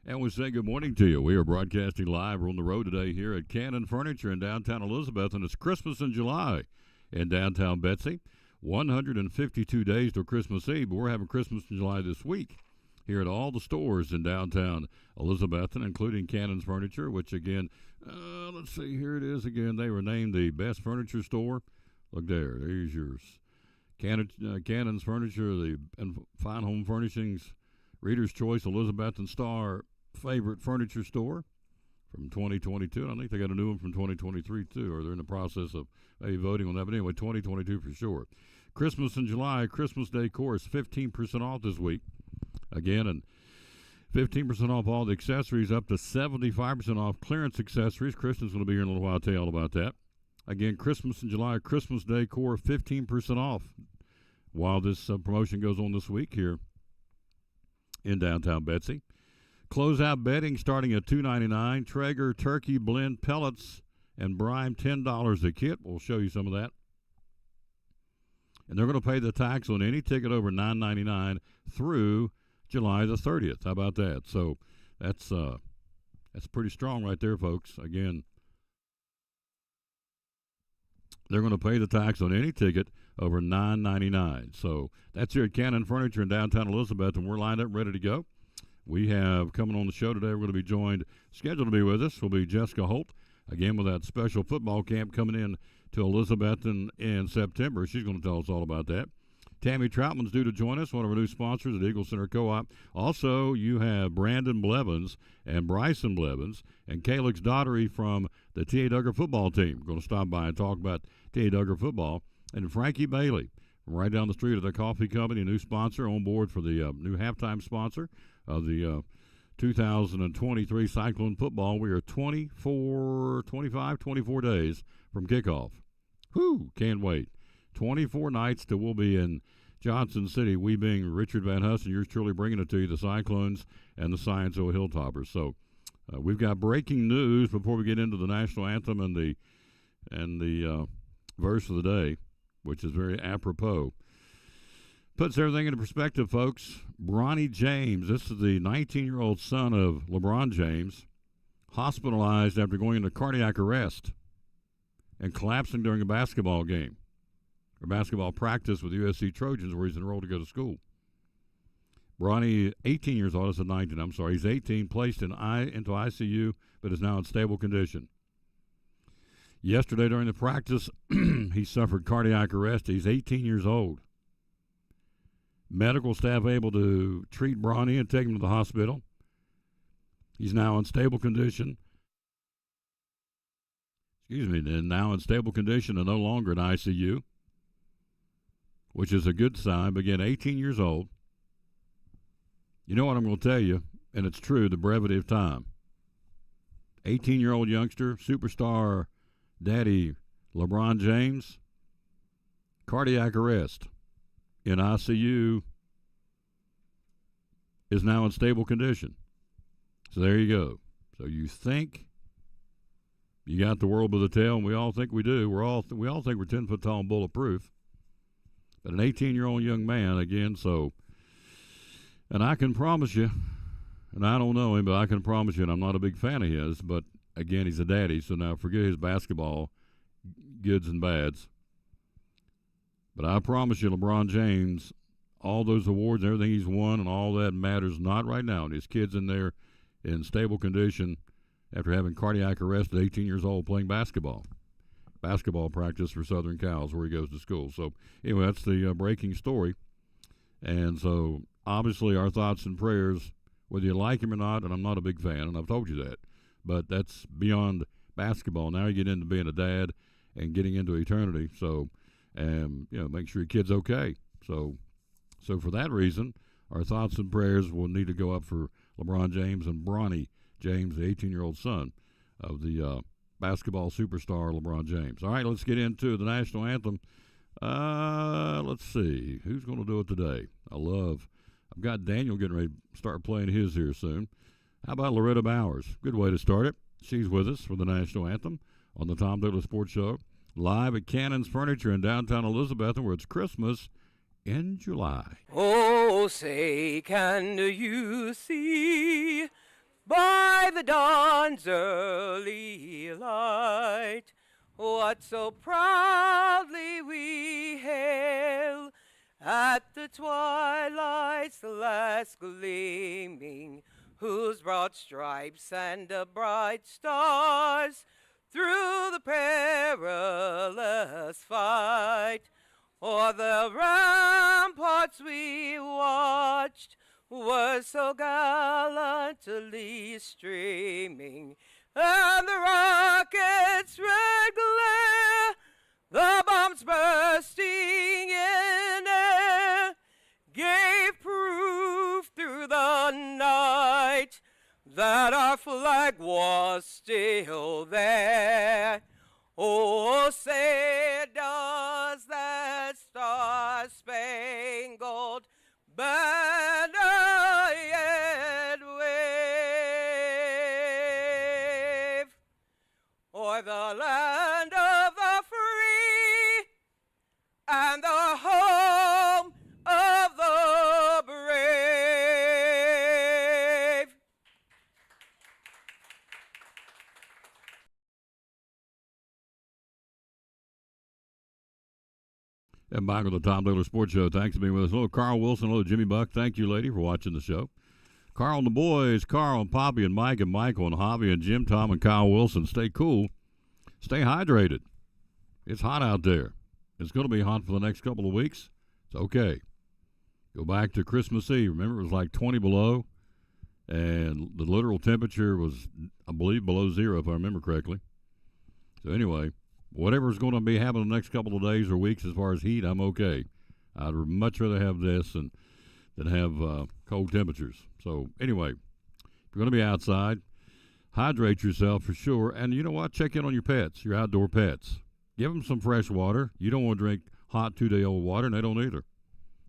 And we say good morning to you. We are broadcasting live. We're on the road today here at Cannon Furniture in downtown Elizabeth, and it's Christmas in July in downtown Betsy. 152 days till Christmas Eve, but we're having Christmas in July this week here at all the stores in downtown Elizabeth, including Cannon's Furniture, which again, let's see, here it is again. They were named the best furniture store. Look there, there's yours. Cannon's Furniture, the Fine Home Furnishings, Reader's Choice, Elizabeth and Star favorite furniture store from 2022. And I think they got a new one from 2023 too, or they're in the process of maybe voting on that. But anyway, 2022 for sure. Christmas in July, Christmas decor is 15% off this week. Again, and 15% off all the accessories, up to 75% off clearance accessories. Kristen's going to be here in a little while to tell you all about that. Again, Christmas in July, Christmas decor, 15% off while this promotion goes on this week here in downtown Betsy. Closeout bedding starting at $2.99. Traeger turkey blend pellets and brine, $10 a kit. We'll show you some of that. And they're going to pay the tax on any ticket over $9.99 through July the 30th. How about that? So that's pretty strong right there, folks. Again, they're going to pay the tax on any ticket over $9.99. So that's here at Cannon Furniture in downtown Elizabeth, and we're lined up ready to go. We have coming on the show today, we're going to be scheduled to be with us, will be Jessica Holt, again with that special football camp coming in to Elizabeth in September. She's going to tell us all about that. Tammy Troutman's due to join us, one of our new sponsors at Eagle Center Co-op. Also, you have Brandon Blevins and Bryson Blevins and Calix Daughtery from the T.A. Duggar football team. We're going to stop by and talk about T.A. Duggar football. And Frankie Bailey, right down the street at the coffee company, a new sponsor on board for the new halftime sponsor of the 2023 Cyclone football. We are 24 days from kickoff. Whew, can't wait. 24 nights till we'll be in Johnson City, we being Richard Van Huss, and yours truly bringing it to you, the Cyclones and the Scienceau Hilltoppers. So we've got breaking news before we get into the national anthem and the verse of the day, which is very apropos. Puts everything into perspective, folks. Bronny James, this is the 19-year-old son of LeBron James, hospitalized after going into cardiac arrest and collapsing during a basketball game or basketball practice with USC Trojans where he's enrolled to go to school. Bronny, 18 years old, I said 19, I'm sorry. He's 18, placed into ICU, but is now in stable condition. Yesterday during the practice, he suffered cardiac arrest. He's 18 years old. Medical staff able to treat Bronny and take him to the hospital. He's now in stable condition. And now in stable condition and no longer in ICU, which is a good sign. But again, 18 years old. You know what I'm going to tell you, and it's true, the brevity of time. 18-year-old youngster, superstar daddy LeBron James, cardiac arrest in ICU, is now in stable condition. So there you go. So you think you got the world by the tail, and we all think we do. We all think we're 10 foot tall and bulletproof. But an 18-year-old young man, again, so, and I can promise you, and I don't know him, but I can promise you, and I'm not a big fan of his, but again, he's a daddy, so now forget his basketball goods and bads. But I promise you, LeBron James, all those awards and everything he's won and all that matters not right now. And his kid's in there in stable condition after having cardiac arrest at 18 years old playing basketball. Basketball practice for Southern Cows where he goes to school. So anyway, that's the breaking story. And so obviously our thoughts and prayers, whether you like him or not, and I'm not a big fan, and I've told you that, but that's beyond basketball. Now you get into being a dad and getting into eternity. So, and make sure your kid's okay. So for that reason, our thoughts and prayers will need to go up for LeBron James and Bronny James, the 18-year-old son of the basketball superstar LeBron James. All right, let's get into the national anthem. Let's see. Who's going to do it today? I've got Daniel getting ready to start playing his here soon. How about Loretta Bowers? Good way to start it. She's with us for the national anthem on the Tom Douglas Sports Show, live at Cannon's Furniture in downtown Elizabeth, where it's Christmas in July. Oh, say, can you see by the dawn's early light, what so proudly we hail at the twilight's last gleaming, whose broad stripes and the bright stars through the perilous fight o'er the ramparts we watched were so gallantly streaming, and the rockets' red glare, the bombs bursting in air, gave proof through the night that our flag was still there. Oh, say does that star-spangled banner yet wave o'er the land of the free and the home of the brave. And back on the Tom Dillard Sports Show. Thanks for being with us. Hello, Carl Wilson. Hello, Jimmy Buck. Thank you, lady, for watching the show. Carl and the boys, Carl and Poppy and Mike and Michael and Javi and Jim, Tom and Kyle Wilson. Stay cool. Stay hydrated. It's hot out there. It's going to be hot for the next couple of weeks. It's okay. Go back to Christmas Eve. Remember, it was like 20 below, and the literal temperature was, I believe, below zero, if I remember correctly. So anyway, whatever's going to be happening the next couple of days or weeks as far as heat, I'm okay. I'd much rather have this than have cold temperatures. So anyway, if you're going to be outside, hydrate yourself for sure. And you know what? Check in on your pets, your outdoor pets. Give them some fresh water. You don't want to drink hot 2-day-old water, and they don't either.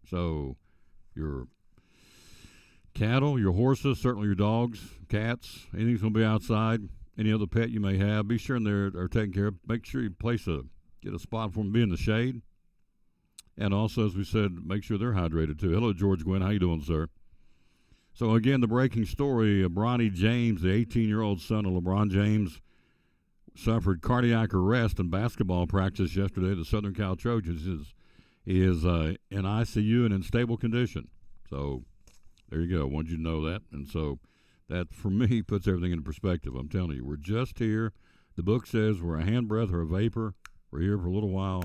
So your cattle, your horses, certainly your dogs, cats, anything's going to be outside. Any other pet you may have, be sure they're taken care of. Make sure you get a spot for them to be in the shade. And also, as we said, make sure they're hydrated too. Hello, George Gwynn. How you doing, sir? So again, the breaking story, Bronny James, the 18-year-old son of LeBron James, suffered cardiac arrest in basketball practice yesterday. The Southern Cal Trojans is in ICU and in stable condition. So there you go. Wanted you to know that. And so that, for me, puts everything into perspective. I'm telling you, we're just here. The book says we're a handbreadth or a vapor. We're here for a little while,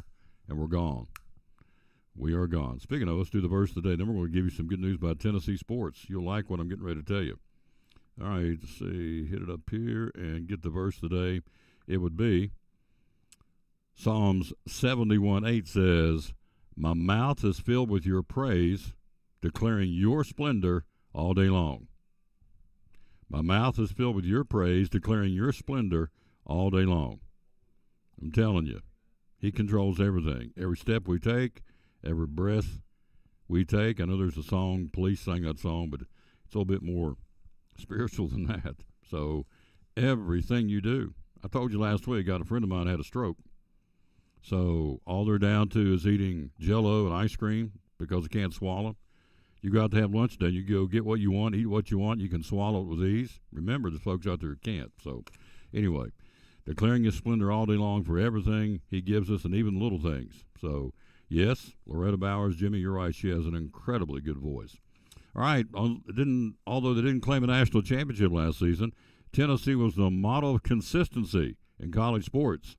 and we're gone. We are gone. Speaking of, let's do the verse of the day. Then we're going to give you some good news about Tennessee sports. You'll like what I'm getting ready to tell you. All right, let's see. Hit it up here and get the verse of the day. It would be Psalms 71:8 says, "My mouth is filled with your praise, declaring your splendor all day long." My mouth is filled with your praise, declaring your splendor all day long. I'm telling you, he controls everything. Every step we take, every breath we take. I know there's a song, Police sang that song, but it's a little bit more spiritual than that. So everything you do. I told you last week, a friend of mine had a stroke. So all they're down to is eating Jell-O and ice cream because they can't swallow. You go out to have lunch today, you go get what you want, eat what you want, you can swallow it with ease. Remember, there's folks out there who can't. So anyway, declaring his splendor all day long for everything he gives us and even little things. So yes, Loretta Bowers, Jimmy, you're right, she has an incredibly good voice. All right, although they didn't claim a national championship last season, Tennessee was the model of consistency in college sports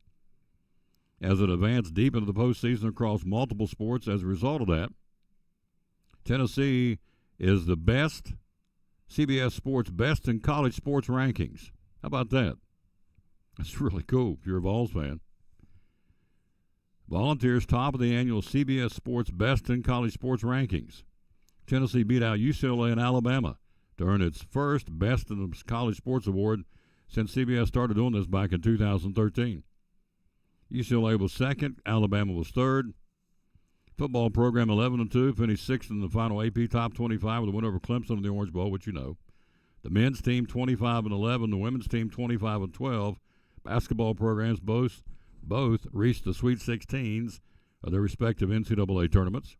as it advanced deep into the postseason across multiple sports. As a result of that, Tennessee is the best, CBS Sports best in college sports rankings. How about that? That's really cool if you're a Vols fan. Volunteers top of the annual CBS Sports best in college sports rankings. Tennessee beat out UCLA and Alabama to earn its first Best in the College Sports Award since CBS started doing this back in 2013. UCLA was second, Alabama was third. Football program 11-2, finished sixth in the final AP Top 25 with a win over Clemson in the Orange Bowl, which you know. The men's team 25-11, the women's team 25-12. Basketball programs both reached the Sweet 16s of their respective NCAA tournaments.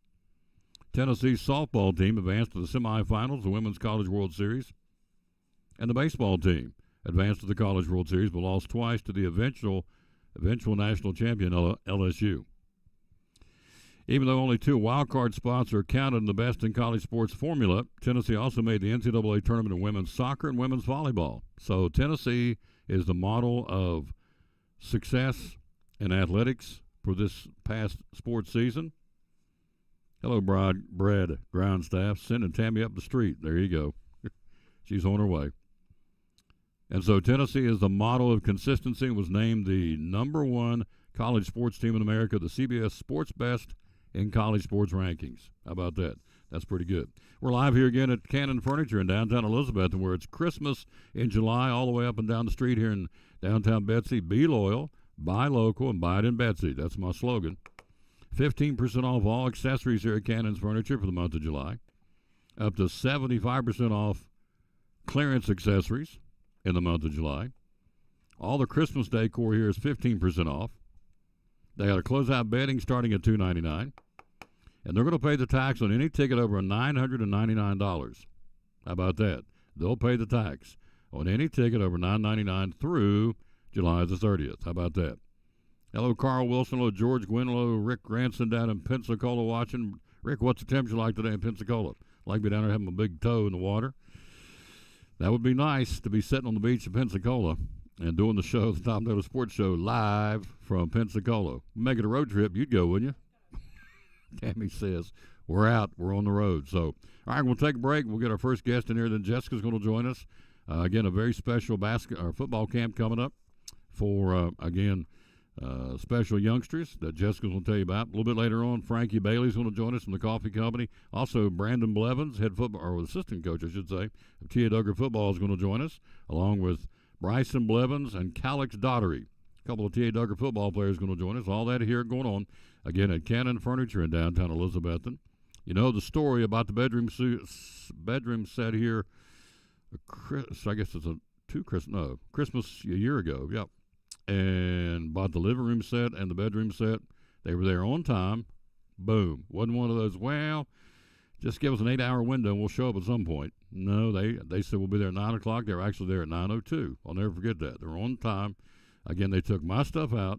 Tennessee's softball team advanced to the semifinals of the Women's College World Series. And the baseball team advanced to the College World Series, but lost twice to the eventual national champion LSU. Even though only 2 wild card spots are counted in the best in college sports formula, Tennessee also made the NCAA tournament in women's soccer and women's volleyball. So Tennessee is the model of success in athletics for this past sports season. Hello, Brad Groundstaff, sending Tammy up the street. There you go. She's on her way. And so Tennessee is the model of consistency and was named the #1 college sports team in America, the CBS Sports Best in college sports rankings. How about that? That's pretty good. We're live here again at Cannon Furniture in downtown Elizabeth, where it's Christmas in July all the way up and down the street here in downtown Betsy. Be loyal, buy local, and buy it in Betsy. That's my slogan. 15% off all accessories here at Cannon's Furniture for the month of July. Up to 75% off clearance accessories in the month of July. All the Christmas decor here is 15% off. They got a closeout bedding starting at $299. And they're going to pay the tax on any ticket over $999. How about that? They'll pay the tax on any ticket over $999 through July the 30th. How about that? Hello, Carl Wilson. Hello, George Gwynlow. Rick Ranson down in Pensacola watching. Rick, what's the temperature like today in Pensacola? Like to be down there having a big toe in the water. That would be nice to be sitting on the beach in Pensacola and doing the show, the Tom Taylor Sports Show, live from Pensacola. Make it a road trip. You'd go, wouldn't you? Tammy says, we're out. We're on the road. So, all right, we'll take a break. We'll get our first guest in here. Then Jessica's going to join us. Again, a very special football camp coming up for, special youngsters that Jessica's going to tell you about. A little bit later on, Frankie Bailey's going to join us from the Coffee Company. Also, Brandon Blevins, head football, or assistant coach, I should say, of T.A. Duggar Football is going to join us, along with Bryson Blevins and Calix Daughtery. A couple of T.A. Duggar football players going to join us. All that here going on, again, at Cannon Furniture in downtown Elizabethton. You know the story about the bedroom set here, I guess it's Christmas a year ago, yep. And bought the living room set and the bedroom set. They were there on time. Boom. Wasn't one of those, well, just give us an 8-hour window and we'll show up at some point. No, they said we'll be there at 9 o'clock. They were actually there at 9:02. I'll never forget that. They were on time. Again, they took my stuff out.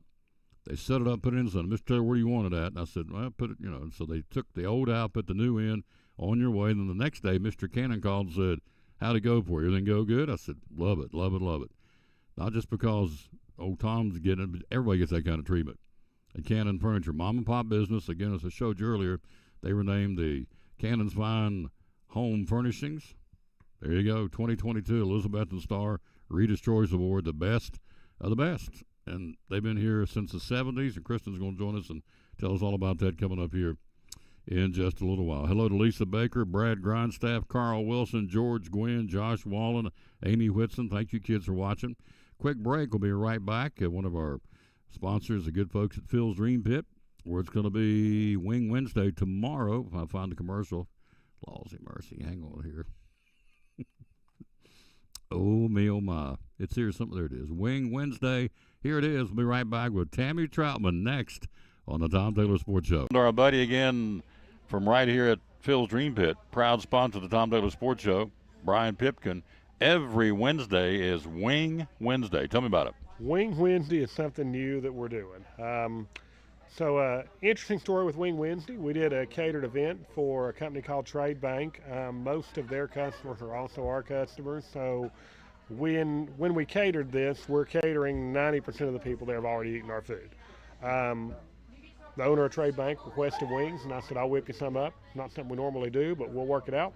They set it up, put it in, and said, Mr. Taylor, where do you want it at? And I said, well, put it, and so they took the old out, put the new in, on your way. And then the next day, Mr. Cannon called and said, how'd it go for you? Everything go good? I said, love it, love it, love it. Not just because old Tom's getting it, but everybody gets that kind of treatment. And Cannon Furniture, mom and pop business. Again, as I showed you earlier, they were named the Cannon's Fine Home Furnishings. There you go, 2022 Elizabethton Star Reader's Choice Award, the best of the best. And they've been here since the 70s, and Kristen's going to join us and tell us all about that coming up here in just a little while. Hello to Lisa Baker, Brad Grindstaff, Carl Wilson, George Gwynn, Josh Wallen, Amy Whitson. Thank you, kids, for watching. Quick break. We'll be right back at one of our sponsors, the good folks at Phil's Dream Pit, where it's going to be Wing Wednesday tomorrow. If I find the commercial. Lawsy mercy. Hang on here. Oh, me, oh, my. It's here. Something. There it is. Wing Wednesday. Here it is. We'll be right back with Tammy Troutman next on the Tom Taylor Sports Show. Our buddy again from right here at Phil's Dream Pit, proud sponsor of the Tom Taylor Sports Show, Brian Pipkin. Every Wednesday is Wing Wednesday. Tell me about it. Wing Wednesday is something new that we're doing. Interesting story with Wing Wednesday. We did a catered event for a company called Trade Bank. Most of their customers are also our customers. So when we catered this, we're catering 90% of the people there have already eaten our food. The owner of Trade Bank requested wings, and I said, I'll whip you some up. Not something we normally do, but we'll work it out.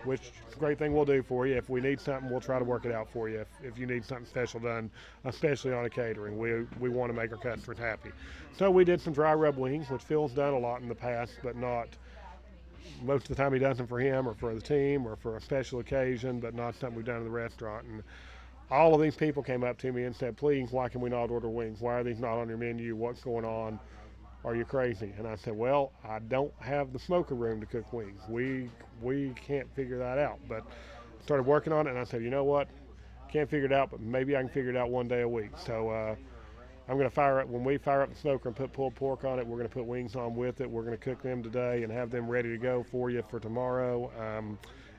Which is a great thing we'll do for you. If we need something, we'll try to work it out for you. If you need something special done, especially on a catering, we want to make our customers happy. So we did some dry rub wings, which Phil's done a lot in the past, but not most of the time he does them for him or for the team or for a special occasion, but not something we've done in the restaurant. And all of these people came up to me and said, please, why can we not order wings? Why are these not on your menu? What's going on? Are you crazy? And I said, well, I don't have the smoker room to cook wings. We can't figure that out. But started working on it, and I said, you know what? Can't figure it out, but maybe I can figure it out one day a week. So I'm going to fire up, when we fire up the smoker and put pulled pork on it, we're going to put wings on with it. We're going to cook them today and have them ready to go for you for tomorrow.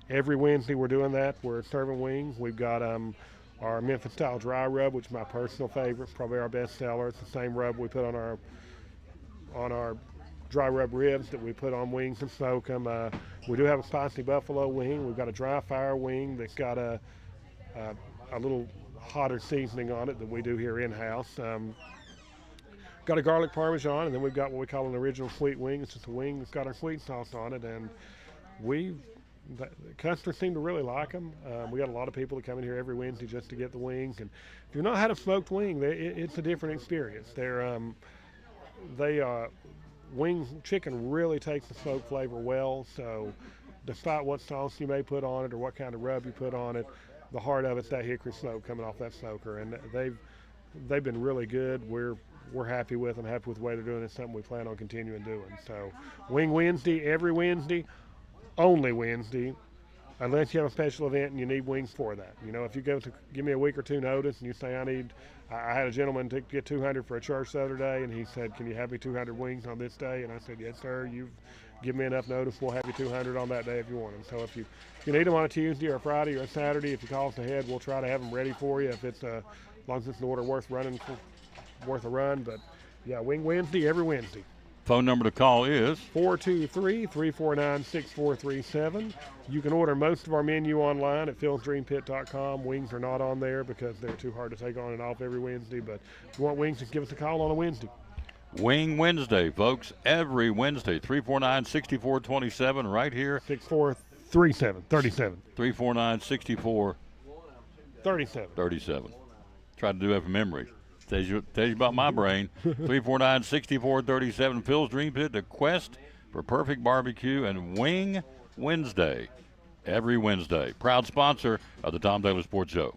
Every Wednesday we're doing that. We're serving wings. We've got our Memphis style dry rub, which is my personal favorite, probably our best seller. It's the same rub we put on our dry rub ribs that we put on wings and smoke them. We do have a spicy buffalo wing. We've got a dry fire wing that's got a little hotter seasoning on it that we do here in-house. Got a garlic parmesan, and then we've got what we call an original sweet wing. It's just a wing that's got our sweet sauce on it, and the customers seem to really like them. We got a lot of people that come in here every Wednesday just to get the wings, and if you've not had a smoked wing, it's a different experience. Chicken really takes the smoked flavor well, so despite what sauce you may put on it or what kind of rub you put on it, the heart of it's that hickory smoke coming off that smoker, and they've been really good. We're happy with them, happy with the way they're doing it. It's something we plan on continuing doing. So Wing Wednesday, every Wednesday, only Wednesday, unless you have a special event and you need wings for that. You know, if you go to give me a week or two notice and you say I had a gentleman to get 200 for a church the other day, and he said, can you have me 200 wings on this day? And I said, yes, sir. You've given me enough notice. We'll have you 200 on that day if you want them. So if you need them on a Tuesday or a Friday or a Saturday, if you call us ahead, we'll try to have them ready for you if it's as long as it's an order worth a run. But yeah, Wing Wednesday, every Wednesday. Phone number to call is 423-349-6437. You can order most of our menu online at philsdreampit.com. Wings are not on there because they're too hard to take on and off every Wednesday. But if you want wings, just give us a call on a Wednesday. Wing Wednesday, folks, every Wednesday, 349-6427, right here. 37. 349-6437. Try to do that from memory. Tells you about my brain. 349-6437, Phil's Dream Pit, the quest for perfect barbecue, and Wing Wednesday, every Wednesday. Proud sponsor of the Tom Taylor Sports Show.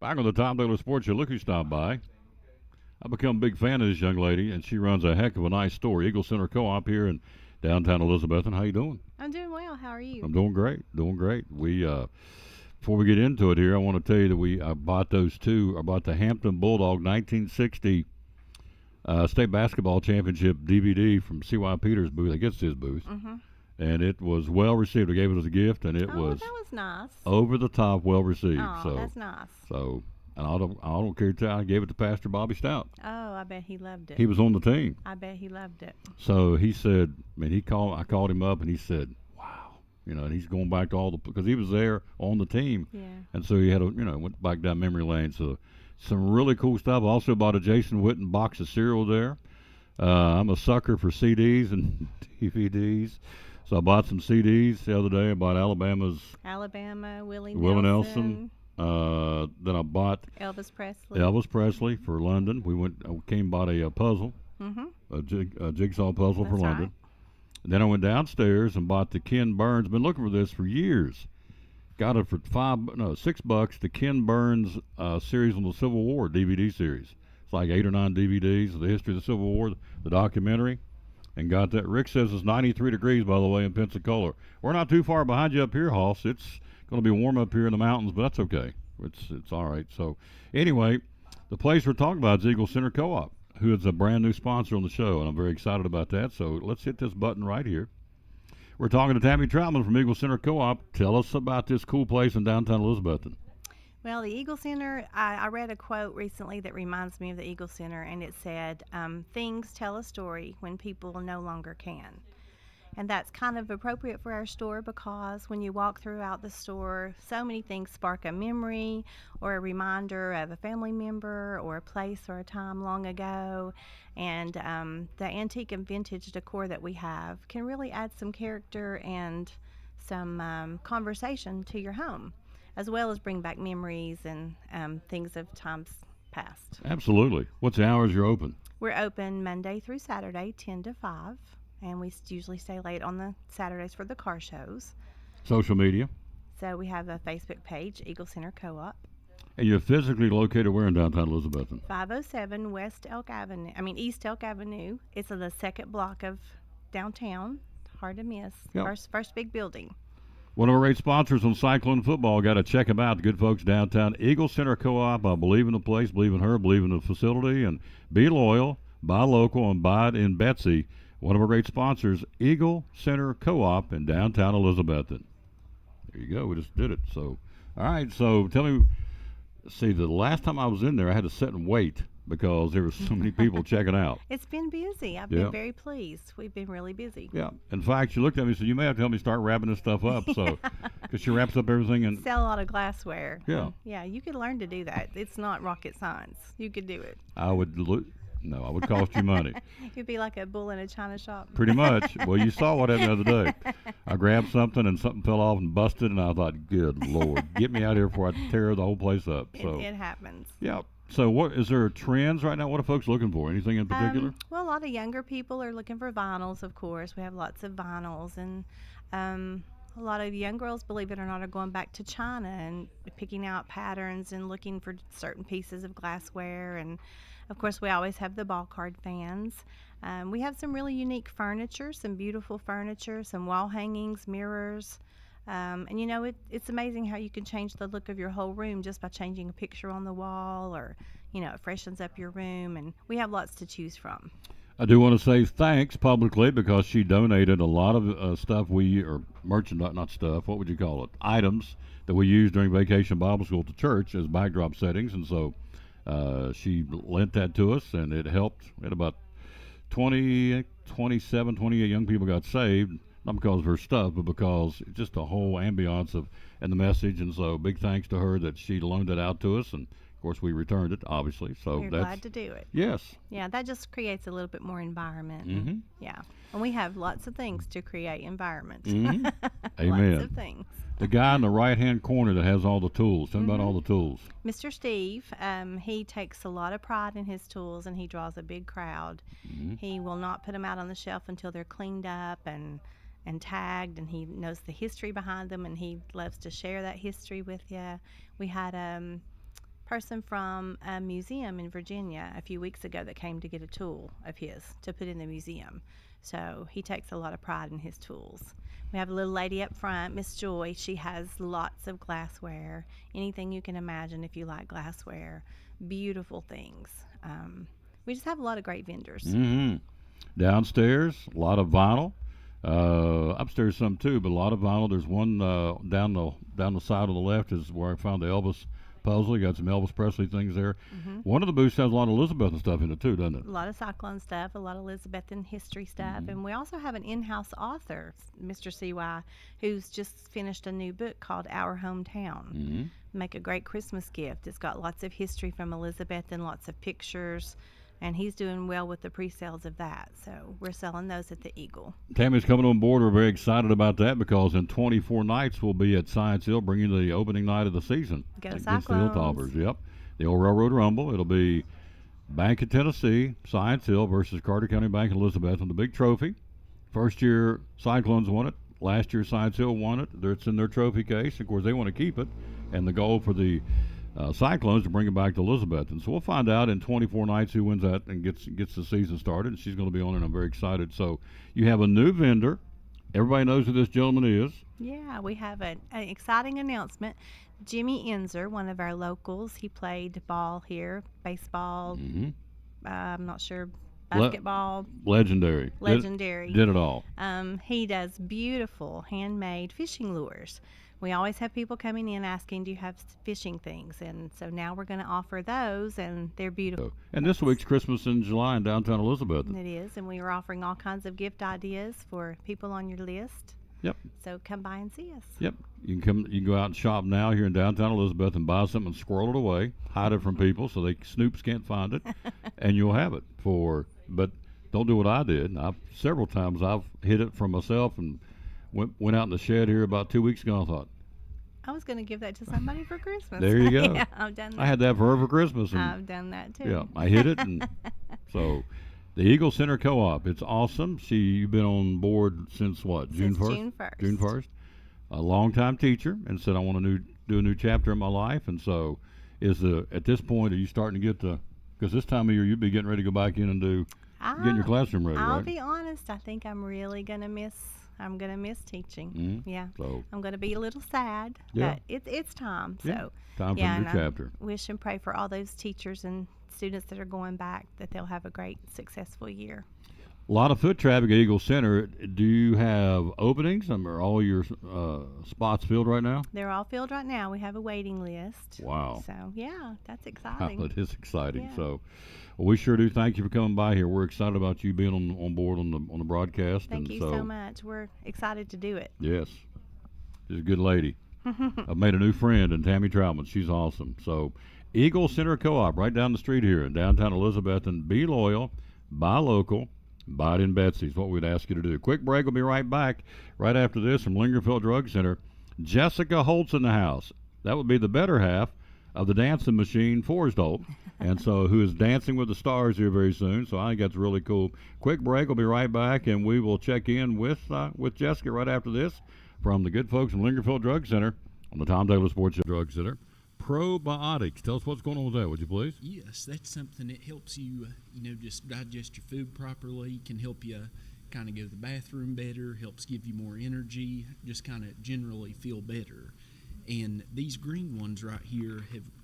Back on the Tom Taylor Sports Show, look who stopped by. I've become a big fan of this young lady, and she runs a heck of a nice store, Eagle Center Co-op here in downtown Elizabethton. How you doing? I'm doing well. How are you? I'm doing great. We before we get into it here, I want to tell you that I bought those two. I bought the Hampton Bulldog 1960 State Basketball Championship DVD from C.Y. Peters' booth. I guess it's his booth. Mm-hmm. And it was well received. I gave it as a gift, and it was that was nice. Over the top, well received. Oh, so that's nice. So, and I don't care to tell. I gave it to Pastor Bobby Stout. Oh, I bet he loved it. He was on the team. I bet he loved it. So he said, I called him up, and he said, "Wow, and he's going back to because he was there on the team, yeah. And so he had went back down memory lane. So some really cool stuff. I also bought a Jason Witten box of cereal there. I'm a sucker for CDs and DVDs. So I bought some CDs the other day. I bought Alabama, Willie Nelson. Then I bought Elvis Presley for London. Came bought a puzzle, a jigsaw puzzle for London. Right. And then I went downstairs and bought the Ken Burns. Been looking for this for years. Got it for $6. The Ken Burns series on the Civil War DVD series. It's like 8 or 9 DVDs of the history of the Civil War, the documentary. And got that. Rick says it's 93 degrees, by the way, in Pensacola. We're not too far behind you up here, Hoss. It's going to be warm up here in the mountains, but that's okay. It's all right. So, anyway, the place we're talking about is Eagle Center Co-op, who is a brand new sponsor on the show, and I'm very excited about that. So, let's hit this button right here. We're talking to Tammy Troutman from Eagle Center Co-op. Tell us about this cool place in downtown Elizabethton. Well, the Eagle Center, I read a quote recently that reminds me of the Eagle Center, and it said, things tell a story when people no longer can. And that's kind of appropriate for our store because when you walk throughout the store, so many things spark a memory or a reminder of a family member or a place or a time long ago. And the antique and vintage decor that we have can really add some character and some conversation to your home, as well as bring back memories and things of times past. Absolutely. What's the hours you're open? We're open Monday through Saturday, 10 to 5, and we usually stay late on the Saturdays for the car shows. Social media? So we have a Facebook page, Eagle Center Co-op, And you're physically located where in downtown Elizabethton? 507 East Elk Avenue. It's on the second block of downtown. Hard to miss. Yep. First big building. One of our great sponsors on Cyclone Football. Got to check them out. The good folks downtown. Eagle Center Co-op. I believe in the place, believe in her, believe in the facility, and be loyal, buy local, and buy it in Betsy. One of our great sponsors, Eagle Center Co-op in downtown Elizabethton. There you go. We just did it. So, all right. So tell me, see, the last time I was in there, I had to sit and wait because there were so many people checking out. It's been busy. I've Yeah. been very pleased. We've been really busy. Yeah. In fact, she looked at me and said, "You may have to help me start wrapping this stuff up." So, because she wraps up everything and Sell a lot of glassware. Yeah. Yeah, you could learn to do that. It's not rocket science. You could do it. I would no, I would cost you money. You'd be like a bull in a china shop. Pretty much. Well, you saw what happened the other day. I grabbed something and something fell off and busted, and I thought, "Good Lord, get me out of here before I tear the whole place up." So, It happens. yeah. So, what is there trends right now? What are folks looking for? Anything in particular? Well, a lot of younger people are looking for vinyls, of course. We have lots of vinyls, and a lot of young girls, believe it or not, are going back to China and picking out patterns and looking for certain pieces of glassware. And of course, we always have the ball card fans. We have some really unique furniture, some beautiful furniture, some wall hangings, mirrors. And you know, it's amazing how you can change the look of your whole room just by changing a picture on the wall, or, you know, it freshens up your room. And we have lots to choose from. I do want to say thanks publicly because she donated a lot of stuff merchandise, not stuff, what would you call it? Items that we use during Vacation Bible School to church as backdrop settings. And so she lent that to us, and it helped. And about 28 young people got saved, not because of her stuff, but because just the whole ambiance and the message. And so big thanks to her that she loaned it out to us. And of course, we returned it, obviously. So We're that's glad to do it. yes. Yeah, that just creates a little bit more environment. Mhm. Yeah. And we have lots of things to create environment. Mhm. Lots Amen. of things. The guy in the right-hand corner that has all the tools. Tell me about all the tools. Mr. Steve, he takes a lot of pride in his tools, and he draws a big crowd. He will not put them out on the shelf until they're cleaned up and tagged, and he knows the history behind them, and he loves to share that history with you. We had person from a museum in Virginia a few weeks ago that came to get a tool of his to put in the museum. So he takes a lot of pride in his tools. We have a little lady up front, Miss Joy. She has lots of glassware, anything you can imagine if you like glassware, beautiful things. We just have a lot of great vendors. Mm-hmm. Downstairs, a lot of vinyl. Upstairs some too, but a lot of vinyl. There's one down the side of the left is where I found the Elvis puzzle. You got some Elvis Presley things there. One of the booths has a lot of Elizabethan stuff in it too, doesn't it? A lot of Cyclone stuff, a lot of Elizabethan history stuff, and we also have an in-house author, Mr. CY, who's just finished a new book called Our Hometown. Make a great Christmas gift. It's got lots of history from Elizabethan, lots of pictures, and he's doing well with the pre-sales of that. So we're selling those at the Eagle. Tammy's coming on board. We're very excited about that because in 24 nights we'll be at Science Hill bringing the opening night of the season Go against the Cyclones. Hilltoppers. Yep, the old Railroad Rumble. It'll be Bank of Tennessee, Science Hill versus Carter County Bank and Elizabeth on the big trophy. First year Cyclones won it. Last year Science Hill won it. It's in their trophy case. Of course, they want to keep it, and the goal for the Cyclones to bring it back to Elizabeth. And so we'll find out in 24 nights who wins that and gets the season started. And she's going to be on it, and I'm very excited. So you have a new vendor. Everybody knows who this gentleman is. Yeah, we have an exciting announcement. Jimmy Enzer, one of our locals, he played ball here, baseball, I'm not sure, basketball, Legendary. legendary. Did it all. He does beautiful handmade fishing lures. We always have people coming in asking, do you have fishing things? And so now we're going to offer those, and they're beautiful. And this week's Christmas in July in downtown Elizabeth. It is, and we are offering all kinds of gift ideas for people on your list. Yep. So come by and see us. Yep. You can go out and shop now here in downtown Elizabeth and buy something and squirrel it away, hide it from people so snoops can't find it, and you'll have it but don't do what I did. Several times I've hid it from myself and went out in the shed here about 2 weeks ago and I thought, I was going to give that to somebody for Christmas. There you go. Yeah, I've done that. I had that for her for Christmas. And I've done that too. yeah, I hid it. And so the Eagle Center Co-op, it's awesome. You've been on board since what? June Since 1st? June 1st. June 1st. a longtime teacher and said, I want to do a new chapter in my life. And so, at this point, are you starting to get because this time of year you'd be getting ready to go back in and getting your classroom ready, I'll right? be honest. I think I'm really gonna miss. I'm gonna miss teaching. Mhm. Yeah. So, I'm gonna be a little sad, Yeah. but it's time. Yeah. So time for yeah, a new and I chapter. wish and pray for all those teachers and students that are going back that they'll have a great, successful year. A lot of foot traffic at Eagle Center. Do you have openings? Are all your spots filled right now? They're all filled right now. We have a waiting list. Wow. So yeah, that's exciting. It is exciting. Yeah. So, well, we sure do thank you for coming by here. We're excited about you being on board on the broadcast. Thank and you so much. We're excited to do it. Yes, she's a good lady. I've made a new friend in Tammy Troutman. She's awesome. So, Eagle Center Co-op, right down the street here in downtown Elizabeth, and be loyal, buy local. Buy it in Betsy's, what we'd ask you to do. Quick break, we'll be right back. Right after this from Lingerfield Drug Center, Jessica Holt's in the house. That would be the better half of the dancing machine, Forrest Holt, and so who is dancing with the stars here very soon. So I think that's really cool. Quick break, we'll be right back, and we will check in with Jessica right after this from the good folks from Lingerfield Drug Center on the Tom Taylor Sports Drug Center. Probiotics. Tell us what's going on with that, would you please? Yes, that's something that helps you, just digest your food properly, can help you kind of go to the bathroom better, helps give you more energy, just kind of generally feel better. And these green ones right here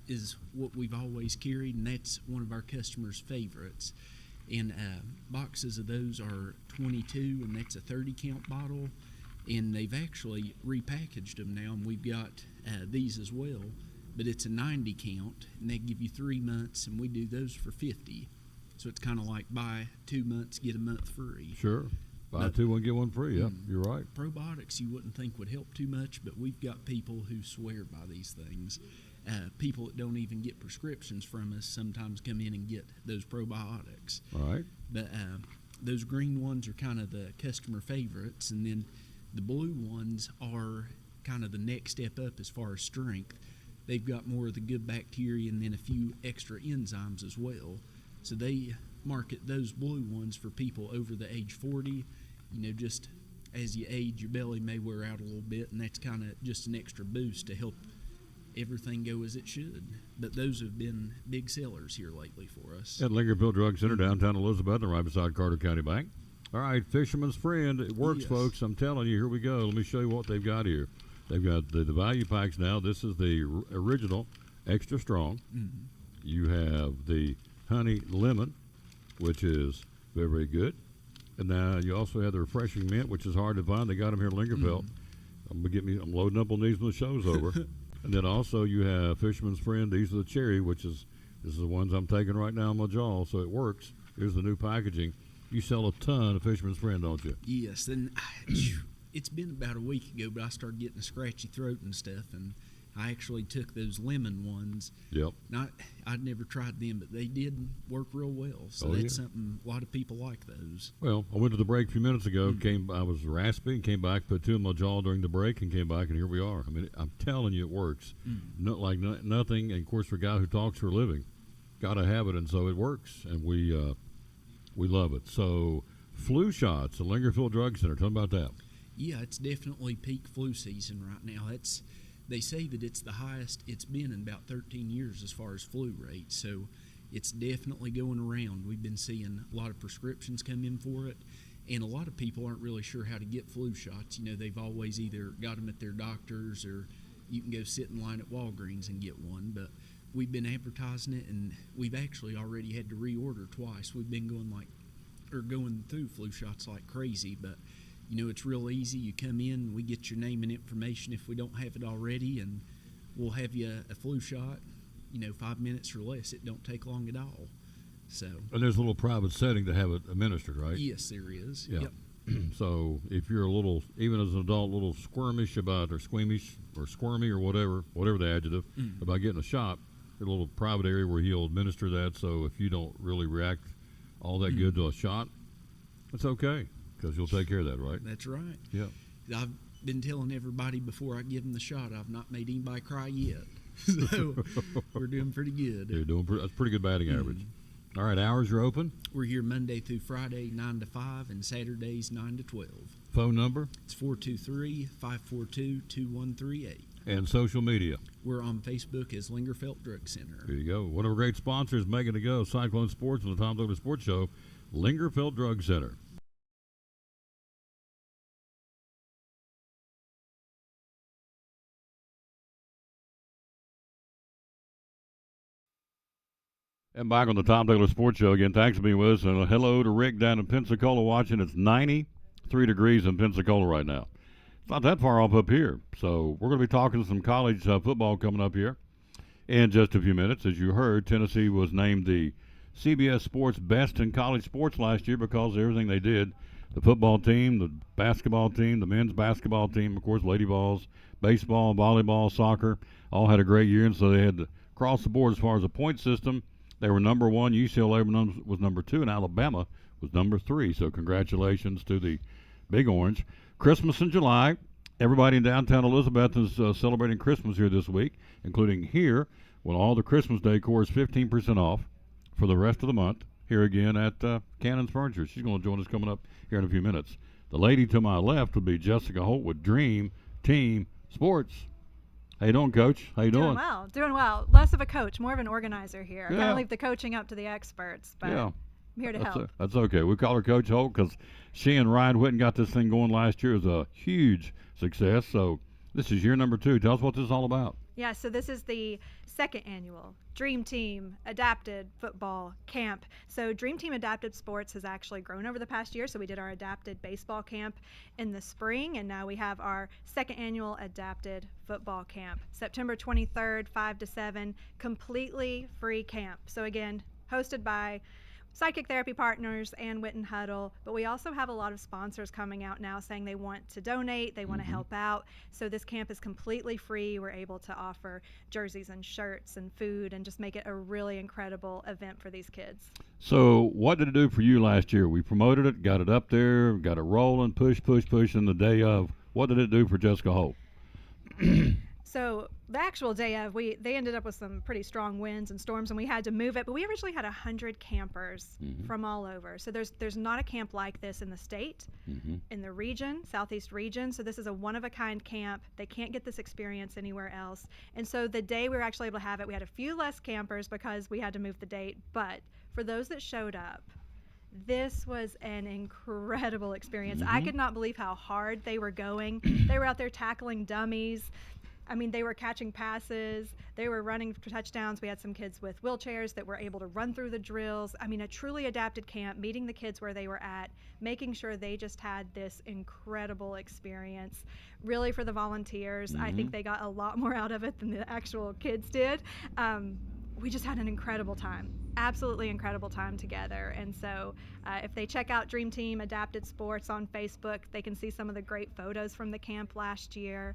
is what we've always carried, and that's one of our customers' favorites. And boxes of those are 22, and that's a 30-count bottle. And they've actually repackaged them now, and we've got these as well. But it's a 90 count, and they give you 3 months, and we do those for 50. So it's kind of like buy 2 months, get a month free. Sure. Buy two, one, get one free. Yeah, you're right. Probiotics you wouldn't think would help too much, but we've got people who swear by these things. People that don't even get prescriptions from us sometimes come in and get those probiotics. All right. But those green ones are kind of the customer favorites, and then the blue ones are kind of the next step up as far as strength. They've got more of the good bacteria and then a few extra enzymes as well. So they market those blue ones for people over the age 40. Just as you age, your belly may wear out a little bit, and that's kind of just an extra boost to help everything go as it should. But those have been big sellers here lately for us. At Lingerfield Drug Center, downtown Elizabeth, and right beside Carter County Bank. All right, Fisherman's Friend. It works, Yes. folks. I'm telling you, here we go. Let me show you what they've got here. They've got the value packs now. This is the original extra strong. Mm-hmm. You have the honey lemon, which is very, very good. And now you also have the refreshing mint, which is hard to find. They got them here in Lingerfield. I'm loading up on these when the show's over. And then also you have Fisherman's Friend. These are the cherry, this is the ones I'm taking right now on my jaw, so it works. Here's the new packaging. You sell a ton of Fisherman's Friend, don't you? Yes, and it's been about a week ago, but I started getting a scratchy throat and stuff, and I actually took those lemon ones. Yep. I'd never tried them, but they did work real well. So that's something, a lot of people like those. Well, I went to the break a few minutes ago. I was raspy and came back, put two in my jaw during the break, and came back, and here we are. I mean, I'm telling you, it works. Nothing. And of course, for a guy who talks for a living, got to have it, and so it works, and we love it. So, flu shots at Lingerfield Drug Center. Tell me about that. Yeah, it's definitely peak flu season right now. They say that it's the highest it's been in about 13 years as far as flu rate. So it's definitely going around. We've been seeing a lot of prescriptions come in for it, and a lot of people aren't really sure how to get flu shots. They've always either got them at their doctor's or you can go sit in line at Walgreens and get one. But we've been advertising it, and we've actually already had to reorder twice. We've been going through flu shots like crazy, but it's real easy. You come in, we get your name and information if we don't have it already, and we'll have you a flu shot, 5 minutes or less. It don't take long at all. So. And there's a little private setting to have it administered, right? Yes, there is. Yeah. Yep. So if you're a little, even as an adult, a little squirmish about, or squeamish, or squirmy, or whatever the adjective, about getting a shot, there's a little private area where he'll administer that. So if you don't really react all that good to a shot, it's okay. Because you'll take care of that, right? That's right. Yeah. I've been telling everybody before I give them the shot, I've not made anybody cry yet. So we're doing pretty good. You're doing that's pretty good batting average. All right, hours are open. We're here Monday through Friday, 9 to 5, and Saturdays, 9 to 12. Phone number? It's 423-542-2138. And social media. We're on Facebook as Lingerfelt Drug Center. There you go. One of our great sponsors, making it go, Cyclone Sports and the Tom Douglas Sports Show, Lingerfelt Drug Center. And back on the Tom Douglas Sports Show again. Thanks for being with us. And hello to Rick down in Pensacola watching. It's 93 degrees in Pensacola right now. It's not that far off up here. So we're going to be talking some college football coming up here in just a few minutes. As you heard, Tennessee was named the CBS Sports Best in College Sports last year because of everything they did. The football team, the basketball team, the men's basketball team, of course, lady balls, baseball, volleyball, soccer, all had a great year. And so they had to cross the board as far as a point system. They were number one. UCLA was number two, and Alabama was number three. So congratulations to the Big Orange. Christmas in July. Everybody in downtown Elizabeth is celebrating Christmas here this week, including here, when all the Christmas decor is 15% off for the rest of the month. Here again at Cannon's Furniture. She's going to join us coming up here in a few minutes. The lady to my left would be Jessica Holt with Dream Team Sports. How you doing, Coach? How you doing? Doing well. Less of a coach, more of an organizer here. I Yeah. kind of leave the coaching up to the experts, but Yeah. I'm here to help. That's okay. We call her Coach Holt because she and Ryan Whitten got this thing going last year. It was a huge success. So this is year number 2. Tell us what this is all about. Yeah, so this is the second annual Dream Team Adapted Football Camp. So Dream Team Adapted Sports has actually grown over the past year. So we did our Adapted Baseball Camp in the spring, and now we have our second annual Adapted Football Camp. September 23rd, 5 to 7, completely free camp. So again, hosted by Psychic Therapy Partners and Whitten Huddle, but we also have a lot of sponsors coming out now saying they want to donate, they want to help out. So this camp is completely free. We're able to offer jerseys and shirts and food and just make it a really incredible event for these kids. So what did it do for you last year? We promoted it, got it up there, got it rolling, push, and the day of. What did it do for Jessica Holt? So the actual day of, they ended up with some pretty strong winds and storms, and we had to move it. But we originally had 100 campers from all over. So there's not a camp like this in the state, in the region, Southeast region. So this is a one-of-a-kind camp. They can't get this experience anywhere else. And so the day we were actually able to have it, we had a few less campers because we had to move the date. But for those that showed up, this was an incredible experience. I could not believe how hard they were going. They were out there tackling dummies. I mean, they were catching passes, they were running for touchdowns. We had some kids with wheelchairs that were able to run through the drills. I mean, a truly adapted camp, meeting the kids where they were at, making sure they just had this incredible experience. Really, for the volunteers, I think they got a lot more out of it than the actual kids did. We just had an incredible time, absolutely incredible time together. And so if they check out Dream Team Adapted Sports on Facebook, they can see some of the great photos from the camp last year.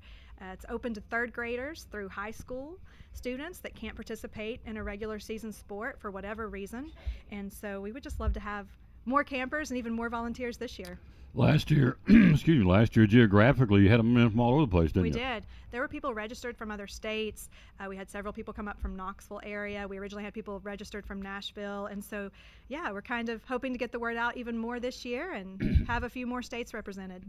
It's open to third graders through high school students that can't participate in a regular season sport for whatever reason. And so we would just love to have more campers and even more volunteers this year. Last year, last year geographically, you had them in from all over the place, didn't We you? did. There were people registered from other states. We had several people come up from Knoxville area. We originally had people registered from Nashville. And so, yeah, we're kind of hoping to get the word out even more this year and have a few more states represented.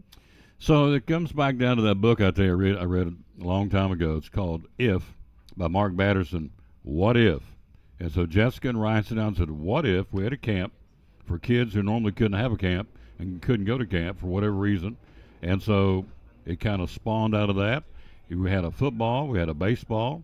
So it comes back down to that book I tell you I read a long time ago. It's called If by Mark Batterson. What if? And so Jessica and Ryan sat down and said, what if we had a camp for kids who normally couldn't have a camp and couldn't go to camp for whatever reason? And so it kind of spawned out of that. We had a football, we had a baseball.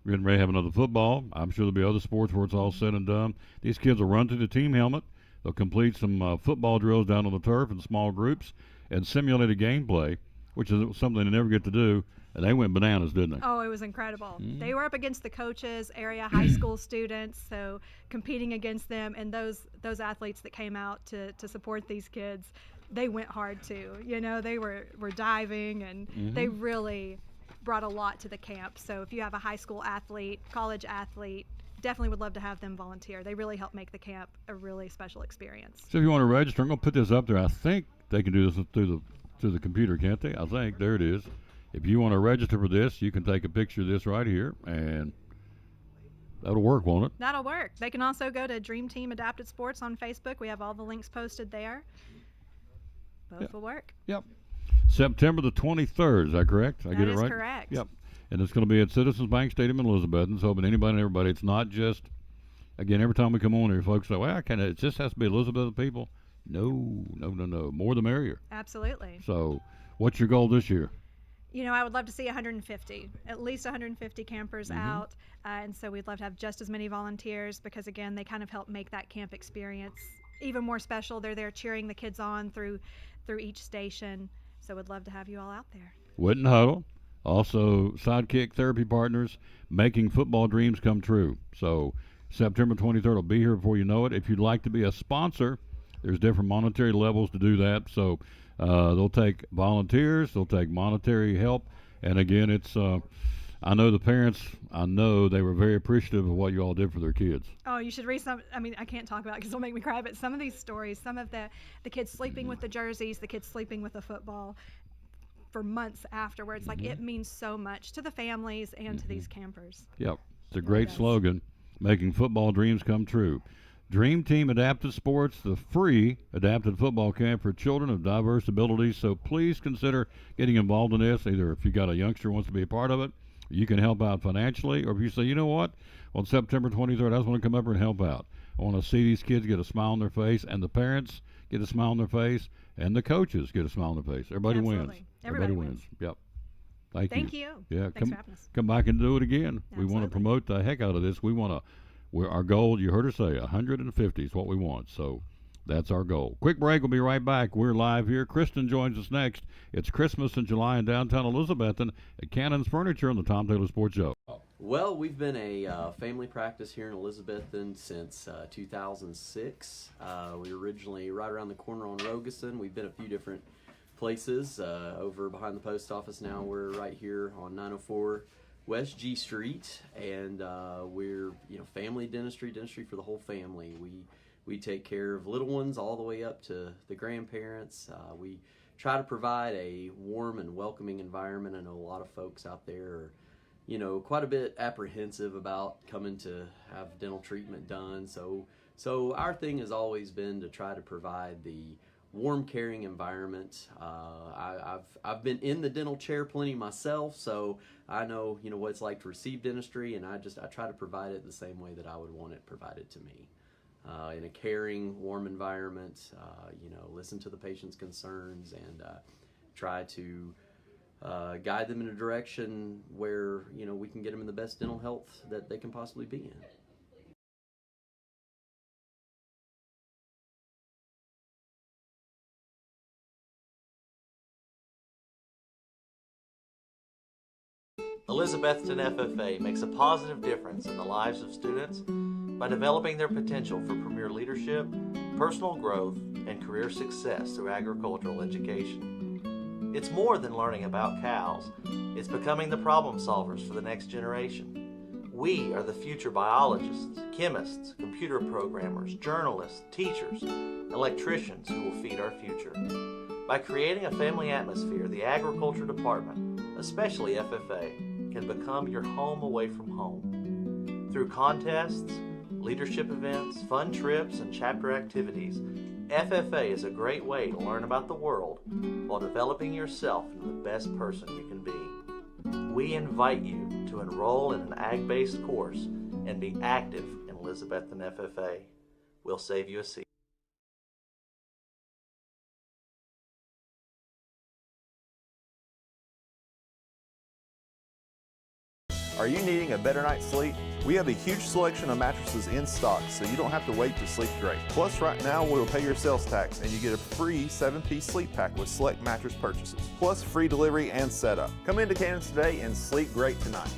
We're getting ready to have another football. I'm sure there'll be other sports where it's all said and done. These kids will run through the team helmet. They'll complete some football drills down on the turf in small groups and simulate a gameplay, which is something they never get to do. And they went bananas, didn't they? Oh, it was incredible. They were up against the coaches, area high school students, so competing against them, and those athletes that came out to support these kids, they went hard too. You know, they were diving, and they really brought a lot to the camp. So if you have a high school athlete, college athlete, definitely would love to have them volunteer. They really help make the camp a really special experience. So if you want to register, I'm going to put this up there. I think they can do this through the computer, can't they? I think. There it is. If you want to register for this, you can take a picture of this right here and That'll work, won't it? That'll work. They can also go to Dream Team Adapted Sports on Facebook. We have all the links posted there. Both will work. Yep. September the 23rd, is that correct? I That get it is right? correct. Yep. And it's going to be at Citizens Bank Stadium in Elizabethton. So, but anybody and everybody, it's not just, again, every time we come on here, folks say, well, it just has to be Elizabethton people. No. More the merrier. Absolutely. So, what's your goal this year? You know, I would love to see 150, at least 150 campers out. And so we'd love to have just as many volunteers because, again, they kind of help make that camp experience even more special. They're there cheering the kids on through each station. So we'd love to have you all out there. Witten Huddle, also Sidekick Therapy Partners, making football dreams come true. So September 23rd will be here before you know it. If you'd like to be a sponsor, there's different monetary levels to do that. So they'll take volunteers, they'll take monetary help. And again, it's I know the parents, I know they were very appreciative of what you all did for their kids. Oh, you should read some. I mean, I can't talk about it because it'll make me cry, but some of these stories, some of the kids sleeping with the jerseys, the kids sleeping with the football for months afterwards, like it means so much to the families and to these campers. Yep. It's a great slogan, making football dreams come true. Dream Team Adapted Sports, the free adapted football camp for children of diverse abilities. So please consider getting involved in this, either if you got a youngster who wants to be a part of it, you can help out financially, or if you say, you know what, on September 23rd, I just want to come up here and help out. I want to see these kids get a smile on their face, and the parents get a smile on their face, and the coaches get a smile on their face. Everybody wins. Absolutely. Everybody wins. Yep. Thank you. Yeah, Thanks for having us. come back and do it again. We want to Absolutely. promote the heck out of this. We want to, our goal, you heard her say, 150 is what we want. So that's our goal. Quick break. We'll be right back. We're live here. Kristen joins us next. It's Christmas in July in downtown Elizabethton at Cannon's Furniture on the Tom Taylor Sports Show. Well, we've been a family practice here in Elizabethton since 2006. We were originally right around the corner on Rogeson. We've been a few different places. Over behind the post office now, we're right here on 904 West G Street, and we're family dentistry for the whole family. We take care of little ones all the way up to the grandparents. We try to provide a warm and welcoming environment. I know a lot of folks out there are quite a bit apprehensive about coming to have dental treatment done. So our thing has always been to try to provide the warm, caring environment. I've been in the dental chair plenty myself, so I know what it's like to receive dentistry, and I try to provide it the same way that I would want it provided to me. In a caring, warm environment, listen to the patient's concerns and try to guide them in a direction where we can get them in the best dental health that they can possibly be in. Elizabethton FFA makes a positive difference in the lives of students by developing their potential for premier leadership, personal growth, and career success through agricultural education. It's more than learning about cows. It's becoming the problem solvers for the next generation. We are the future biologists, chemists, computer programmers, journalists, teachers, electricians who will feed our future. By creating a family atmosphere, the Agriculture Department, especially FFA, can become your home away from home. Through contests, leadership events, fun trips, and chapter activities, FFA is a great way to learn about the world while developing yourself into the best person you can be. We invite you to enroll in an ag-based course and be active in Elizabethton FFA. We'll save you a seat. Are you needing a better night's sleep? We have a huge selection of mattresses in stock, so you don't have to wait to sleep great. Plus, right now, we'll pay your sales tax, and you get a free 7-piece sleep pack with select mattress purchases, plus free delivery and setup. Come into Cannon's today and sleep great tonight.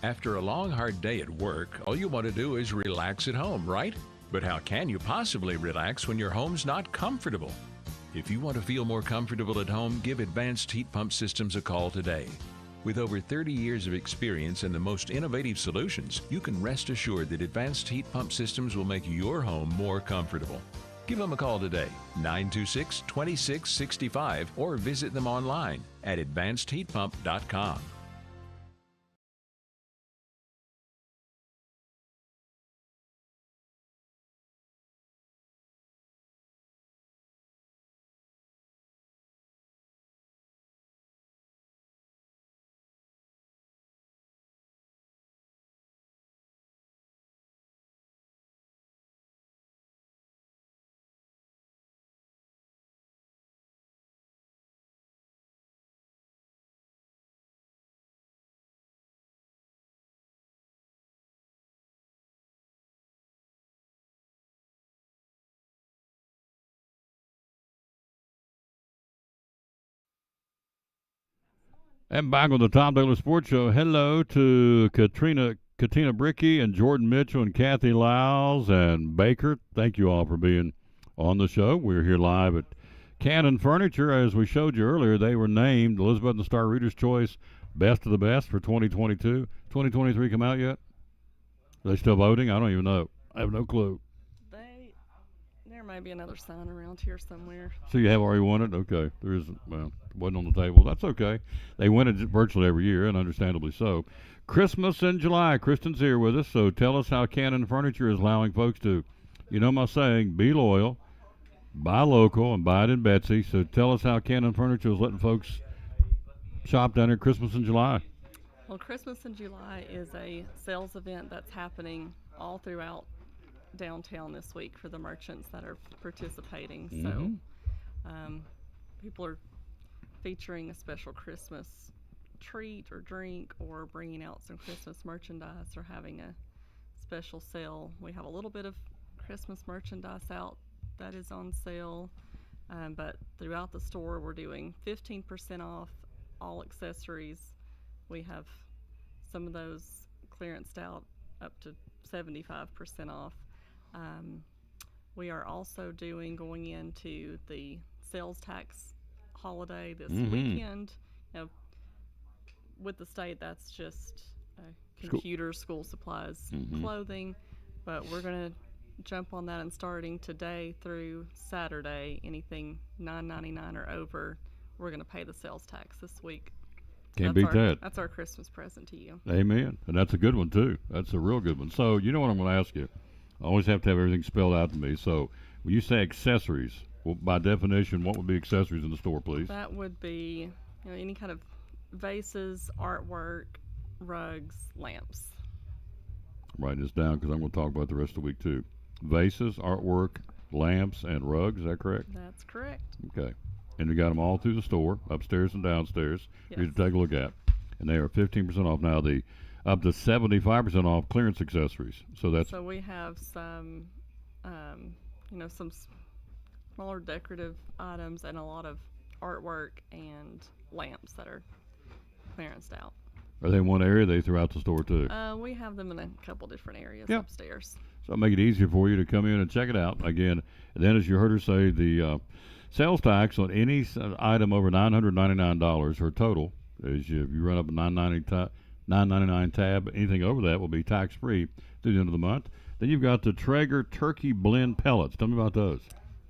After a long, hard day at work, all you want to do is relax at home, right? But how can you possibly relax when your home's not comfortable? If you want to feel more comfortable at home, give Advanced Heat Pump Systems a call today. With over 30 years of experience and the most innovative solutions, you can rest assured that Advanced Heat Pump Systems will make your home more comfortable. Give them a call today, 926-2665, or visit them online at advancedheatpump.com. And back on the Tom Taylor Sports Show, hello to Katina Bricky and Jordan Mitchell and Kathy Lyles and Baker. Thank you all for being on the show. We're here live at Cannon Furniture. As we showed you earlier, they were named Elizabeth and Star Reader's Choice Best of the Best for 2022. 2023 come out yet? Are they still voting? I don't even know. I have no clue. There may be another sign around here somewhere. So you have already won it? Okay. There isn't. Well, it wasn't on the table. That's okay. They win it virtually every year, and understandably so. Christmas in July. Kristen's here with us, so tell us how Cannon Furniture is allowing folks to, you know my saying, be loyal, buy local, and buy it in Betsy. So tell us how Cannon Furniture is letting folks shop down here Christmas in July. Well, Christmas in July is a sales event that's happening all throughout downtown this week for the merchants that are participating. So people are featuring a special Christmas treat or drink, or bringing out some Christmas merchandise, or having a special sale. We have a little bit of Christmas merchandise out that is on sale, but throughout the store we're doing 15% off all accessories. We have some of those clearanced out up to 75% off. We are also going into the sales tax holiday this weekend. You know, with the state, that's just computers, school supplies, clothing, but we're going to jump on that, and starting today through Saturday, anything $9.99 or over, we're going to pay the sales tax this week. Can't beat that. That's our Christmas present to you. Amen. And that's a good one, too. That's a real good one. So, you know what I'm going to ask you? I always have to have everything spelled out to me. So, when you say accessories, well, by definition, what would be accessories in the store, please? That would be, you know, any kind of vases, artwork, rugs, lamps. I'm writing this down because I'm going to talk about it the rest of the week, too. Vases, artwork, lamps, and rugs. Is that correct? That's correct. Okay. And we got them all through the store, upstairs and downstairs, for you to take a look at. And they are 15% off now. The up to 75% off clearance accessories. So we have some, some smaller decorative items and a lot of artwork and lamps that are clearanced out. Are they in one area? Are they throughout the store too? We have them in a couple different areas upstairs. So make it easier for you to come in and check it out. Again, and then as you heard her say, the sales tax on any item over $999 or total is if you run up a $999 tab, anything over that will be tax-free through the end of the month. Then you've got the Traeger Turkey Blend Pellets. Tell me about those.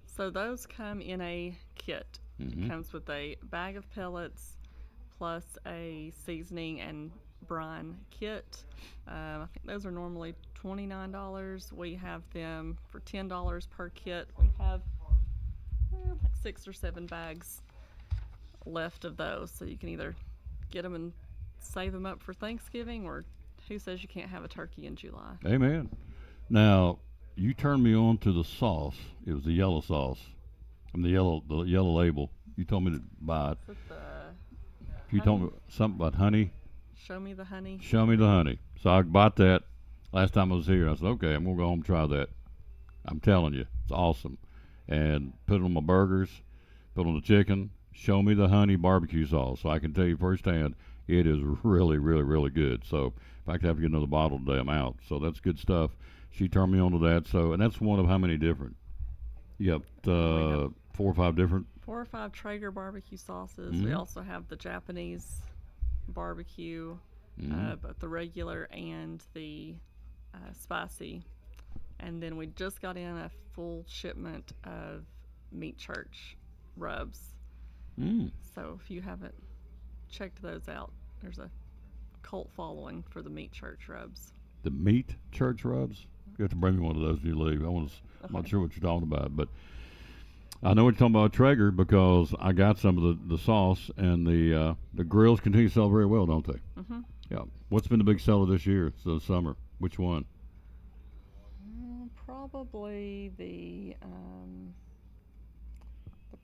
So those come in a kit. It comes with a bag of pellets plus a seasoning and brine kit. I think those are normally $29. We have them for $10 per kit. We have like 6 or 7 bags left of those, so you can either get them and save them up for Thanksgiving, or who says you can't have a turkey in July? Amen. Now, you turned me on to the sauce. It was the yellow sauce. The yellow label. You told me to buy it. You told me something about honey. Show me the honey. Show me the honey. So I bought that last time I was here. I said, okay, I'm going to go home and try that. I'm telling you, it's awesome. And put it on my burgers, put it on the chicken. Show me the honey barbecue sauce. So I can tell you firsthand, it is really, really, really good. So if I could have to get another bottle today, I'm out. So that's good stuff. She turned me on to that. So, and that's one of how many different? You got 4 or 5 different? 4 or 5 Traeger barbecue sauces. We also have the Japanese barbecue, both the regular and the spicy. And then we just got in a full shipment of Meat Church rubs. So if you haven't checked those out, there's a cult following for the Meat Church rubs. The Meat Church rubs? You have to bring me one of those when you leave. I'm not sure what you're talking about, but I know what you're talking about, Traeger, because I got some of the sauce, and the grills continue to sell very well, don't they? Mm-hmm. Yeah. What's been the big seller this year, so summer? Which one? Probably the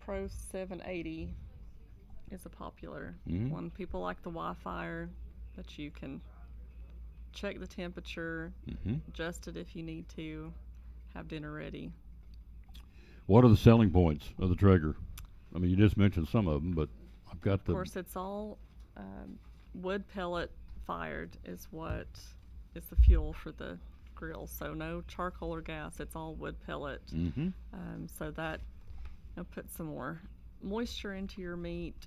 Pro 780 is a popular one. People like the Wi-Fi that you can check the temperature, adjust it if you need to, have dinner ready. What are the selling points of the Traeger? I mean, you just mentioned some of them, but I've got Of course, it's all wood pellet fired is what is the fuel for the grill. So no charcoal or gas. It's all wood pellet. So that puts some more moisture into your meat,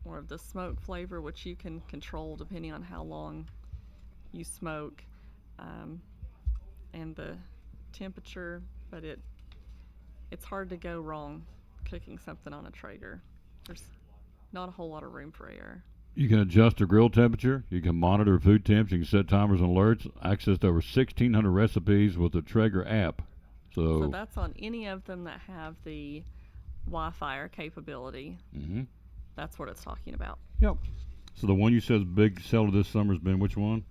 more of the smoke flavor, which you can control depending on how long you smoke, and the temperature. But it's hard to go wrong cooking something on a Traeger. There's not a whole lot of room for error. You can adjust the grill temperature. You can monitor food temps. You can set timers and alerts. Access to over 1,600 recipes with the Traeger app. So that's on any of them that have the Wi-Fi capability. That's what it's talking about. Yep. So the one you said is big seller this summer has been which one?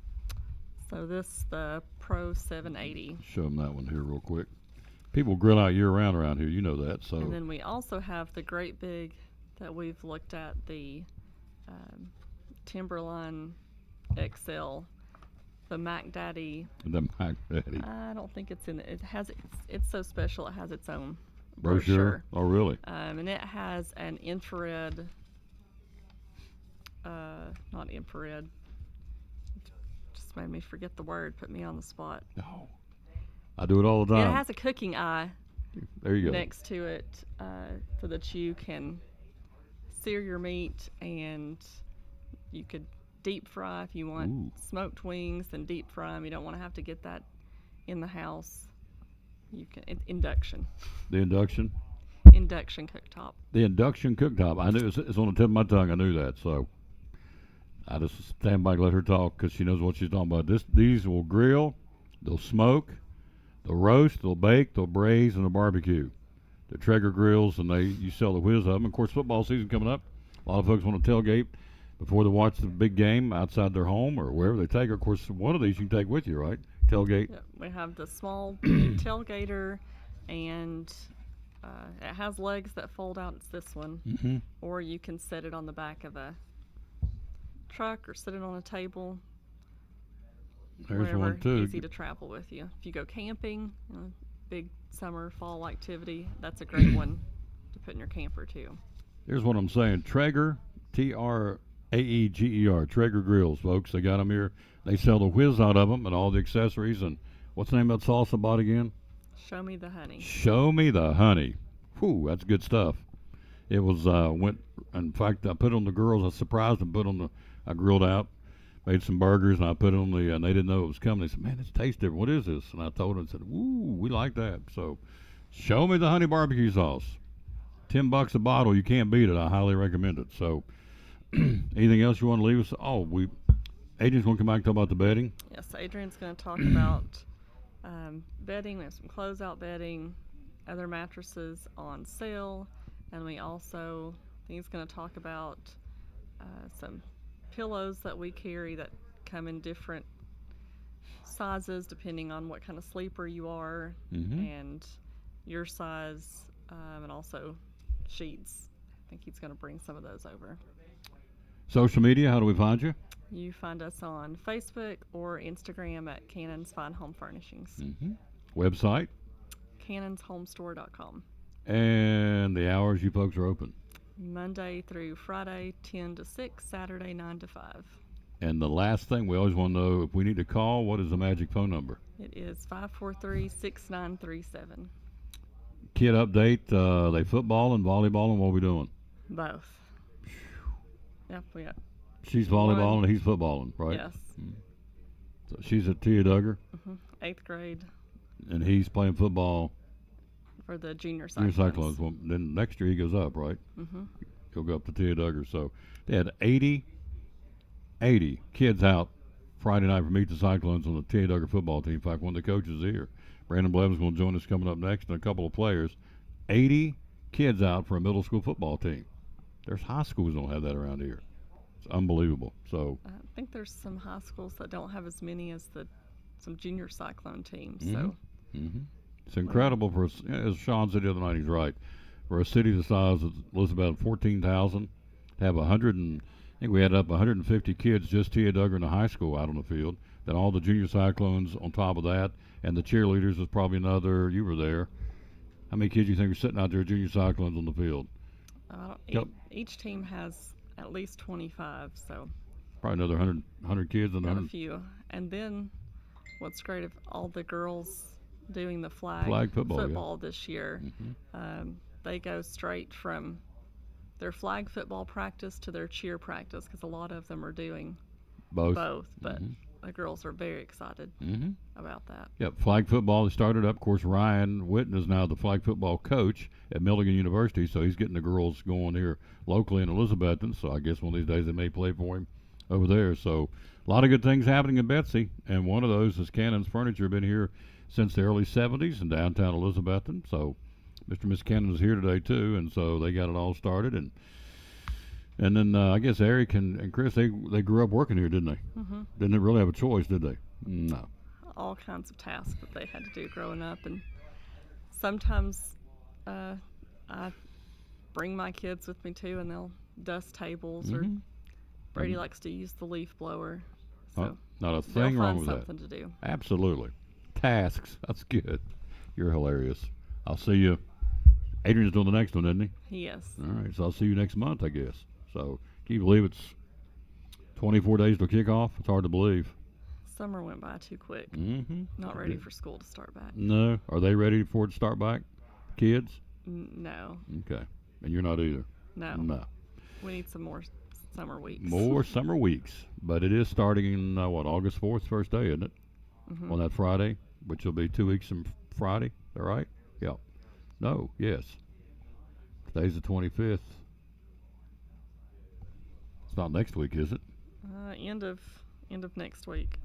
So the Pro 780. Show them that one here real quick. People grill out year round around here. You know that. So. And then we also have the great big that we've looked at, the Timberline XL, the Mac Daddy. The Mac Daddy. I don't think it's in it. It's so special. It has its own brochure. Oh, really? And it has an infrared. Not infrared. Just made me forget the word. Put me on the spot. No. I do it all the time. It has a cooking eye. There you go. Next to it, so that you can sear your meat, and you could deep fry if you want smoked wings, then deep fry them. You don't want to have to get that in the house. You can induction. The induction cooktop. The induction cooktop. I knew it's on the tip of my tongue. I knew that, so I just stand back and let her talk because she knows what she's talking about. These will grill, they'll smoke, they'll roast, they'll bake, they'll braise, and they'll barbecue. The Traeger grills, and you sell the whiz of them. Of course, football season coming up. A lot of folks want to tailgate before they watch the big game outside their home or wherever they take it. Of course, one of these you can take with you, right? Tailgate. Yep. We have the small tailgater, and it has legs that fold out. It's this one. Or you can set it on the back of a truck or sit it on a table. There's one too. Easy to travel with you. If you go camping, big summer, fall activity, that's a great one to put in your camper too. Here's what I'm saying. Traeger, Traeger, Traeger grills, folks. They got them here. They sell the whiz out of them and all the accessories. And what's the name of that sauce I bought again? Show Me the Honey. Show Me the Honey. Whew, that's good stuff. It was, in fact, I put it on the girls. I surprised them, I grilled out, made some burgers, and I put it on and they didn't know it was coming. They said, man, this tastes different. What is this? And I told them, I said, ooh, we like that. So, Show Me the Honey barbecue sauce. $10 a bottle. You can't beat it. I highly recommend it. So, anything else you want to leave us? Adrian's going to come back and talk about the bedding. Yes, Adrian's going to talk about bedding. We have some closeout bedding, other mattresses on sale, and we also, I think he's going to talk about some pillows that we carry that come in different sizes depending on what kind of sleeper you are and your size, and also sheets. I think he's going to bring some of those over. Social media, how do we find you? You find us on Facebook or Instagram at Cannon's Fine Home Furnishings. Website? CannonsHomestore.com. And the hours you folks are open? Monday through Friday, 10 to 6, Saturday, 9 to 5. And the last thing we always want to know, if we need to call, what is the magic phone number? It is 543-6937. Kid update, they football and volleyball, and what are we doing? Both. Yep, we got She's volleyball and he's footballing, right? Yes. So she's at Tia Duggar, 8th grade and he's playing football. for the junior Junior Cyclones. Cyclones. Well, then next year he goes up, right? He'll go up to Tia Duggar. So they had 80 kids out Friday night for Meet the Cyclones on the Tia Duggar football team. In fact, one of the coaches here, Brandon Blevins, going to join us coming up next, and a couple of players. 80 kids out for a middle school football team. There's high schools that don't have that around here. It's unbelievable. So I think there's some high schools that don't have as many as some junior Cyclone teams. Mhm. So it's incredible for, as Sean said the other night, he's right. For a city the size of Elizabeth, 14,000, to have 100 and I think we had up 150 kids just Tia Duggar in the high school out on the field. Then all the junior Cyclones on top of that, and the cheerleaders was probably another. You were there. How many kids do you think are sitting out there, junior Cyclones on the field? each team has at least 25. So Probably another 100 kids and got a 100 few. And then what's great of all the girls doing the flag football, this year, they go straight from their flag football practice to their cheer practice because a lot of them are doing both. but the girls are very excited about that. Yep, flag football has started up. Of course, Ryan Witten is now the flag football coach at Milligan University, so he's getting the girls going here locally in Elizabethton. So I guess one of these days they may play for him over there. So a lot of good things happening in Betsy, and one of those is Cannon's Furniture. Been here since the early 70s in downtown Elizabethton. So Mr. and Miss Cannon is here today too, and so they got it all started. And then I guess Eric and Chris, they grew up working here, didn't they? Didn't really have a choice, did they? No. All kinds of tasks that they had to do growing up, and sometimes I bring my kids with me too, and they'll dust tables, or Brady likes to use the leaf blower. So not a thing wrong with that. Something to do. Absolutely. Tasks. That's good. You're hilarious. I'll see you. Adrian's doing the next one, isn't he? Yes. All right. So I'll see you next month, I guess. So can you believe it's 24 days till kickoff? It's hard to believe. Summer went by too quick. Not ready for school to start back. No. Are they ready for it to start back? Kids? No. Okay. And you're not either? No. No. We need some more summer weeks. More summer weeks. But it is starting in, August 4th, first day, isn't it? On that Friday, which will be 2 weeks from Friday. Is that right? Yeah. No. Yes. Today's the 25th. It's not next week, is it? End of next week.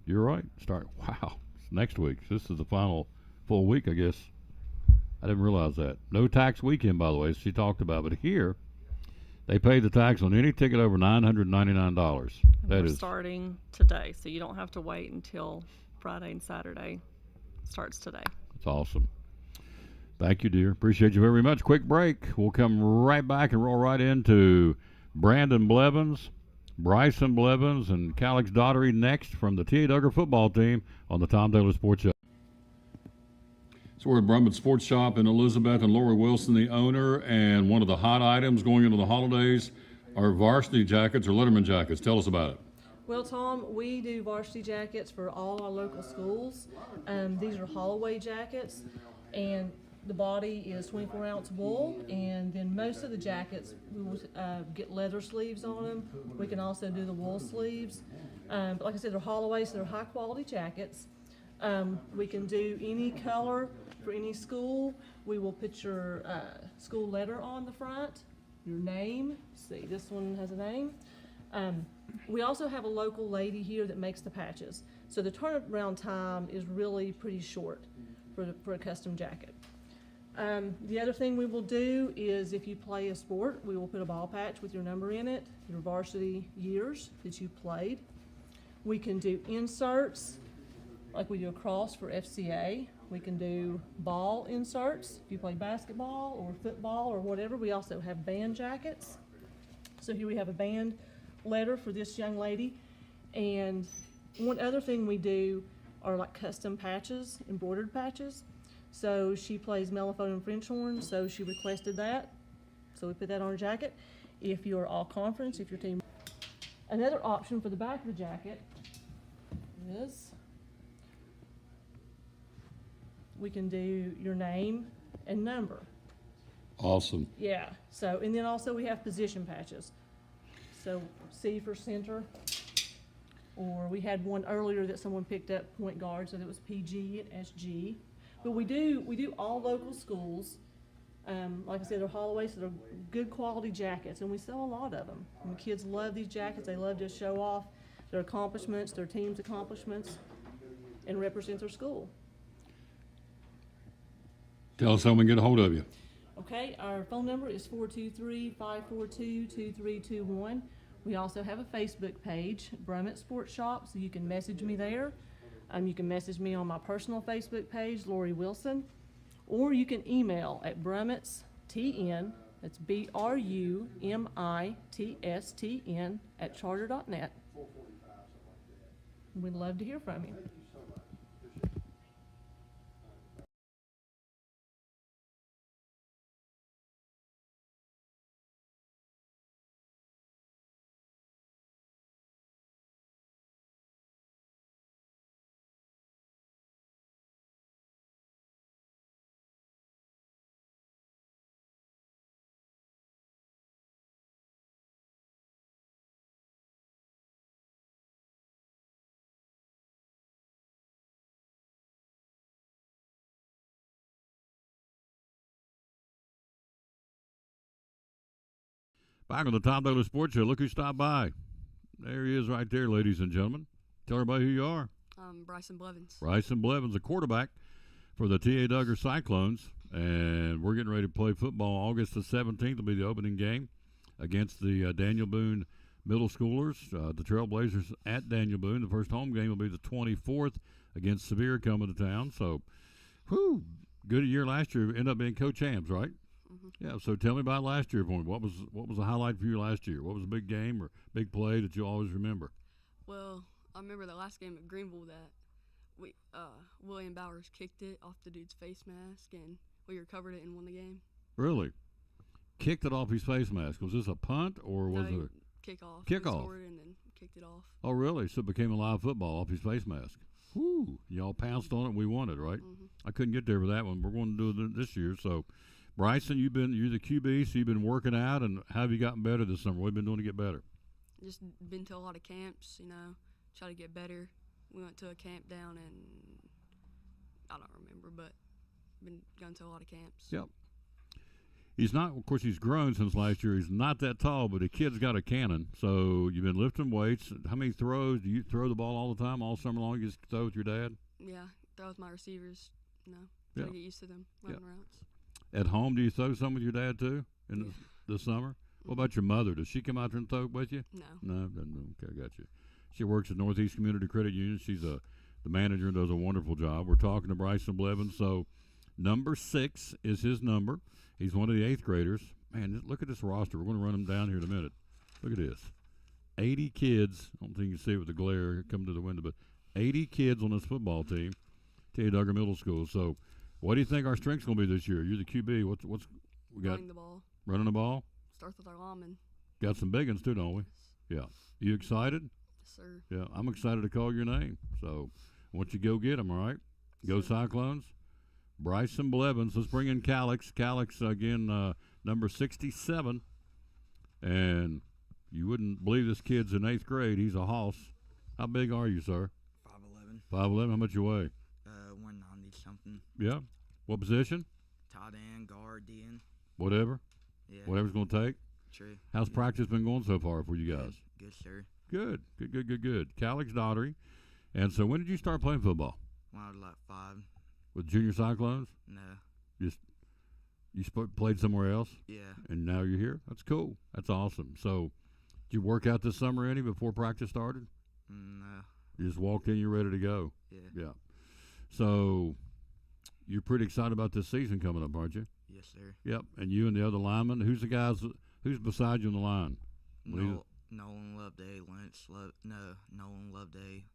You're right. Wow. It's next week. This is the final full week, I guess. I didn't realize that. No tax weekend, by the way, as she talked about. But here, they pay the tax on any ticket over $999. We're starting today, so you don't have to wait until Friday and Saturday. It starts today. That's awesome. Thank you, dear. Appreciate you very much. Quick break. We'll come right back and roll right into Brandon Blevins, Bryson Blevins, and Calix Daughtery next from the Tia Duggar football team on the Tom Taylor Sports Show. So we're at Brummett Sports Shop in Elizabeth, and Lori Wilson, the owner, and one of the hot items going into the holidays are varsity jackets or Letterman jackets. Tell us about it. Well, Tom, we do varsity jackets for all our local schools. These are Holloway jackets, and the body is 24-ounce wool, and then most of the jackets we will get leather sleeves on them. We can also do the wool sleeves. But like I said, they're Holloway, so they're high-quality jackets. We can do any color for any school. We will put your school letter on the front, your name. See, this one has a name. We also have a local lady here that makes the patches. So the turnaround time is really pretty short for a custom jacket. The other thing we will do is if you play a sport, we will put a ball patch with your number in it, your varsity years that you played. We can do inserts, like we do a cross for FCA. We can do ball inserts if you play basketball or football or whatever. We also have band jackets. So here we have a band letter for this young lady. And one other thing we do are like custom patches, embroidered patches. So she plays mellophone and French horn, so she requested that. So we put that on her jacket. If you're all conference, if your team. Another option for the back of the jacket is we can do your name and number. Awesome. Yeah. So, and then also we have position patches. So C for center, or we had one earlier that someone picked up, point guard, so that was PG and SG. But we do all local schools. Like I said, they're Holloway, so they're good quality jackets, and we sell a lot of them. And the kids love these jackets. They love to show off their accomplishments, their team's accomplishments, and represent their school. Tell us how we can get a hold of you. Okay, our phone number is 423-542-2321. We also have a Facebook page, Brummett Sports Shop, so you can message me there. You can message me on my personal Facebook page, Lori Wilson, or you can email at brummittstn, that's BRUMITSTN, @charter.net. We'd love to hear from you. Back on the Tom Baylor Sports Show, look who stopped by. There he is right there, ladies and gentlemen. Tell everybody who you are. Bryson Blevins. Bryson Blevins, a quarterback for the T.A. Duggar Cyclones. And we're getting ready to play football. August the 17th will be the opening game against the Daniel Boone middle schoolers, the Trailblazers at Daniel Boone. The first home game will be the 24th against Sevier coming to town. So, good year last year. Ended up being Coach Hams, right? Mm-hmm. Yeah, so tell me about last year for me. What was the highlight for you last year? What was a big game or big play that you always remember? Well, I remember the last game at Greenville that we William Bowers kicked it off the dude's face mask, and we recovered it and won the game. Really? Kicked it off his face mask. Was this a punt or was it a kickoff? Kickoff. Scored and then kicked it off. Oh, really? So it became a live football off his face mask. Whoo! Y'all pounced on it and we won it, right? Mm-hmm. I couldn't get there for that one. We're going to do it this year, so... Bryson, you're the QB, so you've been working out, and how have you gotten better this summer? What have you been doing to get better? Just been to a lot of camps, try to get better. We went to a camp down in, I don't remember, but been going to a lot of camps. Yep. He's not, of course, he's grown since last year. He's not that tall, but the kid's got a cannon. So you've been lifting weights. How many throws? Do you throw the ball all the time, all summer long? You just throw with your dad? Yeah, throw with my receivers, try to get used to them running routes. At home, do you throw some with your dad too in the summer? What about your mother? Does she come out there and throw with you? No. No, okay, I got you. She works at Northeast Community Credit Union. She's the manager and does a wonderful job. We're talking to Bryson Blevins. So number 6 is his number. He's one of the 8th graders. Man, look at this roster. We're going to run them down here in a minute. Look at this. 80 kids. I don't think you can see it with the glare coming to the window, but 80 kids on this football team, T.A. Duggar Middle School. So what do you think our strength's going to be this year? You're the QB. What's we got? Running the ball. Running the ball? Starts with our linemen. Got some big ones too, don't we? Yeah. You excited? Yes, sir. Yeah, I'm excited to call your name. So once you go get them, all right? Go Cyclones. Bryson Blevins. Let's bring in Calix. Calix, again, number 67. And you wouldn't believe this kid's in 8th grade. He's a hoss. How big are you, sir? 5'11". 5'11". How much you weigh? 190 something. Yeah. What position? Tight end, guard, DN. Whatever. Yeah. Whatever's going to take. True. How's practice been going so far for you guys? Good, sir. Good. Calix Daughtery. And so when did you start playing football? When I was like 5. With Junior Cyclones? No. You played somewhere else? Yeah. And now you're here? That's cool. That's awesome. So did you work out this summer any before practice started? No. You just walked in, you're ready to go? Yeah. So you're pretty excited about this season coming up, aren't you? Yes, sir. Yep. And you and the other linemen, who's beside you on the line? Nolan Loveday, Nolan Loveday,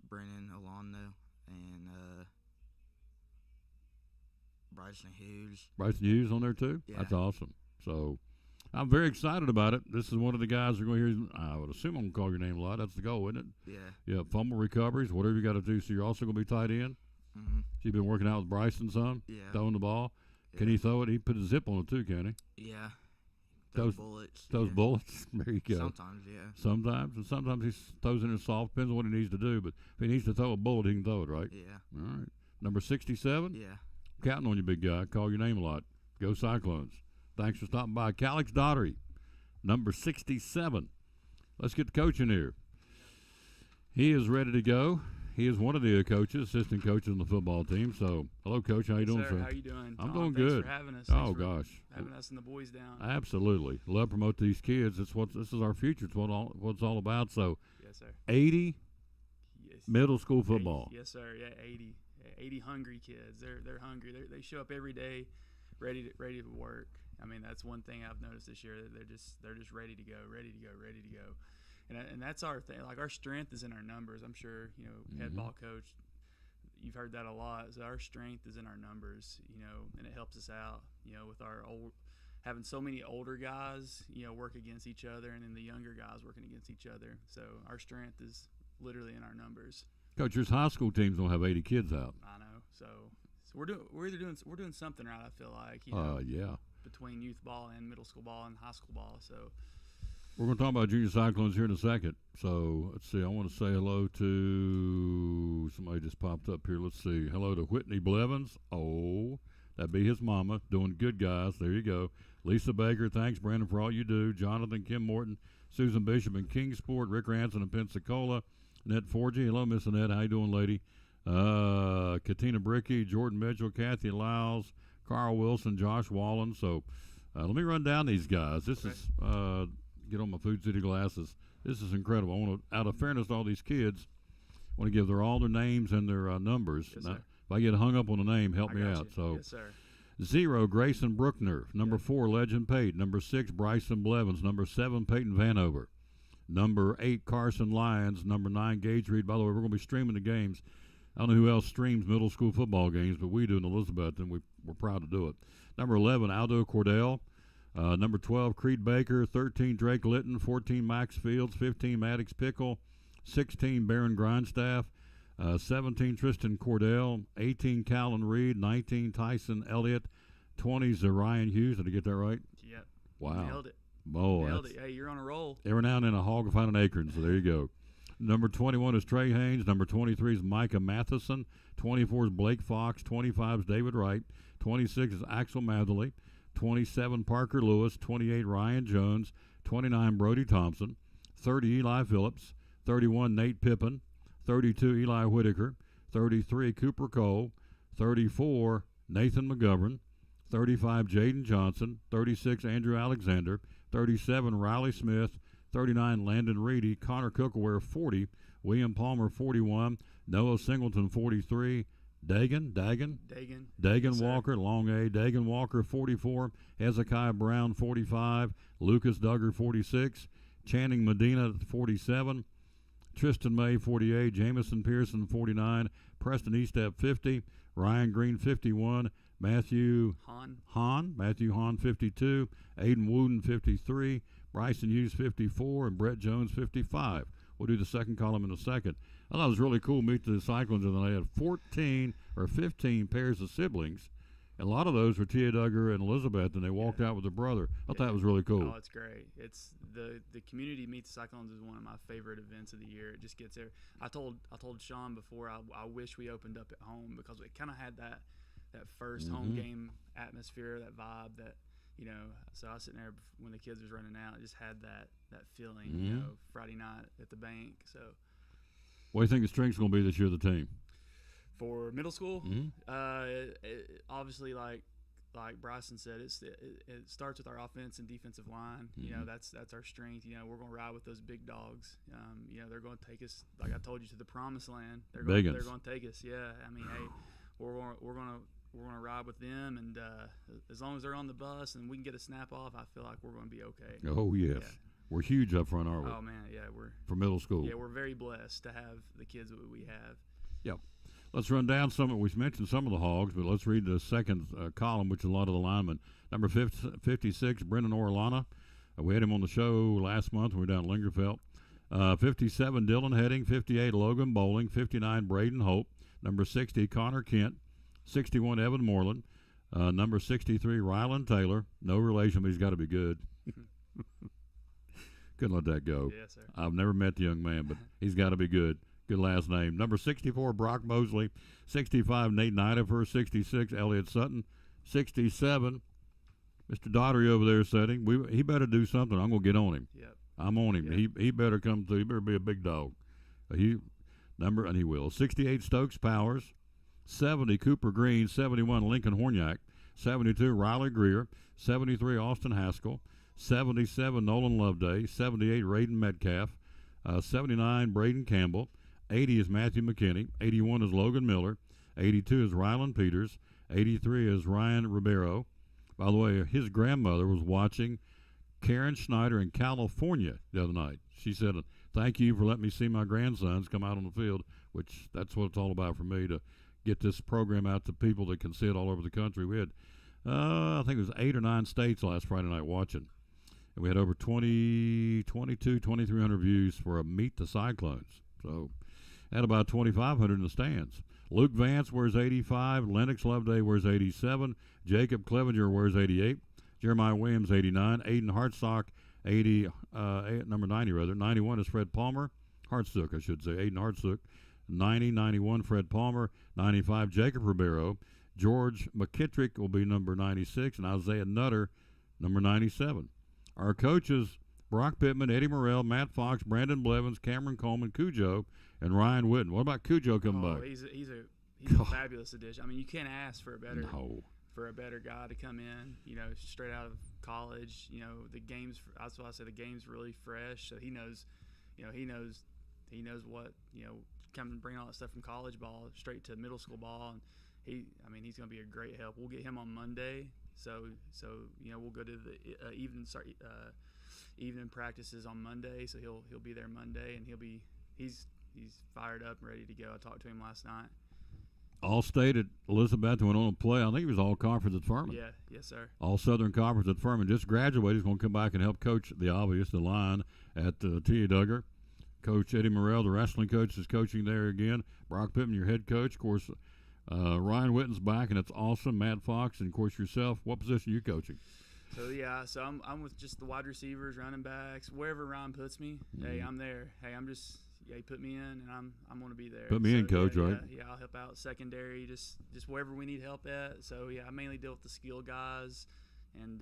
Brennan Alonno, and Bryson Hughes. Bryson Hughes on there too? Yeah. That's awesome. So I'm very excited about it. This is one of the guys we're going to hear. I would assume I'm going to call your name a lot. That's the goal, isn't it? Yeah. Yeah, fumble recoveries, whatever you got to do. So you're also going to be tight end? Mm-hmm. So you've been working out with Bryson some? Yeah. Throwing the ball? Can he throw it? He put a zip on it too, can he? Yeah. Those bullets. Those yeah. bullets. There you go. Sometimes, yeah. Sometimes, and sometimes he throws it in soft. Depends on what he needs to do. But if he needs to throw a bullet, he can throw it, right? Yeah. All right. Number 67. Yeah. Counting on you, big guy. Call your name a lot. Go Cyclones. Thanks for stopping by. Calix Daugherty, number 67. Let's get the coach in here. He is ready to go. He is one of the coaches, assistant coaches on the football team. So, hello, Coach. How you doing, sir? How you doing? I'm Tom, doing good. Thanks for having us. Oh, gosh. Having us and the boys down. Absolutely. Love to promote these kids. This is our future. It's what it's all about. So, yes, sir. 80 yes. middle school football. 80, yes, sir. Yeah, 80. 80 hungry kids. They're hungry. They show up every day, ready to work. I mean, that's one thing I've noticed this year. They're just ready to go. And that's our thing. Like, our strength is in our numbers. I'm sure, head ball coach, you've heard that a lot. So our strength is in our numbers, and it helps us out, with our having so many older guys, work against each other, and then the younger guys working against each other. So our strength is literally in our numbers. Coach, your high school teams don't have 80 kids out. I know. So we're doing something right. I feel like, yeah. between youth ball and middle school ball and high school ball. So we're going to talk about Junior Cyclones here in a second. So let's see. I want to say hello to somebody just popped up here. Let's see. Hello to Whitney Blevins. Oh, that'd be his mama. Doing good, guys. There you go. Lisa Baker. Thanks, Brandon, for all you do. Jonathan, Kim Morton, Susan Bishop in Kingsport, Rick Ranson in Pensacola, Annette Forgy. Hello, Miss Annette. How you doing, lady? Katina Bricky, Jordan Mitchell, Kathy Lyles, Carl Wilson, Josh Wallen. So let me run down these guys. This is get on my Food City glasses. This is incredible. I want to, out of fairness to all these kids, I want to give all their names and their numbers. Yes, now, sir. if I get hung up on a name, help me out. You. So yes, sir. 0, Grayson Bruckner. Number 4, Legend Pate. Number 6, Bryson Blevins. Number 7, Peyton Vanover. Number 8, Carson Lyons. Number 9, Gage Reed. By the way, we're going to be streaming the games. I don't know who else streams middle school football games, but we do in Elizabeth, and we're proud to do it. Number 11, Aldo Cordell. Number 12, Creed Baker. 13, Drake Litton. 14, Max Fields. 15, Maddox Pickle. 16, Baron Grindstaff. 17, Tristan Cordell. 18, Callan Reed. 19, Tyson Elliott. 20, Zarian Hughes. Did I get that right? Yep. Wow. Nailed it. Oh, Nailed it. Hey, you're on a roll. Every now and then a hog will find an acorn, so there you go. Number 21 is Trey Haynes. Number 23 is Micah Matheson. 24 is Blake Fox. 25 is David Wright. 26 is Axel Matherly. 27, Parker Lewis. 28, Ryan Jones. 29, Brody Thompson. 30, Eli Phillips. 31, Nate Pippin. 32, Eli Whitaker. 33, Cooper Cole. 34, Nathan McGovern. 35, Jaden Johnson. 36, Andrew Alexander. 37, Riley Smith. 39, Landon Reedy. Connor Cookware, 40. William Palmer, 41. Noah Singleton, 43. Dagan yes, Walker, long A. Dagan Walker, 44. Hezekiah Brown, 45. Lucas Duggar, 46. Channing Medina, 47. Tristan May, 48. Jamison Pearson, 49. Preston Eastep, 50. Ryan Green, 51. Matthew Hahn, 52. Aiden Wooden, 53. Bryson Hughes, 54. And Brett Jones, 55. We'll do the second column in a second. I thought it was really cool to meet the Cyclones, and they had 14 or 15 pairs of siblings. And a lot of those were Tia Duggar and Elizabeth, and they walked out with their brother. I thought that was really cool. Oh, it's great. It's the community Meet the Cyclones is one of my favorite events of the year. It just gets there. I told Sean before, I wish we opened up at home because it kind of had that first home game atmosphere, that vibe, that so I was sitting there when the kids was running out. It just had that feeling, Friday night at the bank. So, what do you think the strength's going to be this year of the team? For middle school, obviously, like Bryson said, it starts with our offense and defensive line. That's our strength. We're going to ride with those big dogs. They're going to take us, like I told you, to the promised land. They're going to take us. Yeah, I mean, hey, we're going to ride with them, and as long as they're on the bus and we can get a snap off, I feel like we're going to be okay. Oh yes, yeah. We're huge up front, aren't we? Oh man, yeah, we're for middle school. Yeah, we're very blessed to have the kids that we have. Yep. Let's run down some. We've mentioned some of the Hogs, but let's read the second column, which is a lot of the linemen. Number 56, Brendan Orlana. We had him on the show last month when we were down at Lingerfeld. 57, Dylan Heading. 58, Logan Bowling. 59, Braden Hope. Number 60, Connor Kent. 61, Evan Moreland. Number 63, Rylan Taylor. No relation, but he's got to be good. Couldn't let that go. Yes, sir. I've never met the young man, but he's got to be good. Good last name. Number 64, Brock Mosley. 65, Nate Nidifer. 66, Elliott Sutton. 67, Mr. Daughtery over there setting. He better do something. I'm going to get on him. Yep. I'm on him. Yep. He better come through. He better be a big dog. And he will. 68, Stokes Powers. 70, Cooper Green. 71, Lincoln Horniak. 72, Riley Greer. 73, Austin Haskell. 77, Nolan Loveday. 78, Raiden Metcalf. 79, Braden Campbell. 80 is Matthew McKinney. 81 is Logan Miller. 82 is Rylan Peters. 83 is Ryan Ribeiro. By the way, his grandmother was watching Karen Schneider in California the other night. She said, "Thank you for letting me see my grandsons come out on the field," which that's what it's all about for me, to get this program out to people that can see it all over the country. We had, I think it was 8 or 9 states last Friday night watching. And we had over 2,300 views for a Meet the Cyclones. So, had about 2,500 in the stands. Luke Vance wears 85. Lennox Loveday wears 87. Jacob Clevenger wears 88. Jeremiah Williams 89. Aiden Hartsock 80, number 90 rather. 91 is Fred Palmer. Hartsook, I should say. Aiden Hartsook. 90, 91 Fred Palmer. 95 Jacob Ribeiro. George McKittrick will be number 96, and Isaiah Nutter number 97. Our coaches: Brock Pittman, Eddie Morrell, Matt Fox, Brandon Blevins, Cameron Coleman, Cujo, and Ryan Witten. What about Cujo coming back? He's a fabulous addition. I mean, you can't ask for a better guy to come in. You know, straight out of college. You know, the game's. That's why I say the game's really fresh. So he knows. You know, he knows what. You know, bring all that stuff from college ball straight to middle school ball, and he's going to be a great help. We'll get him on Monday. So you know, we'll go to the evening practices on Monday. So he'll be there Monday, and he's fired up and ready to go. I talked to him last night. All state at Elizabeth went on to play. I think he was all conference at Furman. Yeah, yes, sir. All Southern Conference at Furman. Just graduated. He's going to come back and help coach the line at T.A. Duggar. Coach Eddie Morrell, the wrestling coach, is coaching there again. Brock Pittman, your head coach. Of course, Ryan Witten's back, and it's awesome. Matt Fox, and of course yourself. What position are you coaching? So I'm with just the wide receivers, running backs, wherever Ryan puts me. Hey, I'm there. Hey, he put me in, and I'm going to be there. Put me in, coach, right? Yeah, I'll help out secondary, just wherever we need help at. So yeah, I mainly deal with the skill guys, and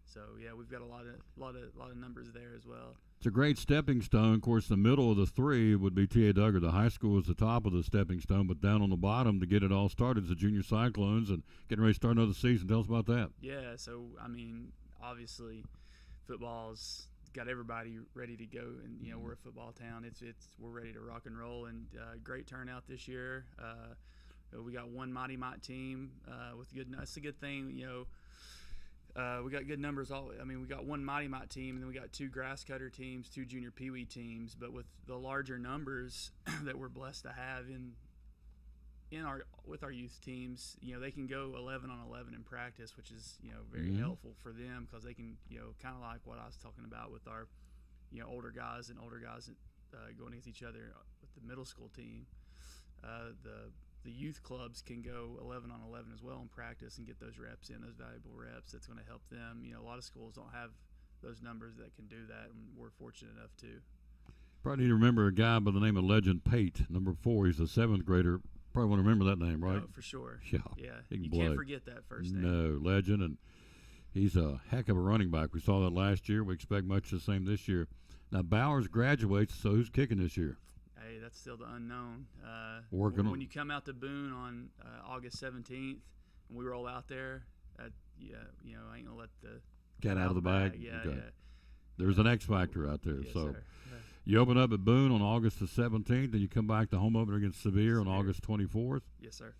so yeah, we've got a lot of numbers there as well. It's a great stepping stone. Of course, the middle of the three would be T.A. Duggar. The high school is the top of the stepping stone, but down on the bottom to get it all started is the Junior Cyclones, and getting ready to start another season. Tell us about that. Yeah, so I mean, obviously, football's got everybody ready to go, and you know we're a football town. We're ready to rock and roll, and great turnout this year. We got one Mighty Mite team with good. That's a good thing, you know. We got good numbers. We got one Mighty Mite team, and then we got 2 grass cutter teams, 2 junior Pee Wee teams. But with the larger numbers that we're blessed to have with our youth teams, you know, they can go 11 on 11 in practice, which is, you know, very helpful for them, because they can, you know, kind of like what I was talking about with our, you know, older guys going against each other with the middle school team. The youth clubs can go 11 on 11 as well in practice and get those reps in, those valuable reps. That's going to help them. You know, a lot of schools don't have those numbers that can do that, and we're fortunate enough to. Probably need to remember a guy by the name of Legend Pate, number 4. He's a 7th grader. Probably want to remember that name, right? Oh, for sure. Yeah. You can't forget that first name. No, Legend, and he's a heck of a running back. We saw that last year. We expect much the same this year. Now, Bowers graduates, so who's kicking this year? Hey, that's still the unknown. When you come out to Boone on August 17th, and we roll out there, you know, I ain't gonna let the cat out of the bag. Yeah, okay. yeah. There's an X factor out there. Yes, so sir. you open up at Boone on August the 17th, and you come back to home opener against Sevier on August 24th. Yes, sir.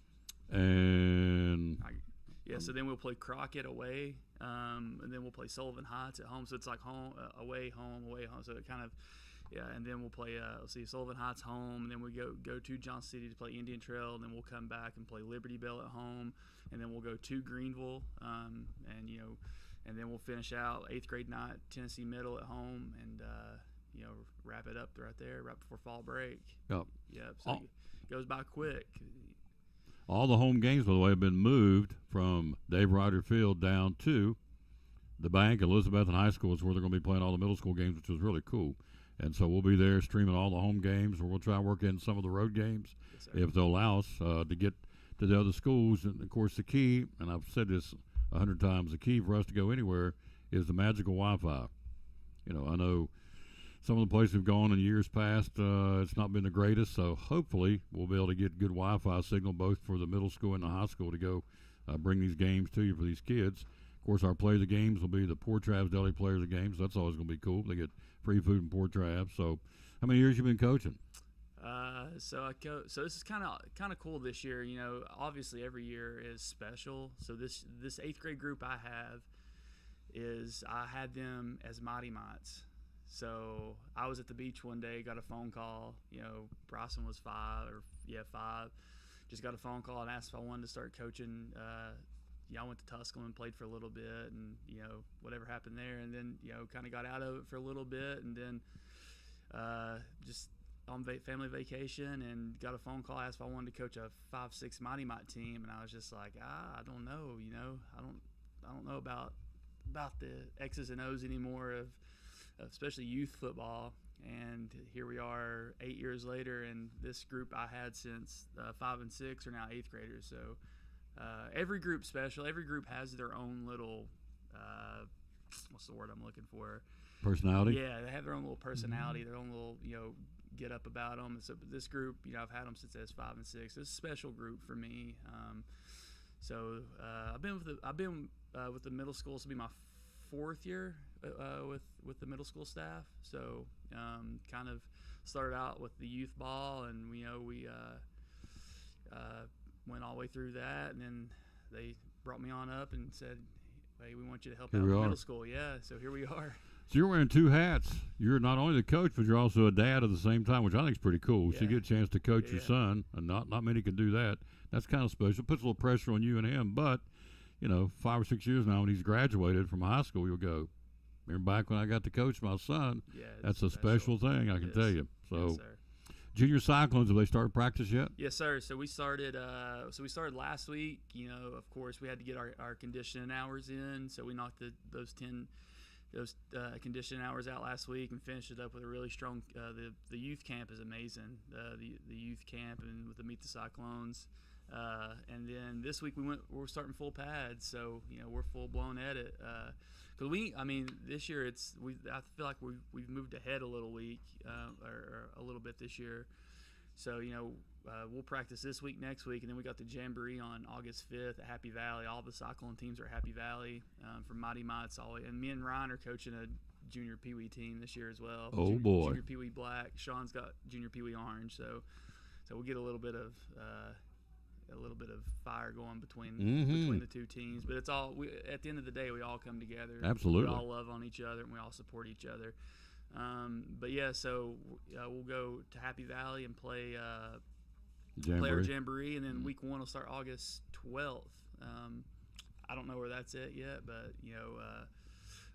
And so then we'll play Crockett away, and then we'll play Sullivan Heights at home. So it's like home, away, home, away, home. So it kind of. Yeah, and then we'll play. Sullivan Heights home, and then we go to Johnson City to play Indian Trail, and then we'll come back and play Liberty Bell at home, and then we'll go to Greenville, and you know, and then we'll finish out 8th grade night Tennessee Middle at home, and you know, wrap it up right there right before fall break. Yep. So it goes by quick. All the home games, by the way, have been moved from Dave Ryder Field down to the bank. Elizabethton High School is where they're going to be playing all the middle school games, which is really cool. And so we'll be there streaming all the home games, or we'll try to work in some of the road games if they'll allow us to get to the other schools. And, of course, the key, and I've said this 100 times, the key for us to go anywhere is the magical Wi-Fi. You know, I know some of the places we've gone in years past, it's not been the greatest, so hopefully we'll be able to get good Wi-Fi signal both for the middle school and the high school to go bring these games to you for these kids. Of course, our play of the games will be the Port Travis Deli players of the games. That's always going to be cool. They get free food in Port Travis. So how many years you been coaching? So this is kind of cool this year. You know, obviously every year is special. So this 8th grade group I had them as Mighty Mites. So I was at the beach one day, got a phone call. You know, Bryson was 5. Just got a phone call and asked if I wanted to start coaching. I went to Tusculum, played for a little bit, and you know whatever happened there, and then kind of got out of it for a little bit, and then just on family vacation, and got a phone call, asked if I wanted to coach a 5-6 Mighty Mite team, and I was just like, I don't know, I don't know about the X's and O's anymore of especially youth football. And here we are 8 years later, and this group I had since 5 and 6 are now 8th graders. So every group's special. Every group has their own little what's the word I'm looking for? Personality? Yeah, they have their own little personality, their own little get up about them. So this group, I've had them since I was 5 and 6. It's a special group for me. I've been with the middle school. This will be my 4th year with the middle school staff. So kind of started out with the youth ball, and we went all the way through that, and then they brought me on up and said, "Hey, we want you to help out with middle school." Yeah, so here we are. So you're wearing 2 hats. You're not only the coach, but you're also a dad at the same time, which I think is pretty cool. Yeah. So you get a chance to coach your son, and not many can do that. That's kind of special. Puts a little pressure on you and him, but 5 or 6 years now, when he's graduated from high school, you'll go, remember back when I got to coach my son? Yeah, that's a special thing, I can tell you. So, yes, sir. Junior Cyclones, have they started practice yet? Yes, sir. So we started. Last week. Of course, we had to get our conditioning hours in. So we knocked those conditioning hours out last week and finished it up with a really strong. The youth camp is amazing. The youth camp and with the Meet the Cyclones. And then this week we're starting full pads, so we're full blown at it. Because this year I feel like we've moved ahead a little or a little bit this year. So we'll practice this week, next week, and then we got the Jamboree on August 5th at Happy Valley. All the Cyclone teams are at Happy Valley, from Mighty Mites all the way. And me and Ryan are coaching a junior Pee Wee team this year as well. Oh boy! Junior Pee Wee Black. Sean's got junior Pee Wee Orange. So we'll get a little bit of fire going between the two teams, but it's all at the end of the day we all come together. Absolutely, we all love on each other and we all support each other. But yeah, so we'll go to Happy Valley and play our Jamboree, and then week 1 will start August 12th. I don't know where that's at yet, but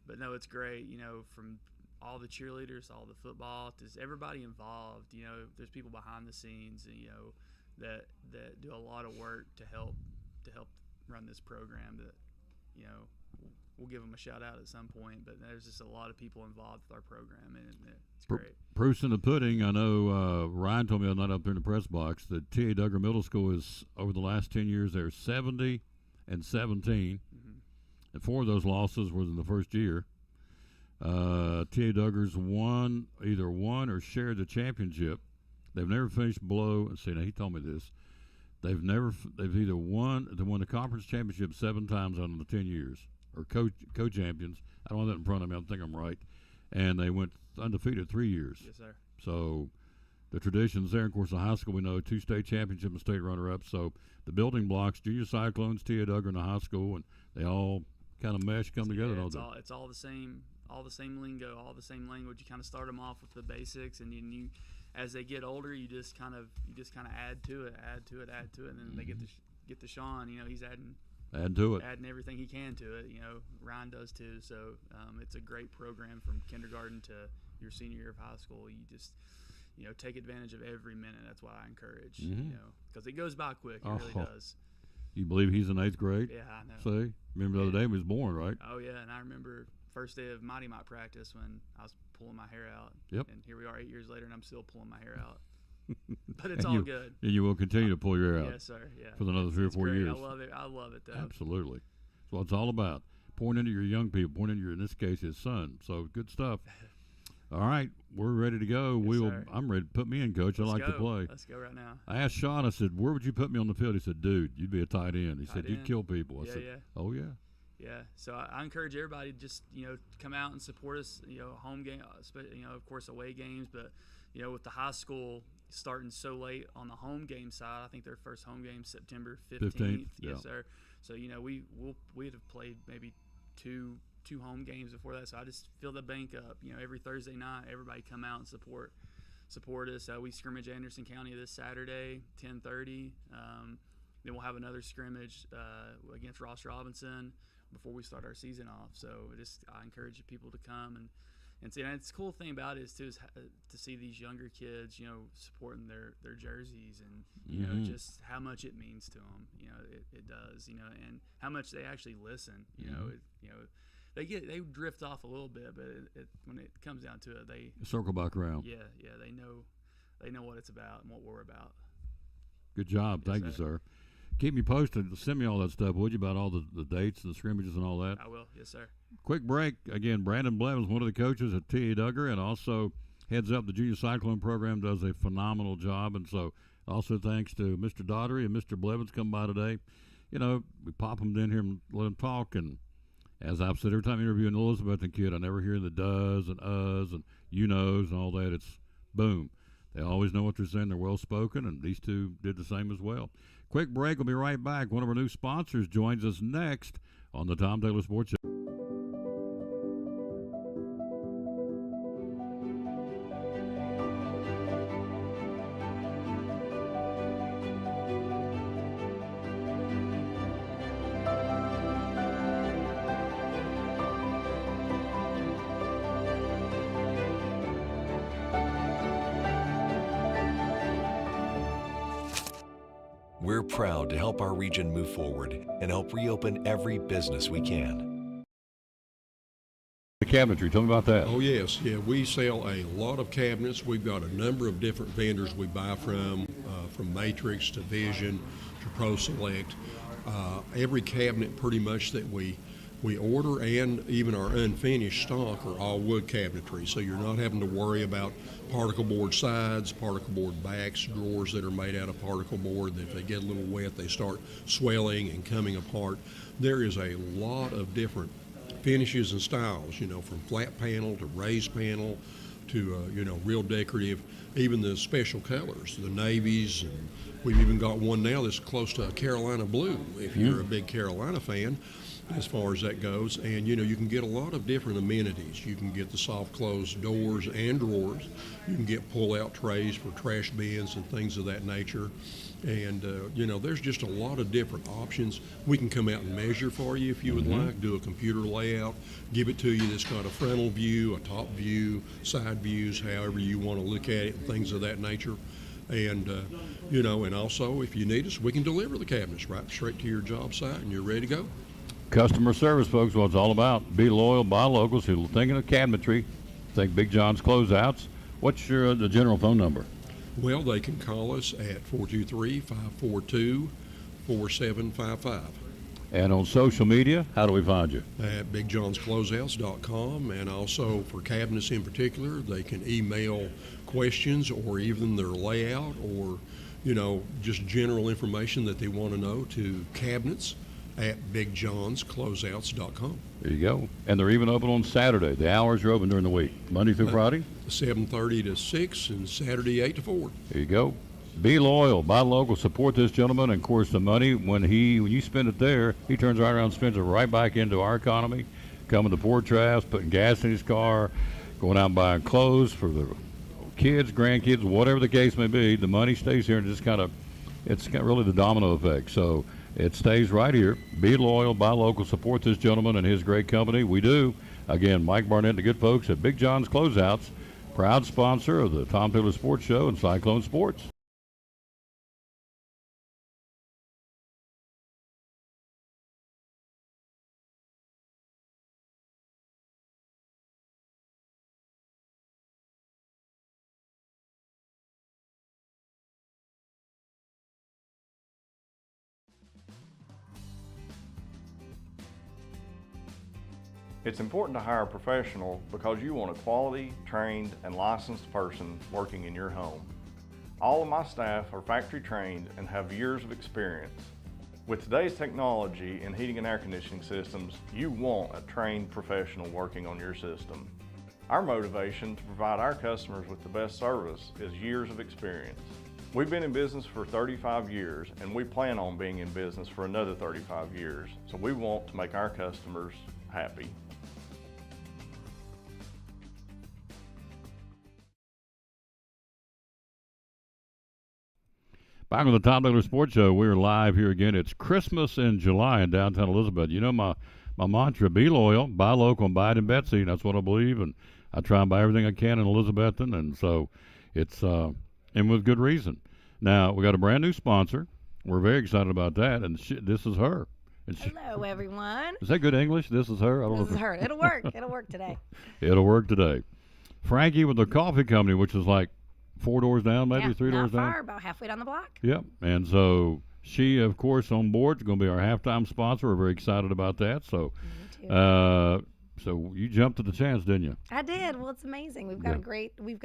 but no, it's great. From all the cheerleaders, all the football, there's everybody involved. There's people behind the scenes, and that do a lot of work to help run this program. That we'll give them a shout out at some point, but there's just a lot of people involved with our program, and it's great. Proof's in the pudding. I know Ryan told me I'm not up there in the press box that T.A. Duggar Middle School is, over the last 10 years, they're 70-17, and 4 of those losses were in the first year. T.A. Duggar's either won or shared the championship. They've never finished below. See, now he told me this. They've either won the conference championship 7 times out of the 10 years, or co-champions. I don't have that in front of me. I think I'm right. And they went undefeated 3 years. Yes, sir. So the traditions there. Of course, the high school, we know 2 state championships and state runner-ups. So the building blocks: Junior Cyclones, T.A. Duggar, and the high school, and they all kind of come together. Yeah, it's all the same lingo, all the same language. You kind of start them off with the basics, and then you. As they get older, you just kind of add to it, and then they get to Sean. He's adding everything he can to it. Ryan does too. So it's a great program from kindergarten to your senior year of high school. take advantage of every minute. That's what I encourage, Mhm. because it goes by quick. It really Oh. does. You believe he's in 8th grade? Yeah, I know. See? Remember the other day he was born, right? Oh yeah, and I remember first day of Mighty Mite practice when I was pulling my hair out. Yep. And here we are 8 years later, and I'm still pulling my hair out. But it's And all you- good. And you will continue to pull your hair out. Yes, sir. Yeah. For another 3 or It's 4 great. years. I love it. I love it though. Absolutely. That's what it's all about. Pouring into your young people, pouring into your, in this case, his son. So good stuff. All right, we're ready to go. sir. I'm ready to put me in, Coach. I Let's like to go. play. Let's go right now. I asked Sean, I said, where would you put me on the field? He said, dude, you'd be a tight end. He said, Tight you'd end. kill people. I Yeah, said, yeah. oh, yeah. Yeah, so I encourage everybody to just come out and support us. Home game, of course away games, but with the high school starting so late on the home game side, I think their first home game September 15th. yeah. Yes, sir. So we'd have played maybe two home games before that. So I just fill the bank up. Every Thursday night, everybody come out and support us. We scrimmage Anderson County this Saturday, 10:30. Then we'll have another scrimmage against Ross Robinson before we start our season off. So I encourage people to come and see. And it's the cool thing about it is to see these younger kids, supporting their jerseys and just how much it means to them. It does. And how much they actually listen. They drift off a little bit, but when it comes down to it, they Circle back around. Yeah, they know what it's about and what we're about. Good job. Yes, Thank you, sir. Keep me posted. Send me all that stuff, would you, about all the dates and the scrimmages and all that? I will. Yes, sir. Quick break. Again, Brandon Blevins, one of the coaches at T.A. Duggar, and also heads up the Junior Cyclone program, does a phenomenal job. And so also thanks to Mr. Daugherty and Mr. Blevins come by today. We pop them in here and let them talk. And as I've said, every time I interview an Elizabeth and kid, I never hear the does and uhs and you knows and all that. It's boom. They always know what they're saying. They're well-spoken, and these two did the same as well. Quick break. We'll be right back. One of our new sponsors joins us next on the Tom Taylor Sports Show. We're proud to help our region move forward and help reopen every business we can. The cabinetry, tell me about that. Oh, yes. Yeah, we sell a lot of cabinets. We've got a number of different vendors we buy from Matrix to Vision to Pro Select. Every cabinet pretty much that we order, and even our unfinished stock, are all wood cabinetry. So you're not having to worry about particle board sides, particle board backs, drawers that are made out of particle board that if they get a little wet, they start swelling and coming apart. There is a lot of different finishes and styles, from flat panel to raised panel to, real decorative, even the special colors, the navies, and we've even got one now that's close to a Carolina blue, if you're a big Carolina fan, as far as that goes. And, you can get a lot of different amenities. You can get the soft close doors and drawers. You can get pull-out trays for trash bins and things of that nature. And, there's just a lot of different options. We can come out and measure for you if you would like, do a computer layout, give it to you that's got a frontal view, a top view, side views, however you want to look at it, and things of that nature. And, and also if you need us, we can deliver the cabinets right straight to your job site and you're ready to go. Customer service, folks, what it's all about. Be loyal, buy locals who are thinking of cabinetry. Think Big John's Closeouts. What's the general phone number? Well, they can call us at 423-542-4755. And on social media, how do we find you? At BigJohn'sCloseouts.com, and also for cabinets in particular, they can email questions or even their layout or, just general information that they want to know to cabinets at BigJohn'sCloseouts.com. There you go. And they're even open on Saturday. The hours are open during the week, Monday through Friday? 7:30 to 6 and Saturday 8 to 4. There you go. Be loyal, buy local, support this gentleman, and of course the money, when you spend it there, he turns right around and spends it right back into our economy, coming to Port Trask, putting gas in his car, going out and buying clothes for the kids, grandkids, whatever the case may be. The money stays here and just it's got really the domino effect. So it stays right here. Be loyal, buy local, support this gentleman and his great company. We do. Again, Mike Barnett, the good folks at Big John's Closeouts. proud sponsor of the Tom Taylor Sports Show and Cyclone Sports. It's important to hire a professional because you want a quality, trained, and licensed person working in your home. All of my staff are factory trained and have years of experience. With today's technology in heating and air conditioning systems, you want a trained professional working on your system. Our motivation to provide our customers with the best service is years of experience. We've been in business for 35 years and we plan on being in business for another 35 years, so we want to make our customers happy. Back on the Tom Taylor Sports Show, we're live here again. It's Christmas in July in downtown Elizabeth. You know my mantra, be loyal, buy local, and buy it in Betsy. That's what I believe, and I try and buy everything I can in Elizabethton, and so it's, and with good reason. Now, we got a brand new sponsor. We're very excited about that, and this is her. And Hello, everyone. Is that good English? This is her? I don't know. This is her. It'll work. It'll work today. It'll work today. Frankie with the coffee company, which is like 4 doors down, maybe 3 doors down. Not far, about halfway down the block. Yep. And so she, of course, on board is going to be our halftime sponsor. We're very excited about that. So, so you jumped at the chance, didn't you? I did. Well, it's amazing. We've got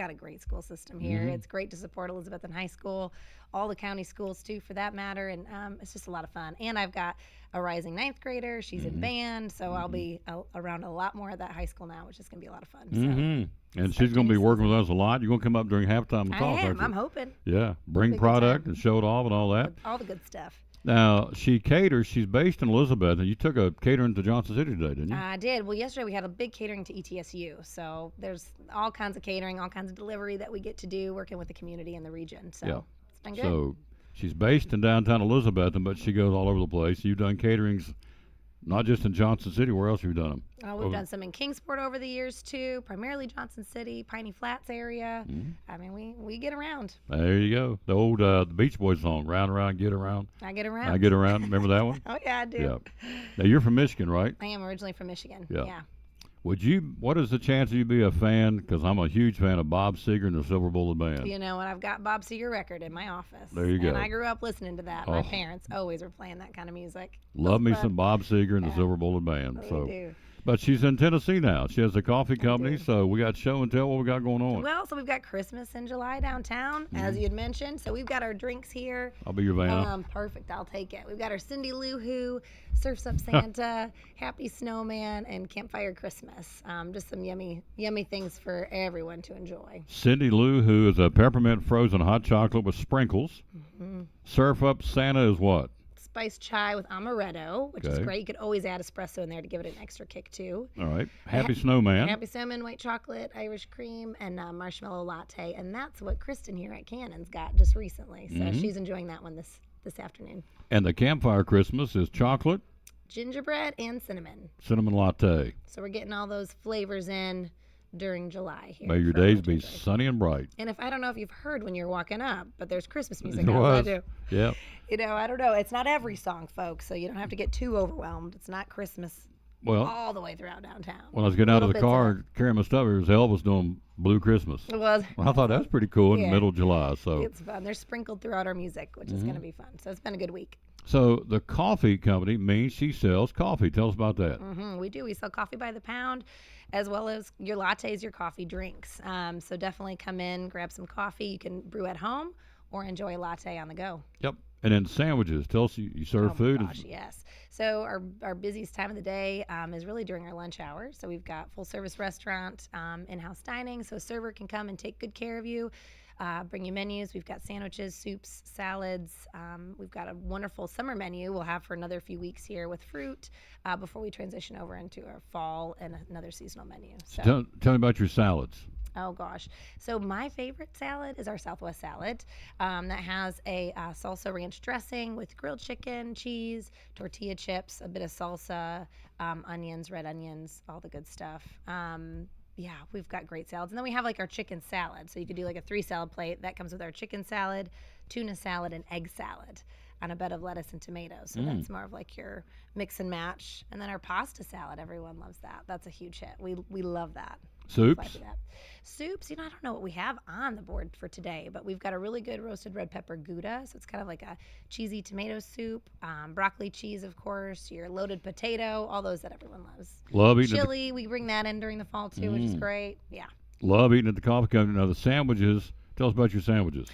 a great school system here. Mhm. It's great to support Elizabethton High School, all the county schools too, for that matter. And it's just a lot of fun. And I've got a rising 9th grader. She's in band, so I'll be around a lot more at that high school now, which is going to be a lot of fun. So. And she's going to be working with us a lot. You're going to come up during halftime and I talk, am. aren't you? I'm hoping. Yeah. Bring Big product time. and show it off and all that. All the good stuff. Now, she caters. She's based in Elizabeth, and you took a catering to Johnson City today, didn't you? I did. Well, yesterday we had a big catering to ETSU. So there's all kinds of catering, all kinds of delivery that we get to do working with the community in the region. So Yeah. it's been good. So she's based in downtown Elizabeth, but she goes all over the place. You've done caterings, not just in Johnson City. Where else have you done them? We've done some in Kingsport over the years too, primarily Johnson City, Piney Flats area. I mean, we get around. There you go. The old the Beach Boys song, "Round Around, Get Around." I get around. I get around. Remember that one? Oh yeah, I do. Yeah. Now you're from Michigan, right? I am originally from Michigan. Yeah. Would you? What is the chance of you be a fan? Because I'm a huge fan of Bob Seger and the Silver Bullet Band. You know, and I've got Bob Seger record in my office. There you go. And I grew up listening to that. My Oh. parents always were playing that kind of music. Love me Fun. some Bob Seger and the Silver Bullet Band. We So, do. but she's in Tennessee now. She has a coffee company. So we got show and tell what we got going on. Well, so we've got Christmas in July downtown, as you had mentioned. So we've got our drinks here. I'll be your Vanna. Perfect. I'll take it. We've got our Cindy Lou Who, Surfs Up Santa, Happy Snowman, and Campfire Christmas. Just some yummy things for everyone to enjoy. Cindy Lou, who is a peppermint frozen hot chocolate with sprinkles. Mhm. Surf Up Santa is what? Spiced chai with amaretto, which is Okay. great. You could always add espresso in there to give it an extra kick too. All right. Happy Snowman. Happy Snowman, white chocolate, Irish cream, and marshmallow latte. And that's what Kristen here at Cannon's got just recently. So Mhm. she's enjoying that one this afternoon. And the Campfire Christmas is chocolate, Gingerbread and cinnamon. cinnamon latte. So we're getting all those flavors in during July here. May your for everyone days to be enjoy. sunny and bright. And if I don't know if you've heard when you're walking up, but there's Christmas music It out was. there too. Yep. You know, I don't know. It's not every song, folks, so you don't have to get too overwhelmed. It's not Christmas Well, all the way throughout downtown. when I was getting out of Little the bits car it. and carrying my stuff, it was Elvis doing Blue Christmas. It was. Well, I thought that was pretty cool in the Yeah. middle of July. So, It's fun. They're sprinkled throughout our music, which is going to be fun. So it's been a good week. so the coffee company means she sells coffee. Tell us about that. We do. We sell coffee by the pound, as well as your lattes, your coffee drinks. So definitely come in, grab some coffee. You can brew at home or enjoy a latte on the go. Yep. And then sandwiches. Tell us you serve Oh food. my gosh, yes. So our busiest time of the day is really during our lunch hour. So we've got full service restaurant, in-house dining. So a server can come and take good care of you. Bring you menus. We've got sandwiches, soups, salads. We've got a wonderful summer menu we'll have for another few weeks here with fruit before we transition over into our fall and another seasonal menu. So. Tell me about your salads. Oh gosh. So my favorite salad is our Southwest salad that has a salsa ranch dressing with grilled chicken, cheese, tortilla chips, a bit of salsa, onions, red onions, all the good stuff. Yeah, we've got great salads. And then we have like our chicken salad. So you could do like a 3 salad plate. That comes with our chicken salad, tuna salad, and egg salad on a bed of lettuce and tomatoes. So that's more of like your mix and match. And then our pasta salad, everyone loves that. That's a huge hit. We love that. Soups? Like that. Soups, I don't know what we have on the board for today, but we've got a really good roasted red pepper Gouda. So it's kind of like a cheesy tomato soup, broccoli cheese, of course, your loaded potato, all those that everyone loves. Love eating chili. We bring that in during the fall too, which is great. Yeah. Love eating at the coffee company. Now the sandwiches. Tell us about your sandwiches.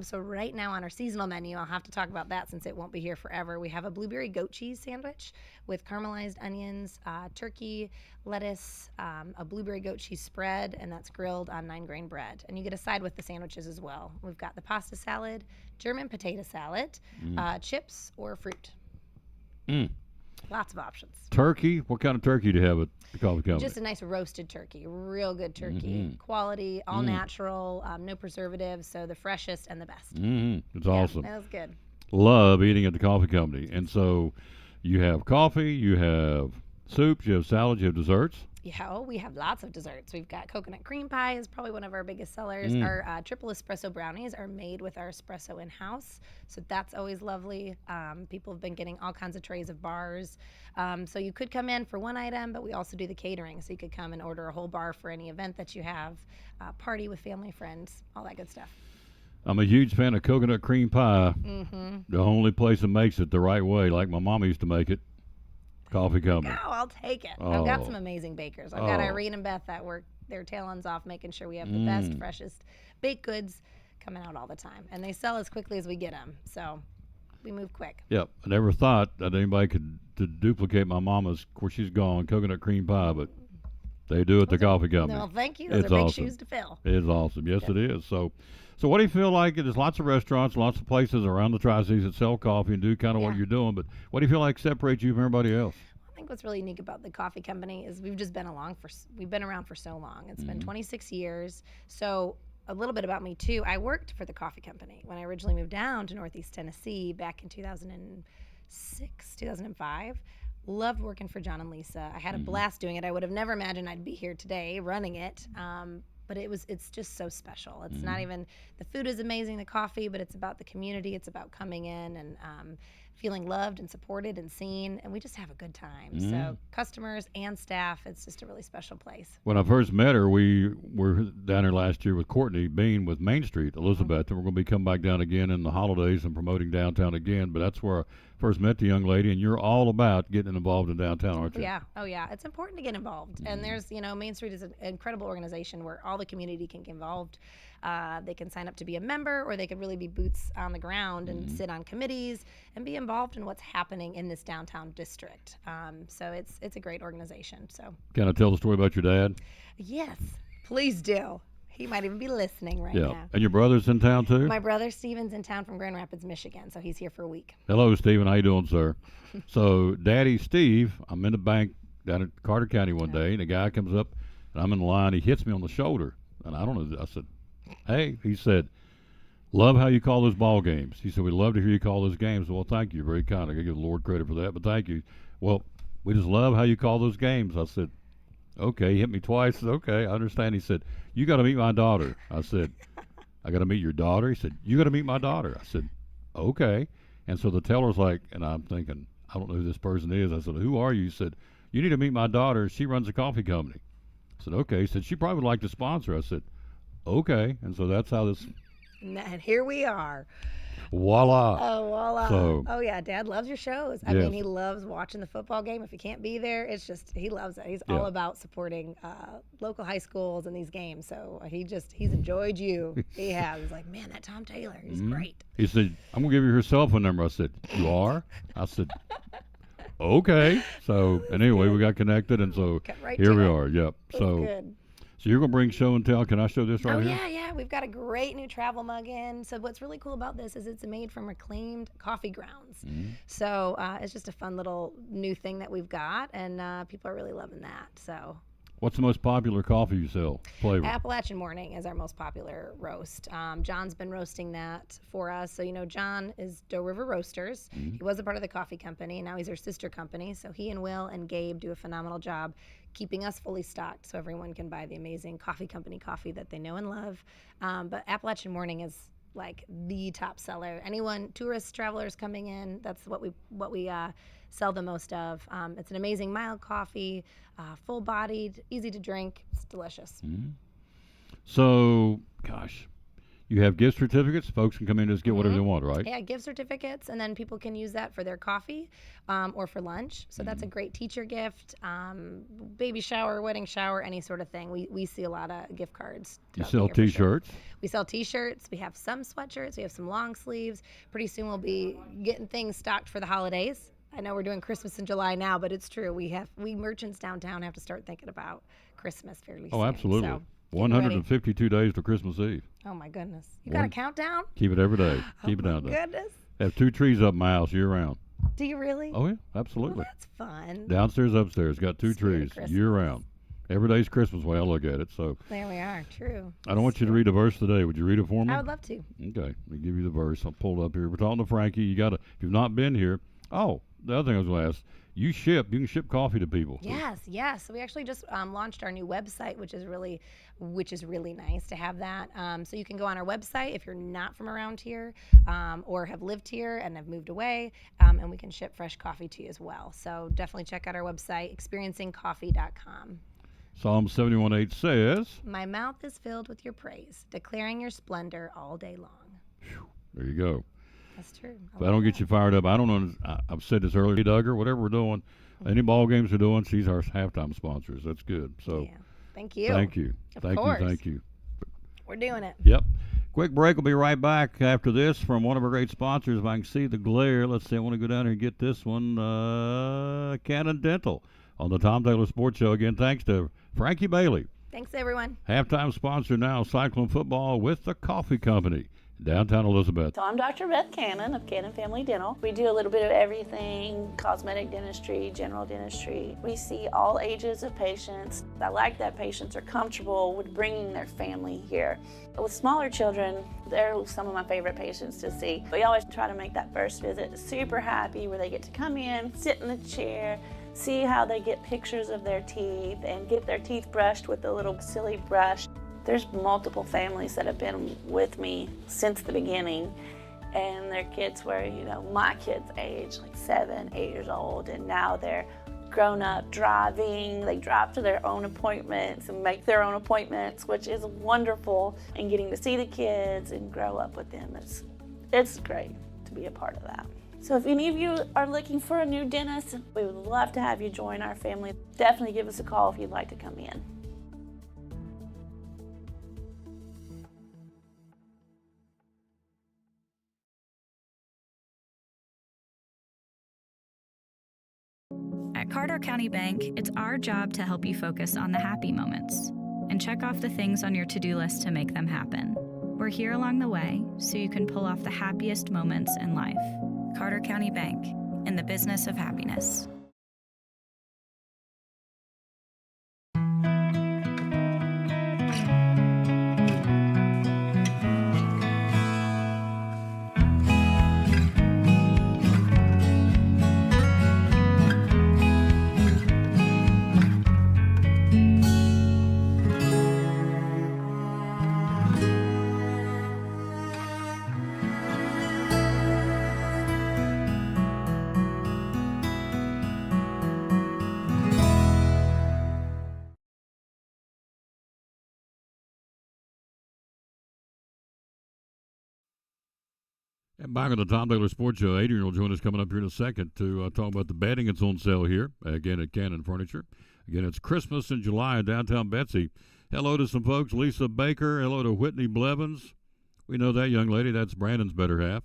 So right now on our seasonal menu, I'll have to talk about that since it won't be here forever. We have a blueberry goat cheese sandwich with caramelized onions, turkey, lettuce, a blueberry goat cheese spread, and that's grilled on 9-grain bread. And you get a side with the sandwiches as well. We've got the pasta salad, German potato salad, chips, or fruit. Lots of options. Turkey? What kind of turkey do you have at the coffee company? Just a nice roasted turkey, real good turkey, quality, all natural, no preservatives, so the freshest and the best. It's awesome. That was good. Love eating at the coffee company. And so you have coffee, you have soups, you have salads, you have desserts. Yeah, we have lots of desserts. We've got coconut cream pie is probably one of our biggest sellers. Our triple espresso brownies are made with our espresso in-house, so that's always lovely. People have been getting all kinds of trays of bars. So you could come in for one item, but we also do the catering, so you could come and order a whole bar for any event that you have, party with family, friends, all that good stuff. I'm a huge fan of coconut cream pie. The only place that makes it the right way, like my mama used to make it. Coffee company. Oh, I'll take it. I've got some amazing bakers. I've got Irene and Beth that work their tail ends off making sure we have the best, freshest baked goods coming out all the time. And they sell as quickly as we get them. So we move quick. Yep. I never thought that anybody could to duplicate my mama's, of course she's gone, coconut cream pie, but they do at the coffee company. No, thank you. Those are big shoes to fill. It's awesome. Yes, it is. So what do you feel like? There's lots of restaurants, lots of places around the Tri-Cities that sell coffee and do kind of what you're doing, but what do you feel like separates you from everybody else? I think what's really unique about the coffee company is we've just been around for so long. It's been 26 years. So a little bit about me too. I worked for the coffee company when I originally moved down to Northeast Tennessee back in 2006, 2005. Loved working for John and Lisa. I had a blast doing it. I would have never imagined I'd be here today running it. But it's just so special. It's not even, the food is amazing, the coffee, but it's about the community. It's about coming in and feeling loved and supported and seen, and we just have a good time. So customers and staff, it's just a really special place. When I first met her, we were down here last year with Courtney Bean with Main Street, Elizabeth, and we're going to be coming back down again in the holidays and promoting downtown again, but that's where I first met the young lady, and you're all about getting involved in downtown, aren't you? Yeah, it's important to get involved. And there's, Main Street is an incredible organization where all the community can get involved. They can sign up to be a member, or they could really be boots on the ground and sit on committees and be involved in what's happening in this downtown district. So it's a great organization. So can I tell the story about your dad? Yes, please do. He might even be listening right now. And your brother's in town too? My brother Steven's in town from Grand Rapids, Michigan, so he's here for a week. Hello, Steven. How you doing, sir? So, Daddy Steve, I'm in the bank down at Carter County one day, and a guy comes up, and I'm in the line. He hits me on the shoulder, and I don't know. I said, "Hey," he said, "Love how you call those ball games." He said, "We'd love to hear you call those games." Well, thank you. Very kind. I give the Lord credit for that, but thank you. Well, we just love how you call those games. I said, "Okay." He hit me twice. I said, "Okay, I understand." He said, "You got to meet my daughter." I said, "I got to meet your daughter?" He said, "You got to meet my daughter." I said, "Okay." And so the teller's like, and I'm thinking, I don't know who this person is. I said, "Who are you?" He said, "You need to meet my daughter. She runs a coffee company." I said, "Okay." He said, "She probably would like to sponsor." I said, "Okay." And so that's how this. And here we are. Voila. Oh, voila. So, oh, yeah. Dad loves your shows. I mean, he loves watching the football game. If he can't be there, it's just, he loves it. He's all about supporting local high schools and these games. So he's enjoyed you. He has. He's like, man, that Tom Taylor, he's great. He said, "I'm going to give you her cell phone number." I said, "You are?" I said, "Okay." So, and anyway, we got connected, and so here we are. Yep. So, good. So you're going to bring show and tell. Can I show this right here? Yeah. We've got a great new travel mug in. So what's really cool about this is it's made from reclaimed coffee grounds. So it's just a fun little new thing that we've got, and people are really loving that. So. What's the most popular coffee you sell? Flavor? Appalachian Morning is our most popular roast. John's been roasting that for us. So, John is Doe River Roasters. He was a part of the coffee company, and now he's our sister company. So he and Will and Gabe do a phenomenal job keeping us fully stocked so everyone can buy the amazing coffee company coffee that they know and love. But Appalachian Morning is like the top seller. Anyone, tourists, travelers coming in, that's what we sell the most of. It's an amazing mild coffee, full-bodied, easy to drink. It's delicious. Mm-hmm. So, gosh, you have gift certificates. Folks can come in and just get whatever they want, right? Yeah, gift certificates, and then people can use that for their coffee or for lunch. So that's a great teacher gift, baby shower, wedding shower, any sort of thing. We see a lot of gift cards. You sell T-shirts. We sell T-shirts. We have some sweatshirts. We have some long sleeves. Pretty soon we'll be getting things stocked for the holidays. I know we're doing Christmas in July now, but it's true. We merchants downtown have to start thinking about Christmas fairly soon. Oh, absolutely. So 152 days to Christmas Eve. Oh my goodness! You got a countdown? Keep it every day. Keep it down. Goodness. Have 2 trees up my house year round. Do you really? Oh yeah, absolutely. Well, that's fun. Downstairs, upstairs, got 2 trees year round. Every day's Christmas way I look at it. So there we are. True. I don't want you to read a verse today. Would you read it for me? I would love to. Okay, let me give you the verse. I'll pull it up here. We're talking to Frankie. You got to. If you've not been here, the other thing I was going to ask. You can ship coffee to people. Yes. So we actually just launched our new website, which is really nice to have that. So you can go on our website if you're not from around here or have lived here and have moved away, and we can ship fresh coffee to you as well. So definitely check out our website, experiencingcoffee.com. Psalm 71:8 says, "My mouth is filled with your praise, declaring your splendor all day long." There you go. That's true. If I don't get you fired up, I don't know. I've said this earlier, Duggar, whatever we're doing, any ball games we're doing, she's our halftime sponsors. That's good. So thank you. Thank you. Of Thank course. you. Thank you. We're doing it. Yep. Quick break. We'll be right back after this from one of our great sponsors. If I can see the glare, let's see. I want to go down here and get this one. Cannon Dental on the Tom Taylor Sports Show. Again, thanks to Frankie Bailey. Thanks, everyone. Halftime sponsor now, Cyclone Football with the Coffee Company. Downtown Elizabeth. So I'm Dr. Beth Cannon of Cannon Family Dental. We do a little bit of everything, cosmetic dentistry, general dentistry. We see all ages of patients. I like that patients are comfortable with bringing their family here. With smaller children, they're some of my favorite patients to see. We always try to make that first visit super happy where they get to come in, sit in the chair, see how they get pictures of their teeth and get their teeth brushed with a little silly brush. There's multiple families that have been with me since the beginning, and their kids were, my kids' age, like 7, 8 years old, and now they're grown up driving. They drive to their own appointments and make their own appointments, which is wonderful, and getting to see the kids and grow up with them. It's great to be a part of that. So if any of you are looking for a new dentist, we would love to have you join our family. Definitely give us a call if you'd like to come in. At Carter County Bank, it's our job to help you focus on the happy moments and check off the things on your to-do list to make them happen. We're here along the way so you can pull off the happiest moments in life. Carter County Bank, in the business of happiness. And back on the Tom Taylor Sports Show, Adrian will join us coming up here in a second to talk about the bedding that's on sale here, again at Cannon Furniture. Again, it's Christmas in July in downtown Betsy. Hello to some folks, Lisa Baker. Hello to Whitney Blevins. We know that young lady. That's Brandon's better half.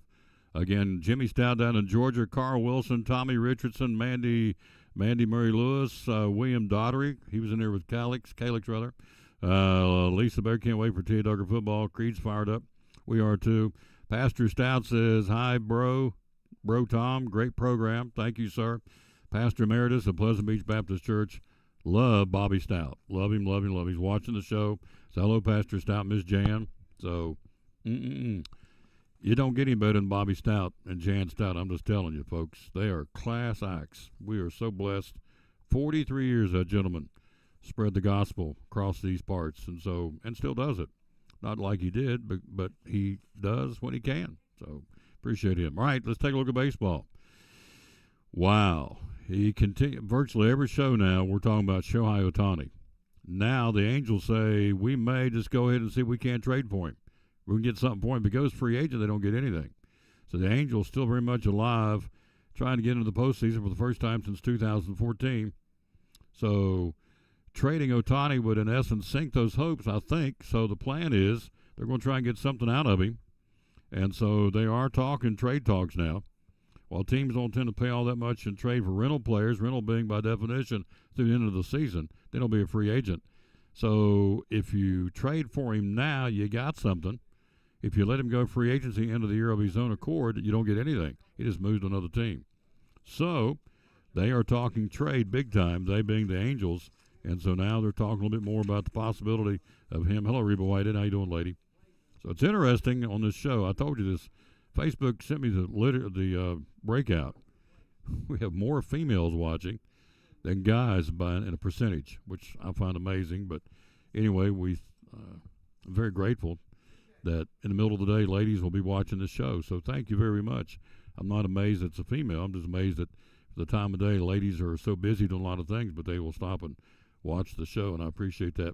Again, Jimmy Stout down in Georgia, Carl Wilson, Tommy Richardson, Mandy Murray Lewis, William Daughtery. He was in there with Calix rather. Lisa Baker, can't wait for Tia Duggar football. Creed's fired up. We are too. Pastor Stout says, hi, bro Tom, great program. Thank you, sir. Pastor Emeritus of Pleasant Beach Baptist Church, love Bobby Stout. Love him. He's watching the show. So hello, Pastor Stout, Miss Jan. So, you don't get any better than Bobby Stout and Jan Stout. I'm just telling you, folks. They are class acts. We are so blessed. 43 years, that gentleman. spread the gospel across these parts, and still does it. Not like he did, but he does when he can. So appreciate him. All right, let's take a look at baseball. Wow. He virtually every show now we're talking about Shohei Ohtani. Now the Angels say we may just go ahead and see if we can't trade for him. We can get something for him. If he goes free agent, they don't get anything. So the Angels still very much alive, trying to get into the postseason for the first time since 2014. So trading Ohtani would, in essence, sink those hopes, I think. So the plan is they're going to try and get something out of him. And so they are talking trade talks now. While teams don't tend to pay all that much in trade for rental players, rental being by definition through the end of the season, then he'll be a free agent. So if you trade for him now, you got something. If you let him go free agency end of the year of his own accord, you don't get anything. He just moves to another team. So they are talking trade big time, they being the Angels. And so now they're talking a little bit more about the possibility of him. Hello, Reba Whited. How you doing, lady? So it's interesting on this show. I told you this. Facebook sent me the breakout. We have more females watching than guys in a percentage, which I find amazing. But anyway, I'm very grateful that in the middle of the day, ladies will be watching this show. So thank you very much. I'm not amazed it's a female. I'm just amazed that the time of day, ladies are so busy doing a lot of things, but they will stop and watch the show, and I appreciate that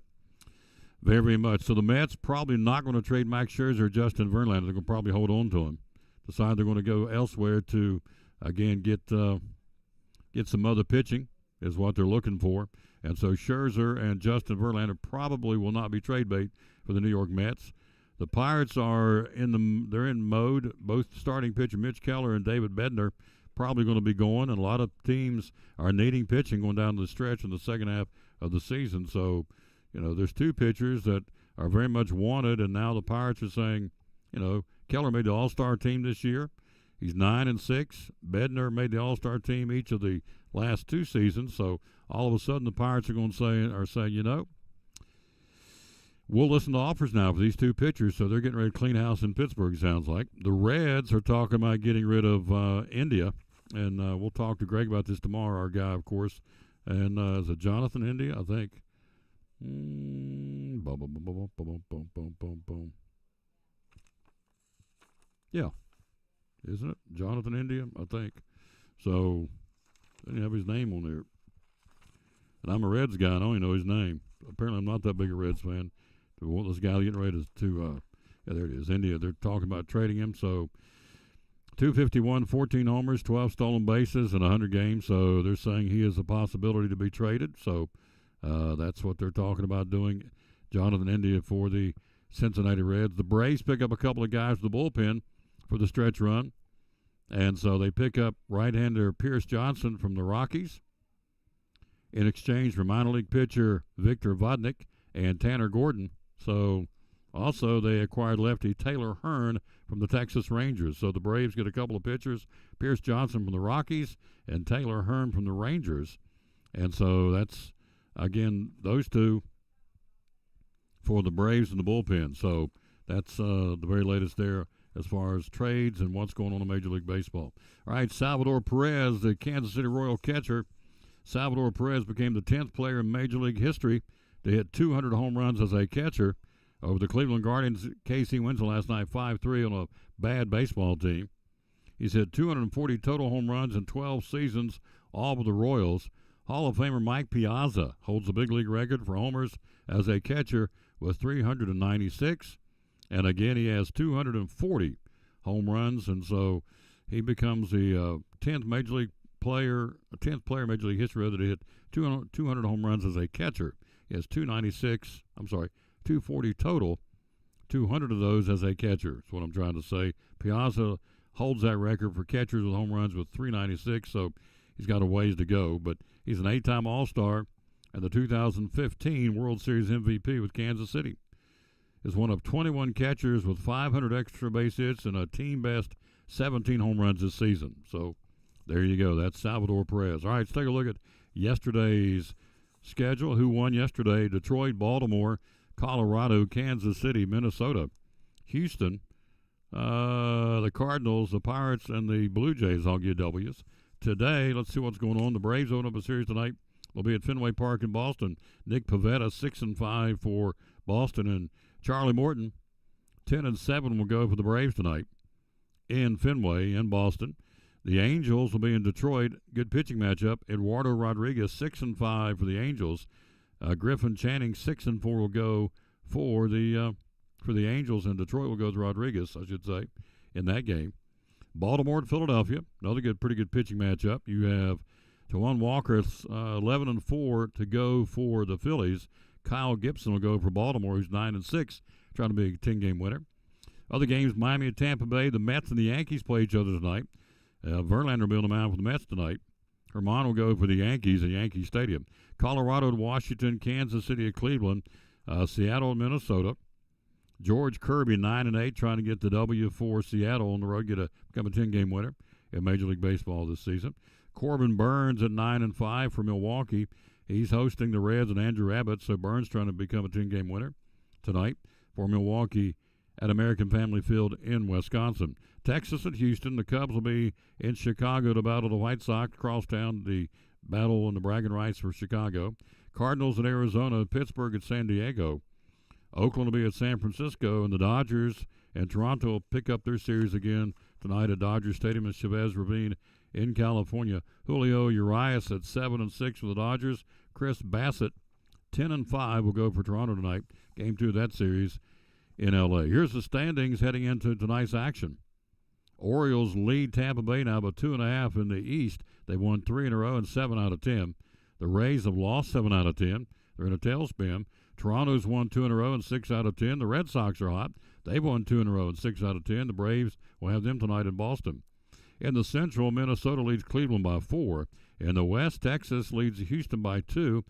very, very much. So the Mets probably not going to trade Max Scherzer or Justin Verlander. They're going to probably hold on to him. Decide they're going to go elsewhere to, again, get some other pitching is what they're looking for. And so Scherzer and Justin Verlander probably will not be trade bait for the New York Mets. The Pirates they're in mode. Both starting pitcher Mitch Keller and David Bednar probably going to be going, and a lot of teams are needing pitching going down the stretch in the second half of the season. So, there's two pitchers that are very much wanted, and now the Pirates are saying, Keller made the All-Star team this year. He's 9-6. Bednar made the All-Star team each of the last two seasons. So all of a sudden the Pirates are saying, we'll listen to offers now for these two pitchers. So they're getting ready to clean house in Pittsburgh, sounds like. The Reds are talking about getting rid of India. And we'll talk to Greg about this tomorrow, our guy, of course. And is it Jonathan India, I think? Boom, boom, boom, boom, boom, boom, boom, boom, boom. Yeah. Isn't it? Jonathan India, I think. So, they didn't have his name on there. And I'm a Reds guy, and I only know his name. Apparently, I'm not that big a Reds fan. This guy getting ready to there it is, India. They're talking about trading him. So, 251, 14 homers, 12 stolen bases in 100 games. So, they're saying he is a possibility to be traded. So, that's what they're talking about doing. Jonathan India for the Cincinnati Reds. The Braves pick up a couple of guys with the bullpen for the stretch run. And so they pick up right-hander Pierce Johnson from the Rockies in exchange for minor league pitcher Victor Vodnik and Tanner Gordon. So also they acquired lefty Taylor Hearn from the Texas Rangers. So the Braves get a couple of pitchers, Pierce Johnson from the Rockies and Taylor Hearn from the Rangers. And so that's, again, those two for the Braves and the bullpen. So that's the very latest there as far as trades and what's going on in Major League Baseball. All right, Salvador Perez, the Kansas City Royal catcher. Salvador Perez became the 10th player in Major League history to hit 200 home runs as a catcher over the Cleveland Guardians. Casey Winslow last night, 5-3 on a bad baseball team. He's hit 240 total home runs in 12 seasons, all with the Royals. Hall of Famer Mike Piazza holds the big league record for homers as a catcher with 396. And again, he has 240 home runs, and so he becomes the 10th player in Major League history that hit 200 home runs as a catcher. He has 240 total, 200 of those as a catcher. That's what I'm trying to say. Piazza holds that record for catchers with home runs with 396, so he's got a ways to go. But he's an 8-time All-Star and the 2015 World Series MVP with Kansas City. Is one of 21 catchers with 500 extra base hits and a team-best 17 home runs this season. So there you go. That's Salvador Perez. All right, let's take a look at yesterday's schedule. Who won yesterday? Detroit, Baltimore, Colorado, Kansas City, Minnesota, Houston, the Cardinals, the Pirates, and the Blue Jays all get W's. Today, let's see what's going on. The Braves open up a series tonight. will be at Fenway Park in Boston. Nick Pavetta, 6-5 for Boston, and Charlie Morton, 10-7 will go for the Braves tonight in Fenway in Boston. The Angels will be in Detroit. Good pitching matchup. Eduardo Rodriguez, 6-5 for the Angels. Griffin Channing, 6-4 will go for the Angels, and Detroit will go with Rodriguez, I should say, in that game. Baltimore at Philadelphia, another pretty good pitching matchup. You have Tawan Walker, 11-4 to go for the Phillies. Kyle Gibson will go for Baltimore, who's 9-6, trying to be a 10-game winner. Other games, Miami and Tampa Bay. The Mets and the Yankees play each other tonight. Verlander will be on the mound for the Mets tonight. Herman will go for the Yankees at Yankee Stadium. Colorado at Washington, Kansas City at Cleveland, Seattle at Minnesota. George Kirby, 9-8, trying to get the W for Seattle on the road, become a 10-game winner in Major League Baseball this season. Corbin Burns at 9-5 for Milwaukee. He's hosting the Reds and Andrew Abbott, so Burns trying to become a 10-game winner tonight for Milwaukee at American Family Field in Wisconsin. Texas at Houston. The Cubs will be in Chicago to battle the White Sox. Crosstown, the battle and the bragging rights for Chicago. Cardinals at Arizona. Pittsburgh at San Diego. Oakland will be at San Francisco, and the Dodgers and Toronto will pick up their series again tonight at Dodger Stadium in Chavez Ravine in California. Julio Urias at 7-6 for the Dodgers. Chris Bassett, 10-5, will go for Toronto tonight. Game 2 of that series in L.A. Here's the standings heading into tonight's action. Orioles lead Tampa Bay now by 2.5 in the East. They've won 3 in a row and 7 out of 10. The Rays have lost 7 out of 10. They're in a tailspin. Toronto's won 2 in a row and 6 out of 10. The Red Sox are hot. They've won 2 in a row and 6 out of 10. The Braves will have them tonight in Boston. In the Central, Minnesota leads Cleveland by 4. In the West, Texas leads Houston by 2.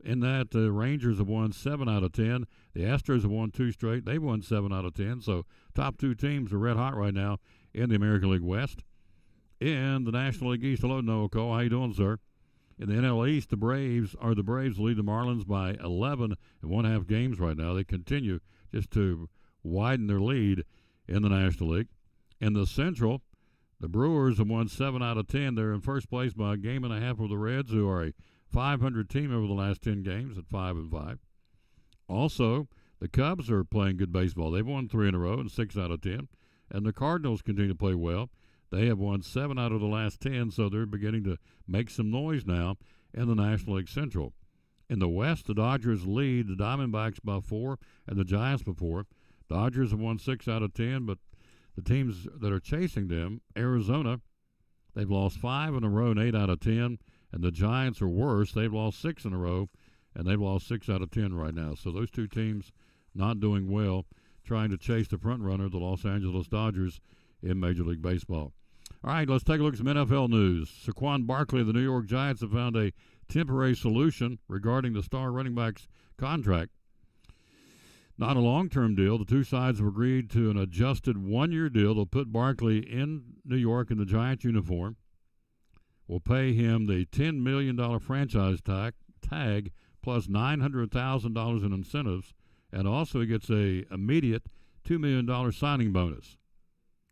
In that, the Rangers have won 7 out of 10. The Astros have won 2 straight. They've won 7 out of 10. So top 2 teams are red hot right now in the American League West. In the National League East, hello, Noah Cole. How you doing, sir? In the NL East, the Braves lead the Marlins by 11.5 games right now. They continue just to widen their lead in the National League. In the Central, the Brewers have won 7 out of 10. They're in first place by a game and a half of the Reds, who are a 500 team over the last 10 games at 5-5. Also, the Cubs are playing good baseball. They've won 3 in a row and 6 out of 10. And the Cardinals continue to play well. They have won 7 out of the last 10, so they're beginning to make some noise now in the National League Central. In the West, the Dodgers lead the Diamondbacks by 4 and the Giants by 4. Dodgers have won 6 out of 10, but the teams that are chasing them, Arizona, they've lost 5 in a row and 8 out of 10, and the Giants are worse. They've lost 6 in a row, and they've lost 6 out of 10 right now. So those 2 teams not doing well, trying to chase the front runner, the Los Angeles Dodgers, in Major League Baseball. All right, let's take a look at some NFL news. Saquon Barkley of the New York Giants have found a temporary solution regarding the star running back's contract. Not a long-term deal. The 2 sides have agreed to an adjusted 1-year deal. They'll put Barkley in New York in the Giants uniform. Will pay him the $10 million franchise tag plus $900,000 in incentives, and also he gets a immediate $2 million signing bonus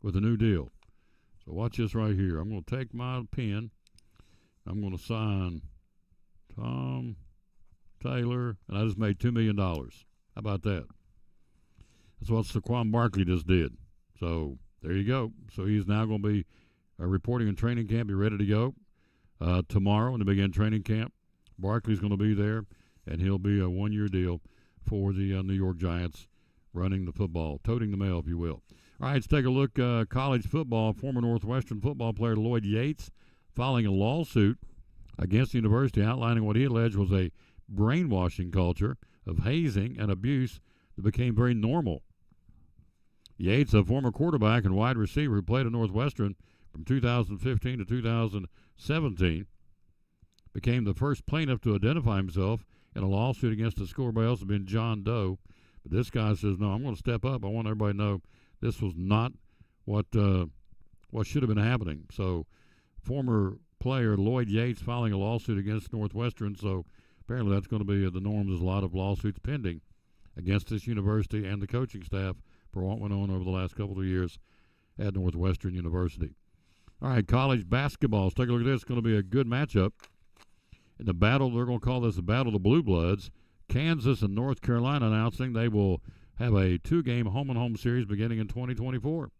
with a new deal. So watch this right here. I'm going to take my pen. I'm going to sign Tom Taylor, and I just made $2 million. How about that? That's what Saquon Barkley just did. So there you go. So he's now going to be reporting in training camp, be ready to go tomorrow when they begin training camp. Barkley's going to be there, and he'll be a 1-year deal for the New York Giants running the football, toting the mail, if you will. All right, let's take a look. College football, former Northwestern football player Lloyd Yates filing a lawsuit against the university outlining what he alleged was a brainwashing culture of hazing and abuse that became very normal. Yates, a former quarterback and wide receiver who played at Northwestern from 2015 to 2017, became the first plaintiff to identify himself in a lawsuit against the school. Everybody else has been John Doe. But this guy says, no, I'm going to step up. I want everybody to know this was not what should have been happening. So former player Lloyd Yates filing a lawsuit against Northwestern. So apparently that's going to be the norm. There's a lot of lawsuits pending against this university and the coaching staff for what went on over the last couple of years at Northwestern University. All right, college basketball. Let's take a look at this. It's going to be a good matchup in the battle, they're going to call this the Battle of the Blue Bloods. Kansas and North Carolina announcing they will have a 2-game home-and-home series beginning in 2024.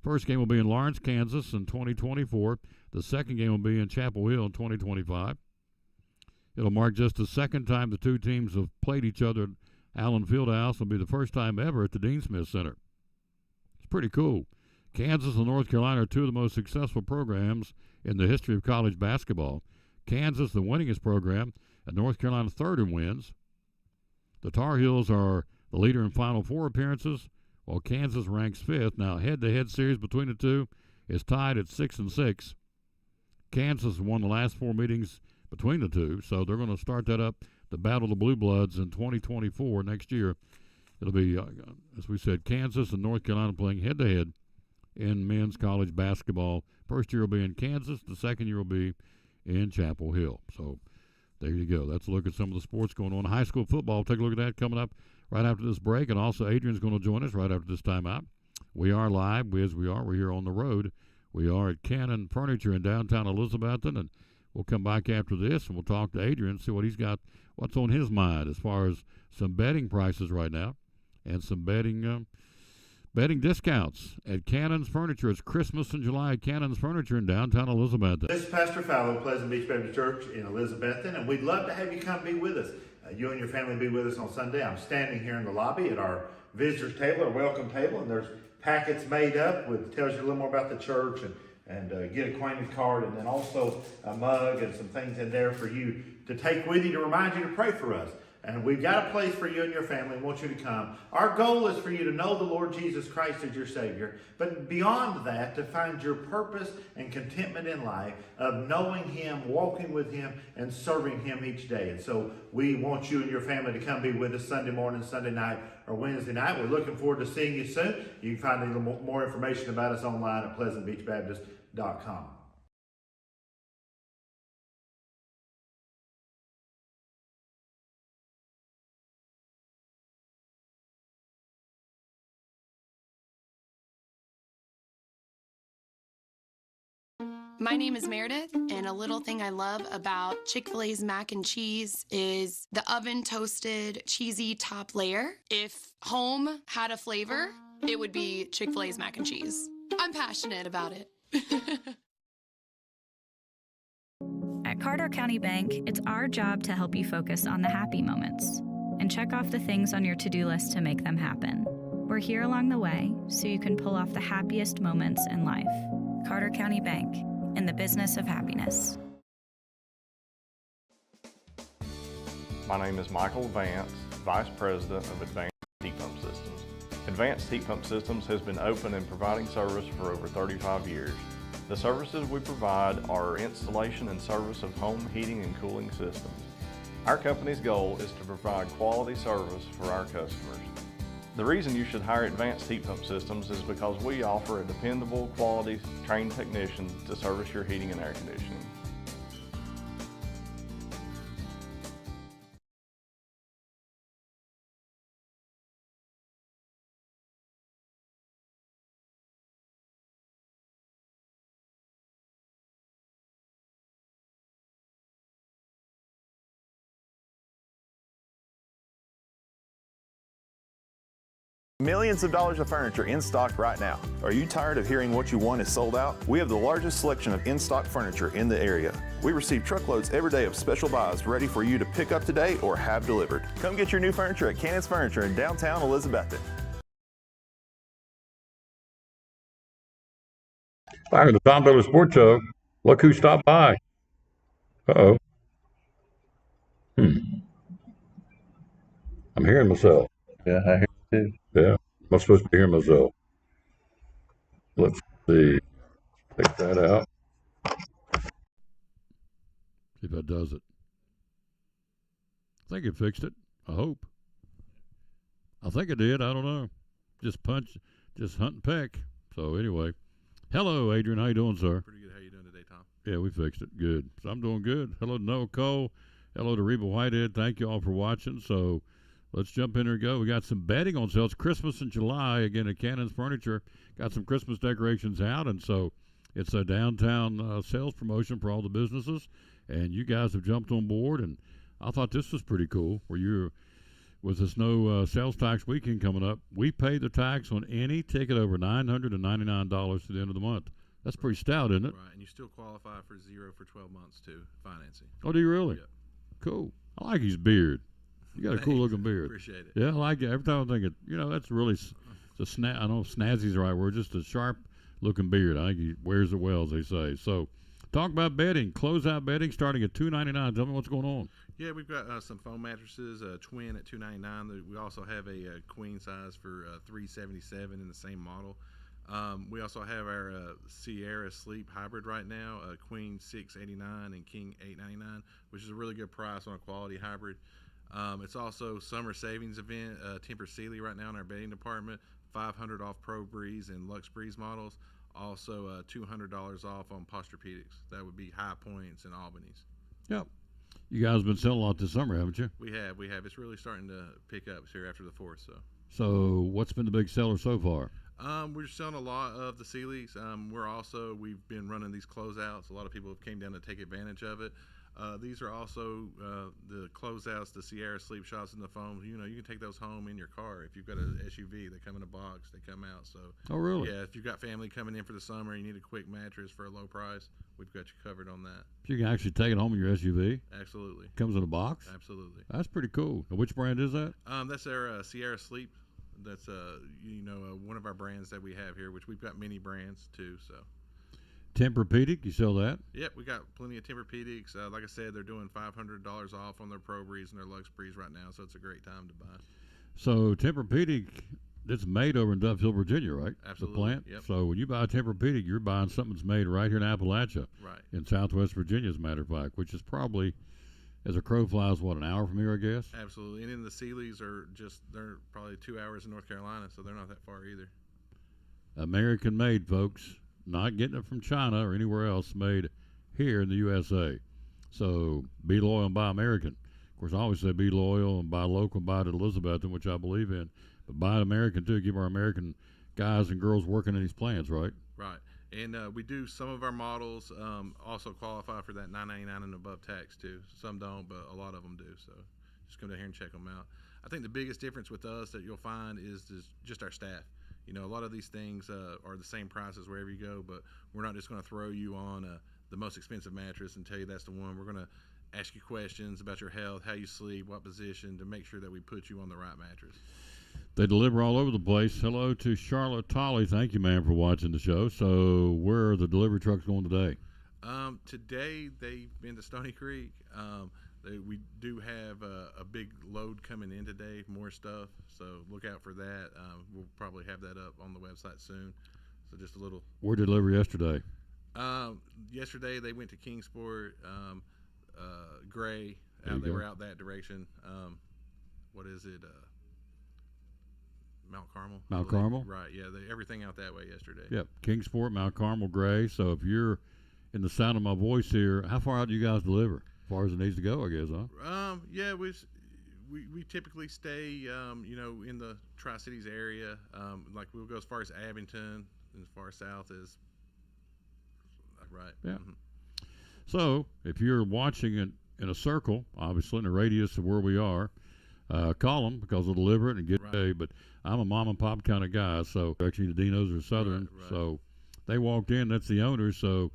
First game will be in Lawrence, Kansas in 2024. The second game will be in Chapel Hill in 2025. It'll mark just the second time the two teams have played each other at Allen Fieldhouse. It'll be the first time ever at the Dean Smith Center. It's pretty cool. Kansas and North Carolina are two of the most successful programs in the history of college basketball. Kansas, the winningest program, and North Carolina third in wins. The Tar Heels are the leader in Final Four appearances, while Kansas ranks fifth. Now, head-to-head series between the two is tied at 6-6. Kansas won the last 4 meetings between the two, so they're going to start that up, the Battle of the Blue Bloods, in 2024 next year. It'll be, as we said, Kansas and North Carolina playing head-to-head in men's college basketball. First year will be in Kansas. The second year will be in Chapel Hill. So there you go. That's a look at some of the sports going on. High school football, take a look at that coming up right after this break. And also Adrian's going to join us right after this timeout. We are live, we're here on the road. We are at Cannon Furniture in downtown Elizabethton, and we'll come back after this and we'll talk to Adrian, see what he's got, what's on his mind as far as some betting prices right now and some betting discounts at Cannon's Furniture. It's Christmas in July at Cannon's Furniture in downtown Elizabethton. This is Pastor Fallow, Pleasant Beach Baptist Church in Elizabethton, and we'd love to have you come be with us. You and your family be with us on Sunday. I'm standing here in the lobby at our visitors table, our welcome table, and there's packets made up with tells you a little more about the church and get acquainted card, and then also a mug and some things in there for you to take with you to remind you to pray for us. And we've got a place for you and your family and want you to come. Our goal is for you to know the Lord Jesus Christ as your Savior. But beyond that, to find your purpose and contentment in life of knowing Him, walking with Him, and serving Him each day. And so we want you and your family to come be with us Sunday morning, Sunday night, or Wednesday night. We're looking forward to seeing you soon. You can find a little more information about us online at pleasantbeachbaptist.com. My name is Meredith, and a little thing I love about Chick-fil-A's mac and cheese is the oven-toasted, cheesy top layer. If home had a flavor, it would be Chick-fil-A's mac and cheese. I'm passionate about it. At Carter County Bank, it's our job to help you focus on the happy moments and check off the things on your to-do list to make them happen. We're here along the way so you can pull off the happiest moments in life. Carter County Bank, in the business of happiness. My name is Michael Vance, Vice President of Advanced Heat Pump Systems. Advanced Heat Pump Systems has been open and providing service for over 35 years. The services we provide are installation and service of home heating and cooling systems. Our company's goal is to provide quality service for our customers. The reason you should hire Advanced Heat Pump Systems is because we offer a dependable, quality, trained technician to service your heating and air conditioning. Millions of dollars of furniture in stock right now. Are you tired of hearing what you want is sold out? We have the largest selection of in-stock furniture in the area. We receive truckloads every day of special buys ready for you to pick up today or have delivered. Come get your new furniture at Cannon's Furniture in downtown Elizabethton. Back at the Tom Bailey Sports Show, look who stopped by. Uh-oh. I'm hearing myself. Yeah, I hear you too. Yeah, I'm supposed to be hearing myself. Let's see. Take that out. See if that does it. I think it fixed it. I hope. I think it did. I don't know. Just hunt and peck. So anyway. Hello, Adrian. How you doing, sir? Pretty good. How you doing today, Tom? Yeah, we fixed it. Good. So I'm doing good. Hello to Noah Cole. Hello to Reba Whitehead. Thank you all for watching. So let's jump in and go. We got some betting on sale. It's Christmas in July. Again, at Cannon's Furniture. Got some Christmas decorations out. And so it's a downtown sales promotion for all the businesses. and you guys have jumped on board, and I thought this was pretty cool. With this no sales tax weekend coming up, we pay the tax on any ticket over $999 to the end of the month. That's pretty stout, isn't it? Right, and you still qualify for 0 for 12 months too, financing. Oh, do you really? Yep. Cool. I like his beard. You got a cool looking beard. Appreciate it. Yeah, I like it. Every time I think that's really I don't know if snazzy's the right word, just a sharp looking beard. I think he wears it well, as they say. So, talk about bedding, closeout bedding starting at $299. Tell me what's going on. Yeah, we've got some foam mattresses, twin at $299. We also have a queen size for $377 in the same model. We also have our Sierra Sleep Hybrid right now, queen $689 and king $899, which is a really good price on a quality hybrid. It's also summer savings event, Tempur Sealy right now in our bedding department, $500 off Pro Breeze and Lux Breeze models. Also $200 off on Posturepedics. That would be High Points and Albany's. Yep. You guys have been selling a lot this summer, haven't you? We have. It's really starting to pick up here after the 4th. So what's been the big seller so far? We're selling a lot of the Sealy's. We've been running these closeouts. A lot of people have came down to take advantage of it. These are also the closeouts, the Sierra Sleep Shots and the foam. You can take those home in your car. If you've got an SUV, they come in a box, they come out. So, oh, really? Yeah, if you've got family coming in for the summer, you need a quick mattress for a low price, we've got you covered on that. So you can actually take it home in your SUV? Absolutely. Comes in a box? Absolutely. That's pretty cool. Now, which brand is that? That's our Sierra Sleep. That's one of our brands that we have here, which we've got many brands too. So. Tempur-Pedic, you sell that? Yep, we got plenty of Tempur-Pedics. Like I said, they're doing $500 off on their Pro Breeze and their Lux Breeze right now, so it's a great time to buy. So Tempur-Pedic, it's made over in Dove Hill, Virginia, right? Absolutely. The plant. Yep. So when you buy a Tempur-Pedic, you're buying something that's made right here in Appalachia, right? In Southwest Virginia, as a matter of fact, which is probably, as a crow flies, an hour from here, I guess. Absolutely. And then the Sealy's they're probably 2 hours in North Carolina, so they're not that far either. American made, folks. Not getting it from China or anywhere else, made here in the USA. So be loyal and buy American. Of course, I always say be loyal and buy local and buy it at Elizabethton, which I believe in. But buy American too. Keep our American guys and girls working in these plants, right? Right. And we do some of our models also qualify for that $9.99 and above tax too. Some don't, but a lot of them do. So just come down here and check them out. I think the biggest difference with us that you'll find is just our staff. A lot of these things are the same prices wherever you go, but we're not just going to throw you on the most expensive mattress and tell you that's the one. We're going to ask you questions about your health, how you sleep, what position, to make sure that we put you on the right mattress. They deliver all over the place. Hello to Charlotte Tolley. Thank you, ma'am, for watching the show. So where are the delivery trucks going today? Today they've been to Stony Creek. We do have a big load coming in today, more stuff, so look out for that. We'll probably have that up on the website soon. So just a little. Where did deliver yesterday? Yesterday they went to Kingsport, Gray. They were out that direction. What is it? Mount Carmel. Mount Carmel? Right, yeah. Everything out that way yesterday. Yep, Kingsport, Mount Carmel, Gray. So if you're in the sound of my voice here, how far out do you guys deliver? As far as it needs to go, I guess, huh? Yeah, we typically stay, in the Tri-Cities area. Like we'll go as far as Abington, and as far south as, right. Yeah. Mm-hmm. So if you're watching it in a circle, obviously in a radius of where we are, call them because they'll deliver it and get paid. But I'm a mom and pop kind of guy, so actually the Dinos are Southern, right. So they walked in. That's the owner, so.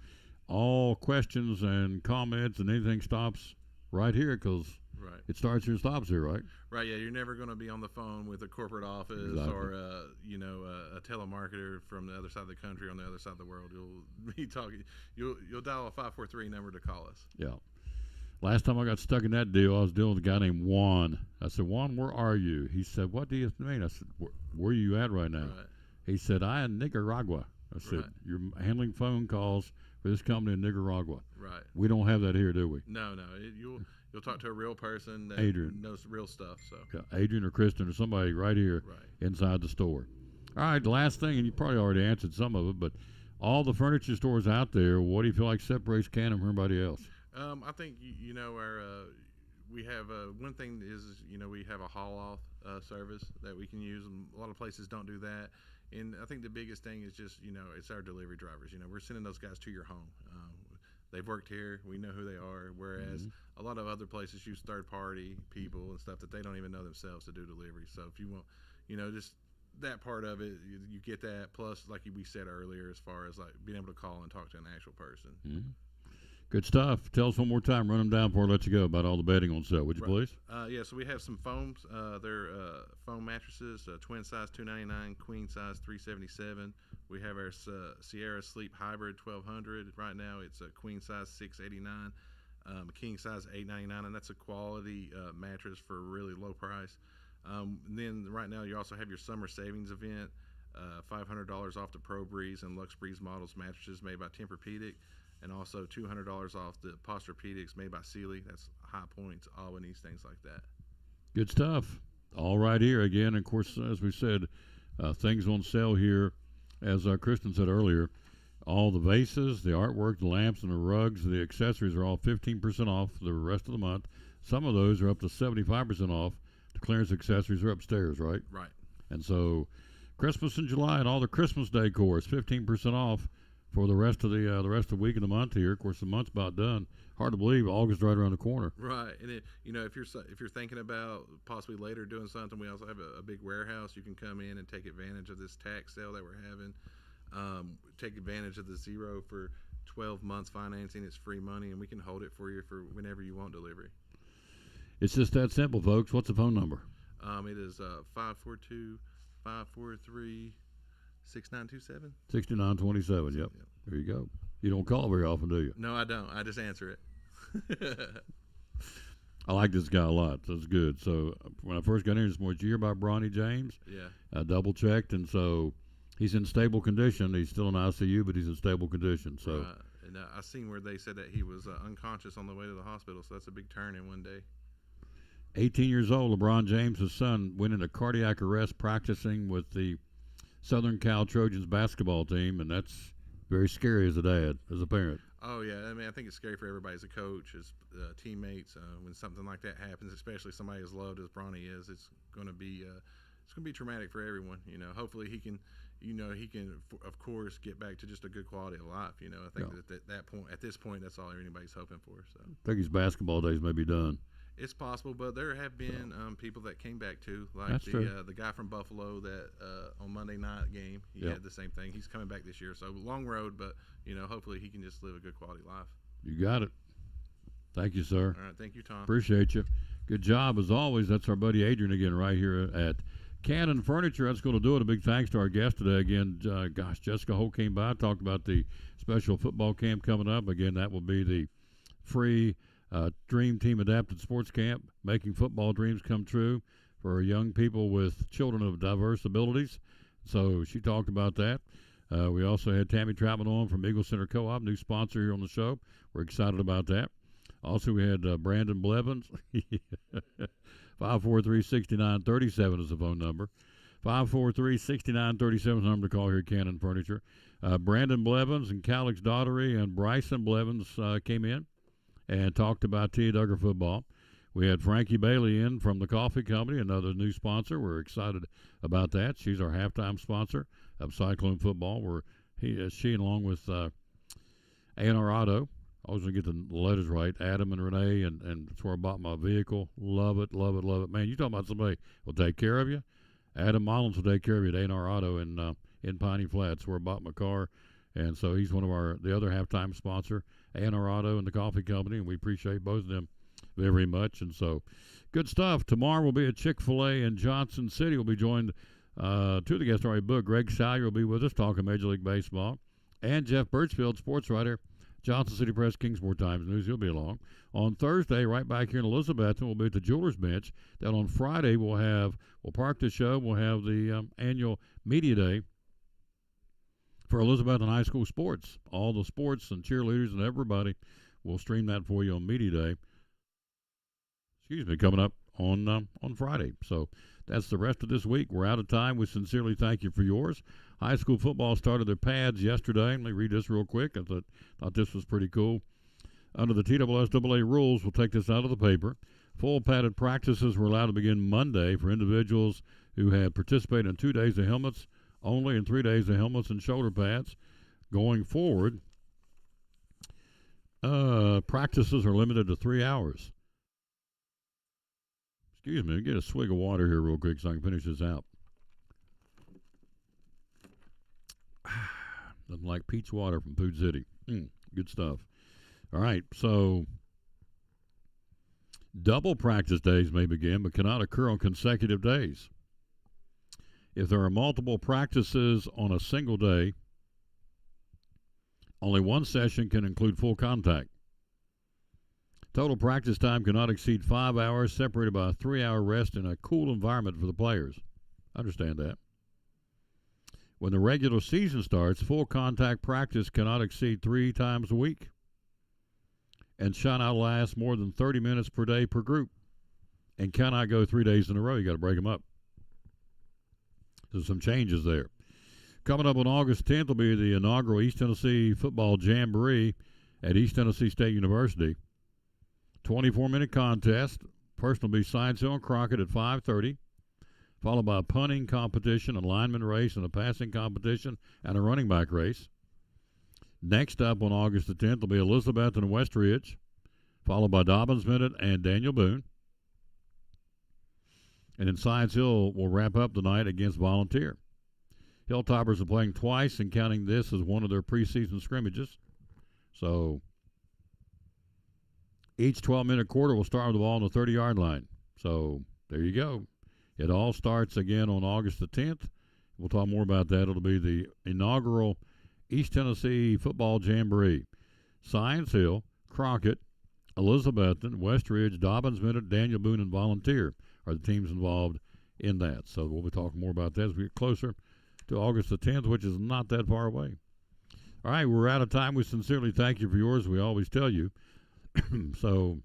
All questions and comments and anything stops right here because it starts here and stops here, right? Right, yeah. You're never going to be on the phone with a corporate office or, a telemarketer from the other side of the country on the other side of the world. You'll be talking. You'll dial a 543 number to call us. Yeah. Last time I got stuck in that deal, I was dealing with a guy named Juan. I said, Juan, where are you? He said, what do you mean? I said, where are you at right now? Right. He said, I am in Nicaragua. I said, you're handling phone calls for this company in Nicaragua. Right. We don't have that here, do we? No. You'll talk to a real person that knows real stuff. So. Yeah, Adrian or Kristen or somebody right here inside the store. All right, the last thing, and you probably already answered some of it, but all the furniture stores out there, what do you feel like separates Can-Am from everybody else? I think we have one thing is we have a haul off service that we can use. And a lot of places don't do that. And I think the biggest thing is just, it's our delivery drivers. We're sending those guys to your home. they've worked here. We know who they are. Whereas a lot of other places use third-party people and stuff that they don't even know themselves to do delivery. So if you want, just that part of it, you get that. Plus, like we said earlier, as far as like being able to call and talk to an actual person. Good stuff. Tell us one more time, run them down before I let you go, about all the bedding on sale, would you please? Yeah, so we have some foams. They're foam mattresses, twin size $299, queen size $377. We have our Sierra Sleep Hybrid 1200. Right now, it's a queen size $689, a king size $899, and that's a quality mattress for a really low price. And then right now, you also have your summer savings event, $500 off the Pro Breeze and Lux Breeze models mattresses made by Tempur-Pedic. And also $200 off the Posturepedics made by Sealy. That's High Points, Albanese, things like that. Good stuff. All right here again. Of course, as we said, things on sale here, as Kristen said earlier. All the vases, the artwork, the lamps, and the rugs, the accessories are all 15% off the rest of the month. Some of those are up to 75% off. The clearance accessories are upstairs, right? Right. And so Christmas in July and all the Christmas decor is 15% off for the rest of the week and the month here. Of course, the month's about done. Hard to believe August right around the corner. Right, and if you're thinking about possibly later doing something, we also have a big warehouse. You can come in and take advantage of this tax sale that we're having. Take advantage of the 0 for 12 months financing. It's free money, and we can hold it for you for whenever you want delivery. It's just that simple, folks. What's the phone number? It is 542-543. 6927. 6927. Yep. There you go. You don't call very often, do you? No, I don't. I just answer it. I like this guy a lot. That's good. So when I first got in this morning, did you hear about Bronny James? Yeah. I double checked, and so he's in stable condition. He's still in ICU, but he's in stable condition. So. Right. And I seen where they said that he was unconscious on the way to the hospital. So that's a big turn in one day. 18 years old, LeBron James, his son, went into cardiac arrest practicing with the Southern Cal Trojans basketball team, and that's very scary as a dad, as a parent. Oh yeah, I mean, I think it's scary for everybody as a coach, as teammates, when something like that happens, especially somebody as loved as Bronny is. It's going to be traumatic for everyone. Hopefully he can, of course, get back to just a good quality of life. I think at this point, that's all anybody's hoping for. So I think his basketball days may be done. It's possible, but there have been people that came back too, like That's true. The guy from Buffalo that on Monday night game, he had the same thing. He's coming back this year, so long road, but hopefully he can just live a good quality life. You got it. Thank you, sir. All right, thank you, Tom. Appreciate you. Good job as always. That's our buddy Adrian again, right here at Cannon Furniture. That's going to do it. A big thanks to our guest today again. Jessica Holt came by, talked about the special football camp coming up. Again, that will be the free Dream Team Adapted Sports Camp, making football dreams come true for young people with children of diverse abilities. So she talked about that. We also had Tammy Troutman on from Eagle Center Co-op, new sponsor here on the show. We're excited about that. Also, we had Brandon Blevins. 543-6937 is the phone number. 543-6937 is the number to call here at Cannon Furniture. Brandon Blevins and Calix Daughtery and Bryson Blevins came in and talked about Tia Duggar football. We had Frankie Bailey in from the Coffee Company, another new sponsor. We're excited about that. She's our halftime sponsor of Cyclone football, where she along with A&R Auto, I was going to get the letters right, Adam and Renee, and that's where I bought my vehicle. Love it, love it, love it. Man, you talking about somebody will take care of you? Adam Mullins will take care of you at A&R Auto in Piney Flats, where I bought my car. And so he's one of the other halftime sponsor, A&R Auto and the Coffee Company, and we appreciate both of them very much. And so good stuff. Tomorrow we'll be at Chick-fil-A in Johnson City. We'll be joined to the guest already booked. Greg Salyer will be with us talking Major League Baseball. And Jeff Birchfield, sports writer, Johnson City Press, Kingsport Times News. He'll be along. On Thursday, right back here in Elizabethton, we'll be at the Jewelers Bench. Then on Friday, we'll park the show. We'll have the annual Media Day for Elizabethton High School sports. All the sports and cheerleaders and everybody will stream that for you on Media Day. Coming up on Friday. So that's the rest of this week. We're out of time. We sincerely thank you for yours. High school football started their pads yesterday. Let me read this real quick. I thought this was pretty cool. Under the TSSAA rules, we'll take this out of the paper. Full padded practices were allowed to begin Monday for individuals who had participated in 2 days of helmets only and 3 days of helmets and shoulder pads. Going forward, Practices are limited to 3 hours. Excuse me, get a swig of water here real quick so I can finish this out. Nothing like peach water from Food City. Good stuff. All right, so double practice days may begin but cannot occur on consecutive days. If there are multiple practices on a single day, only one session can include full contact. Total practice time cannot exceed 5 hours, separated by a 3-hour rest in a cool environment for the players. Understand that. When the regular season starts, full contact practice cannot exceed 3 times a week and shall not last more than 30 minutes per day per group and cannot go 3 days in a row. You got to break them up. There's some changes there. Coming up on August 10th will be the inaugural East Tennessee Football Jamboree at East Tennessee State University. 24-minute contest. Person will be Science Hill and Crockett at 5:30. Followed by a punting competition, a lineman race, and a passing competition, and a running back race. Next up on August the 10th will be Elizabeth and West Ridge, followed by Dobbins Bennett and Daniel Boone. And then Science Hill will wrap up the night against Volunteer. Hilltoppers are playing twice and counting this as one of their preseason scrimmages. So each 12-minute quarter will start with the ball on the 30-yard line. So there you go. It all starts again on August the 10th. We'll talk more about that. It'll be the inaugural East Tennessee Football Jamboree. Science Hill, Crockett, Elizabethton, West Ridge, Dobbins Bennett, Daniel Boone, and Volunteer are the teams involved in that. So we'll be talking more about that as we get closer to August the 10th, which is not that far away. All right, we're out of time. We sincerely thank you for yours. We always tell you. So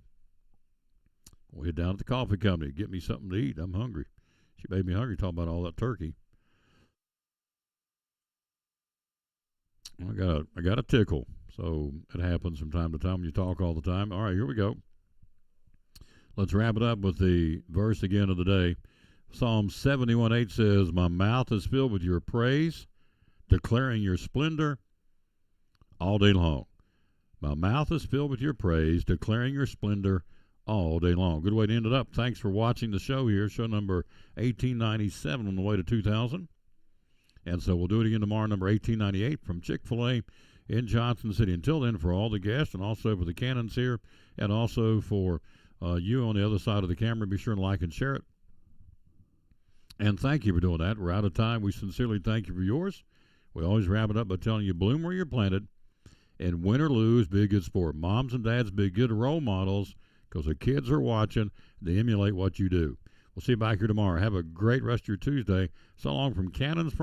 we'll head down to the coffee company. Get me something to eat. I'm hungry. She made me hungry talking about all that turkey. I got a tickle. So it happens from time to time when you talk all the time. All right, here we go. Let's wrap it up with the verse again of the day. Psalm 71:8 says, "My mouth is filled with your praise, declaring your splendor all day long." My mouth is filled with your praise, declaring your splendor all day long. Good way to end it up. Thanks for watching the show here, show number 1897 on the way to 2000. And so we'll do it again tomorrow, number 1898 from Chick-fil-A in Johnson City. Until then, for all the guests and also for the Cannons here and also for you on the other side of the camera, be sure to like and share it. And thank you for doing that. We're out of time. We sincerely thank you for yours. We always wrap it up by telling you, bloom where you're planted, and win or lose, be a good sport. Moms and dads, be good role models because the kids are watching. They emulate what you do. We'll see you back here tomorrow. Have a great rest of your Tuesday. So long from Cannons Furniture.